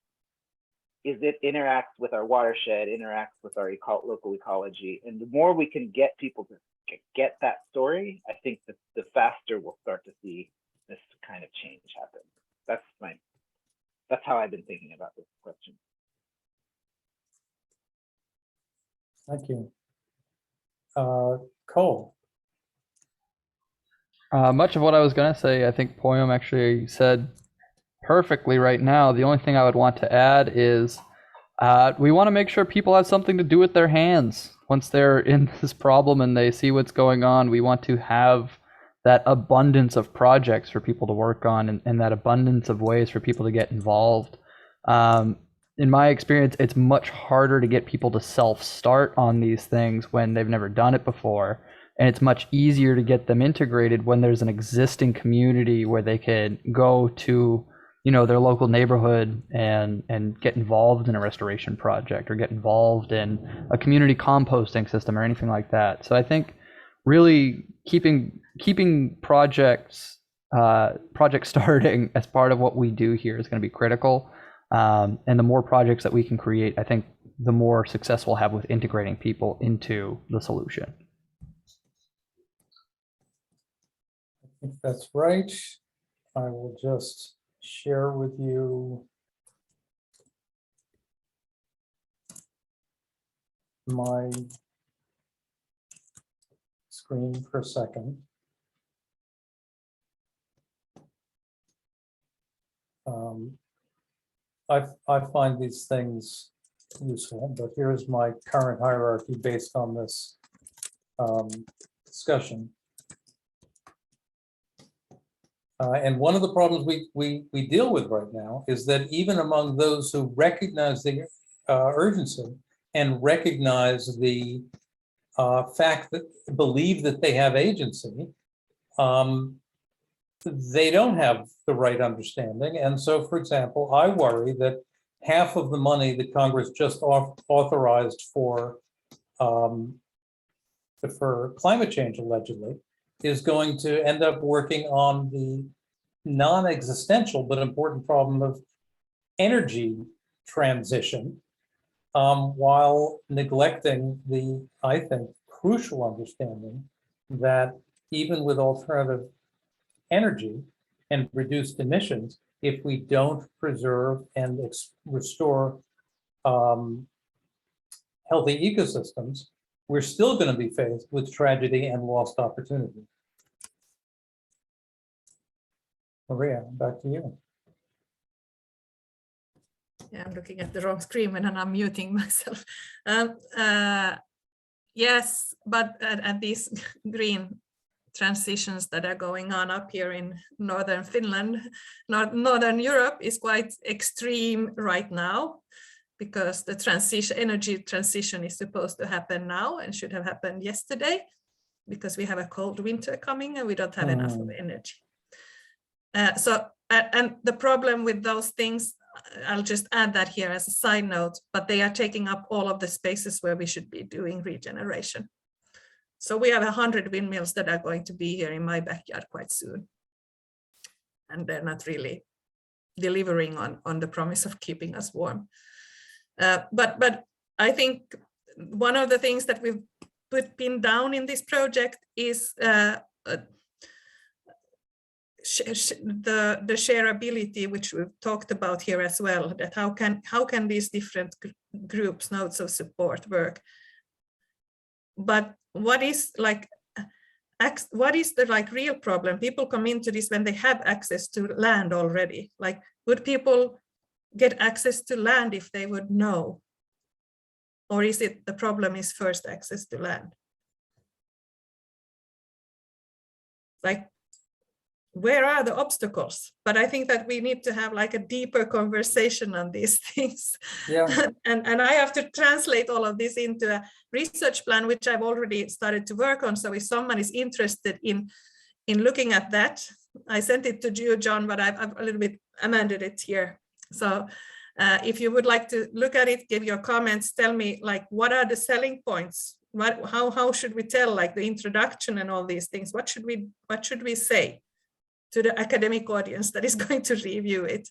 it interacts with our watershed, interacts with our local ecology. And the more we can get people to get that story, I think the faster we'll start to see this kind of change happen. That's how I've been thinking about this question. Thank you. Cole. Much of what I was going to say, I think Poyam actually said perfectly right now. The only thing I would want to add is we want to make sure people have something to do with their hands once they're in this problem and they see what's going on. We want to have that abundance of projects for people to work on, and that abundance of ways for people to get involved. in my experience, it's much harder to get people to self-start on these things when they've never done it before. And it's much easier to get them integrated when there's an existing community where they can go to, you know, their local neighborhood and get involved in a restoration project or get involved in a community composting system or anything like that. So I think really keeping projects starting as part of what we do here is going to be critical. And the more projects that we can create, I think the more success we'll have with integrating people into the solution. I think that's right. I will just share with you my screen for a second. I find these things useful, but here's my current hierarchy based on this discussion. And one of the problems we deal with right now is that even among those who recognize the urgency and recognize the fact that believe that they have agency, they don't have the right understanding. And so, for example, I worry that half of the money that Congress just authorized for climate change, allegedly, is going to end up working on the non-existential but important problem of energy transition, while neglecting the, I think, crucial understanding that even with alternative energy and reduced emissions, if we don't preserve and restore healthy ecosystems, we're still going to be faced with tragedy and lost opportunity. Maria, back to you. Yeah, I'm looking at the wrong screen when I'm muting myself. Yes, but at these green transitions that are going on up here in northern Finland, northern Europe is quite extreme right now, because the energy transition is supposed to happen now and should have happened yesterday, because we have a cold winter coming and we don't have enough of energy. And the problem with those things, I'll just add that here as a side note, but they are taking up all of the spaces where we should be doing regeneration. So we have 100 windmills that are going to be here in my backyard quite soon. And they're not really delivering on the promise of keeping us warm. But I think one of the things that we've pinned down in this project is the shareability, which we've talked about here as well, that how can these different groups, nodes of support work. But what is the real problem? People come into this when they have access to land already. Like, would people get access to land if they would know? Or is it the problem is first access to land? Like, where are the obstacles? But I think that we need to have like a deeper conversation on these things. Yeah. and I have to translate all of this into a research plan, which I've already started to work on. So if someone is interested in looking at that, I sent it to you, John, but I've a little bit amended it here. So if you would like to look at it, give your comments, tell me like, what are the selling points? How should we tell like the introduction and all these things? What should we say to the academic audience that is going to review it?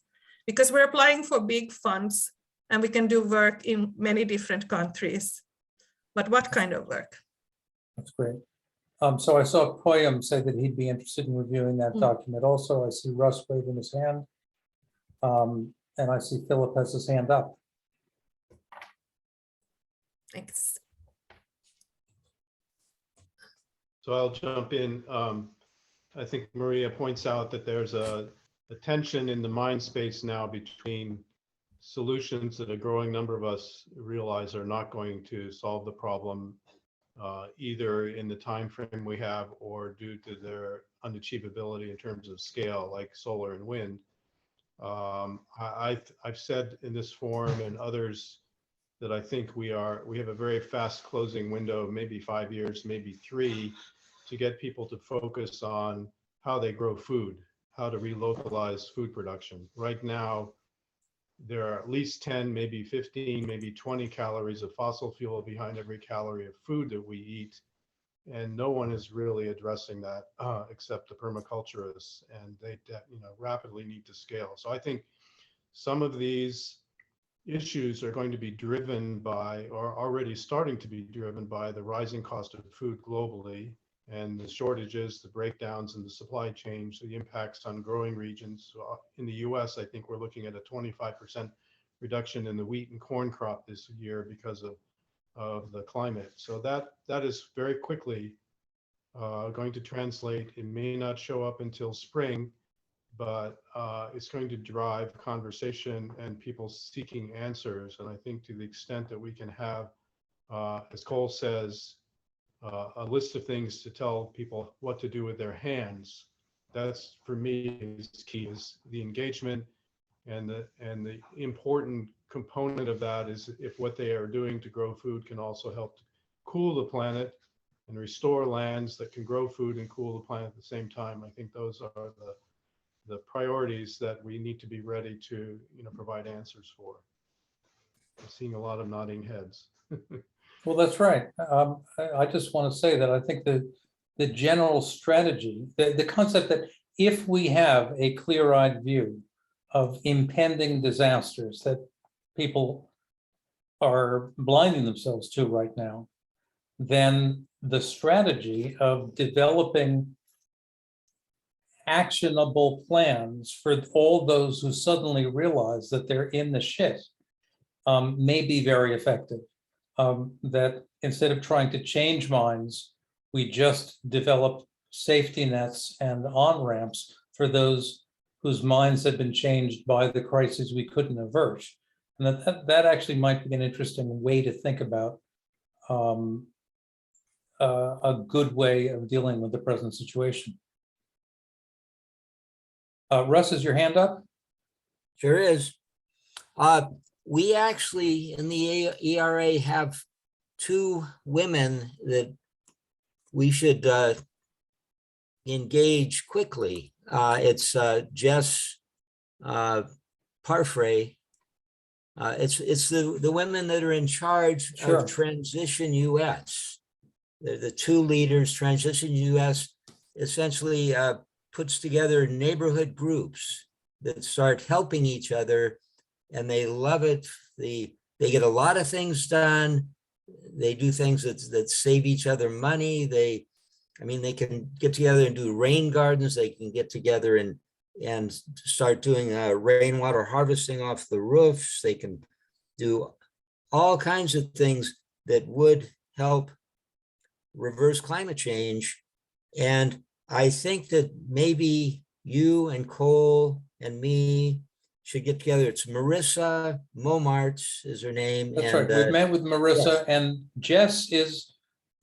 Because we're applying for big funds and we can do work in many different countries. But what kind of work? That's great. So I saw Koyam say that he'd be interested in reviewing that document. Also, I see Russ waving his hand. And I see Philip has his hand up. Thanks. So I'll jump in. I think Maria points out that there's a tension in the mind space now between solutions that a growing number of us realize are not going to solve the problem, either in the time frame we have or due to their unachievability in terms of scale, like solar and wind. I've said in this forum and others that I think we have a very fast closing window, maybe 5 years, maybe 3, to get people to focus on how they grow food, how to relocalize food production. Right now, there are at least 10, maybe 15, maybe 20 calories of fossil fuel behind every calorie of food that we eat. And no one is really addressing that except the permaculturists, and they rapidly need to scale. So I think some of these issues are going to be driven by, or already starting to be driven by, the rising cost of food globally and the shortages, the breakdowns in the supply chain, the impacts on growing regions. So in the US, I think we're looking at a 25% reduction in the wheat and corn crop this year because of the climate. So that is very quickly going to translate. It may not show up until spring, but it's going to drive conversation and people seeking answers. And I think to the extent that we can have, as Cole says, a list of things to tell people what to do with their hands, that's for me is key, is the engagement. And the important component of that is if what they are doing to grow food can also help to cool the planet and restore lands that can grow food and cool the planet at the same time. I think those are the priorities that we need to be ready to provide answers for. I'm seeing a lot of nodding heads. Well, that's right. I just want to say that I think that the general strategy, the concept that if we have a clear-eyed view of impending disasters that people are blinding themselves to right now, then the strategy of developing actionable plans for all those who suddenly realize that they're in the shit may be very effective. That instead of trying to change minds, we just develop safety nets and on-ramps for those whose minds have been changed by the crises we couldn't avert. And that actually might be an interesting way to think about a good way of dealing with the present situation. Russ, is your hand up? Sure is. We actually in the ERA have 2 women that we should engage quickly. It's Jess Parfrey. It's the women that are in charge Sure. of Transition US. They're the 2 leaders. Transition US essentially puts together neighborhood groups that start helping each other, and they love it. They get a lot of things done. They do things that save each other money. They can get together and do rain gardens. They can get together and start doing rainwater harvesting off the roofs. They can do all kinds of things that would help reverse climate change. And I think that maybe you and Cole and me should get together. It's Marissa Momarts is her name. That's and, right. We've met with Marissa, yes. and Jess is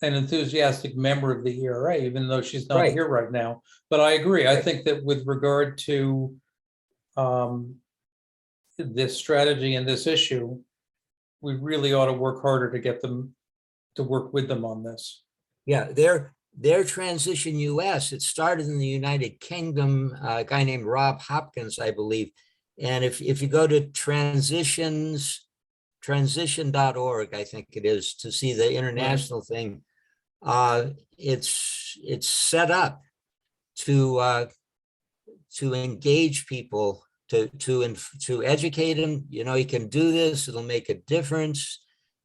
an enthusiastic member of the ERA, even though she's not Right. here right now. But I agree. I think that with regard to this strategy and this issue, we really ought to work harder to get them to work with them on this. Yeah, their Transition US, it started in the United Kingdom, a guy named Rob Hopkins, I believe. And if you go to transition.org, I think it is, to see the international thing, it's set up to engage people, to educate them. You can do this, it'll make a difference,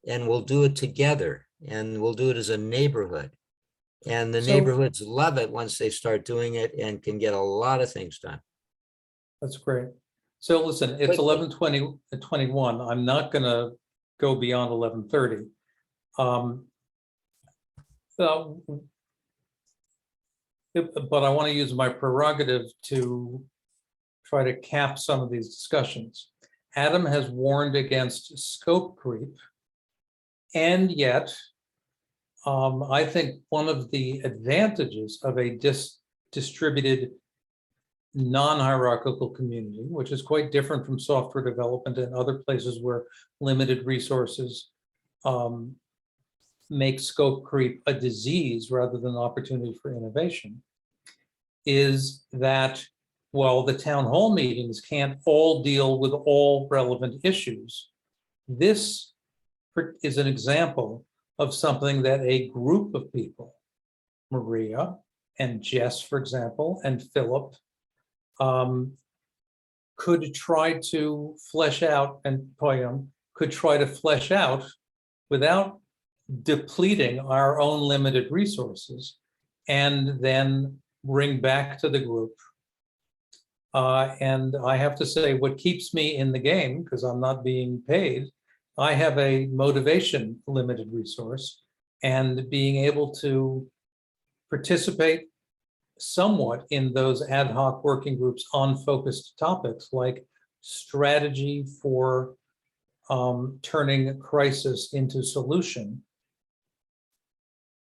and we'll do it together, and we'll do it as a neighborhood. And the neighborhoods love it once they start doing it and can get a lot of things done. That's great. So listen, it's 11:21. I'm not going to go beyond 11:30. But I want to use my prerogative to try to cap some of these discussions. Adam has warned against scope creep, and yet I think one of the advantages of a distributed non-hierarchical community, which is quite different from software development and other places where limited resources make scope creep a disease rather than an opportunity for innovation, is that while the town hall meetings can't all deal with all relevant issues, this is an example of something that a group of people, Maria and Jess, for example, and Philip, could try to flesh out, and Poyam could try to flesh out without depleting our own limited resources, and then bring back to the group. And I have to say, what keeps me in the game, because I'm not being paid, I have a motivation limited resource, and being able to participate somewhat in those ad hoc working groups on focused topics like strategy for turning crisis into solution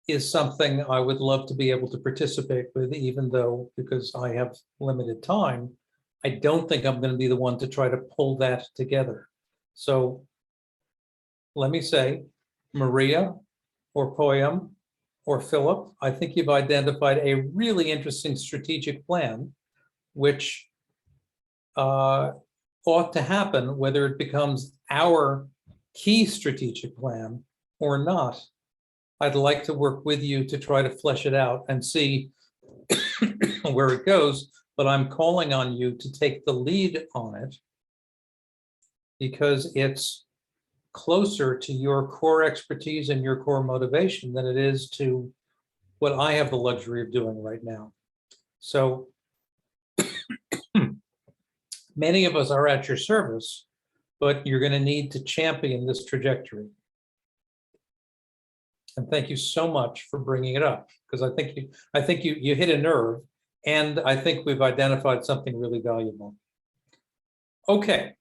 is something I would love to be able to participate with, even though, because I have limited time, I don't think I'm going to be the one to try to pull that together. So let me say, Maria or Poyam or Philip, I think you've identified a really interesting strategic plan, which ought to happen, whether it becomes our key strategic plan or not. I'd like to work with you to try to flesh it out and see where it goes, but I'm calling on you to take the lead on it because it's closer to your core expertise and your core motivation than it is to what I have the luxury of doing right now. So many of us are at your service, but you're going to need to champion this trajectory. And thank you so much for bringing it up, because I think you hit a nerve, and I think we've identified something really valuable. Okay,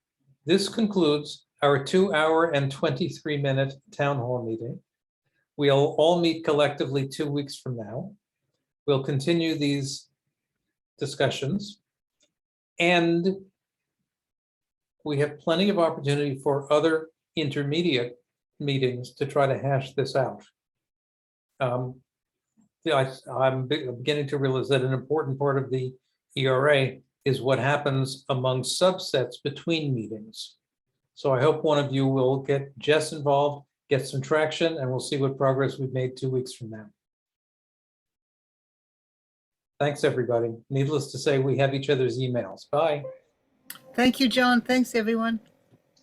this concludes our 2-hour and 23-minute town hall meeting. We'll all meet collectively 2 weeks from now. We'll continue these discussions, and we have plenty of opportunity for other intermediate meetings to try to hash this out. I'm beginning to realize that an important part of the ERA is what happens among subsets between meetings. So I hope one of you will get Jess involved, get some traction, and we'll see what progress we've made 2 weeks from now. Thanks, everybody. Needless to say, we have each other's emails. Bye. Thank you, John. Thanks, everyone.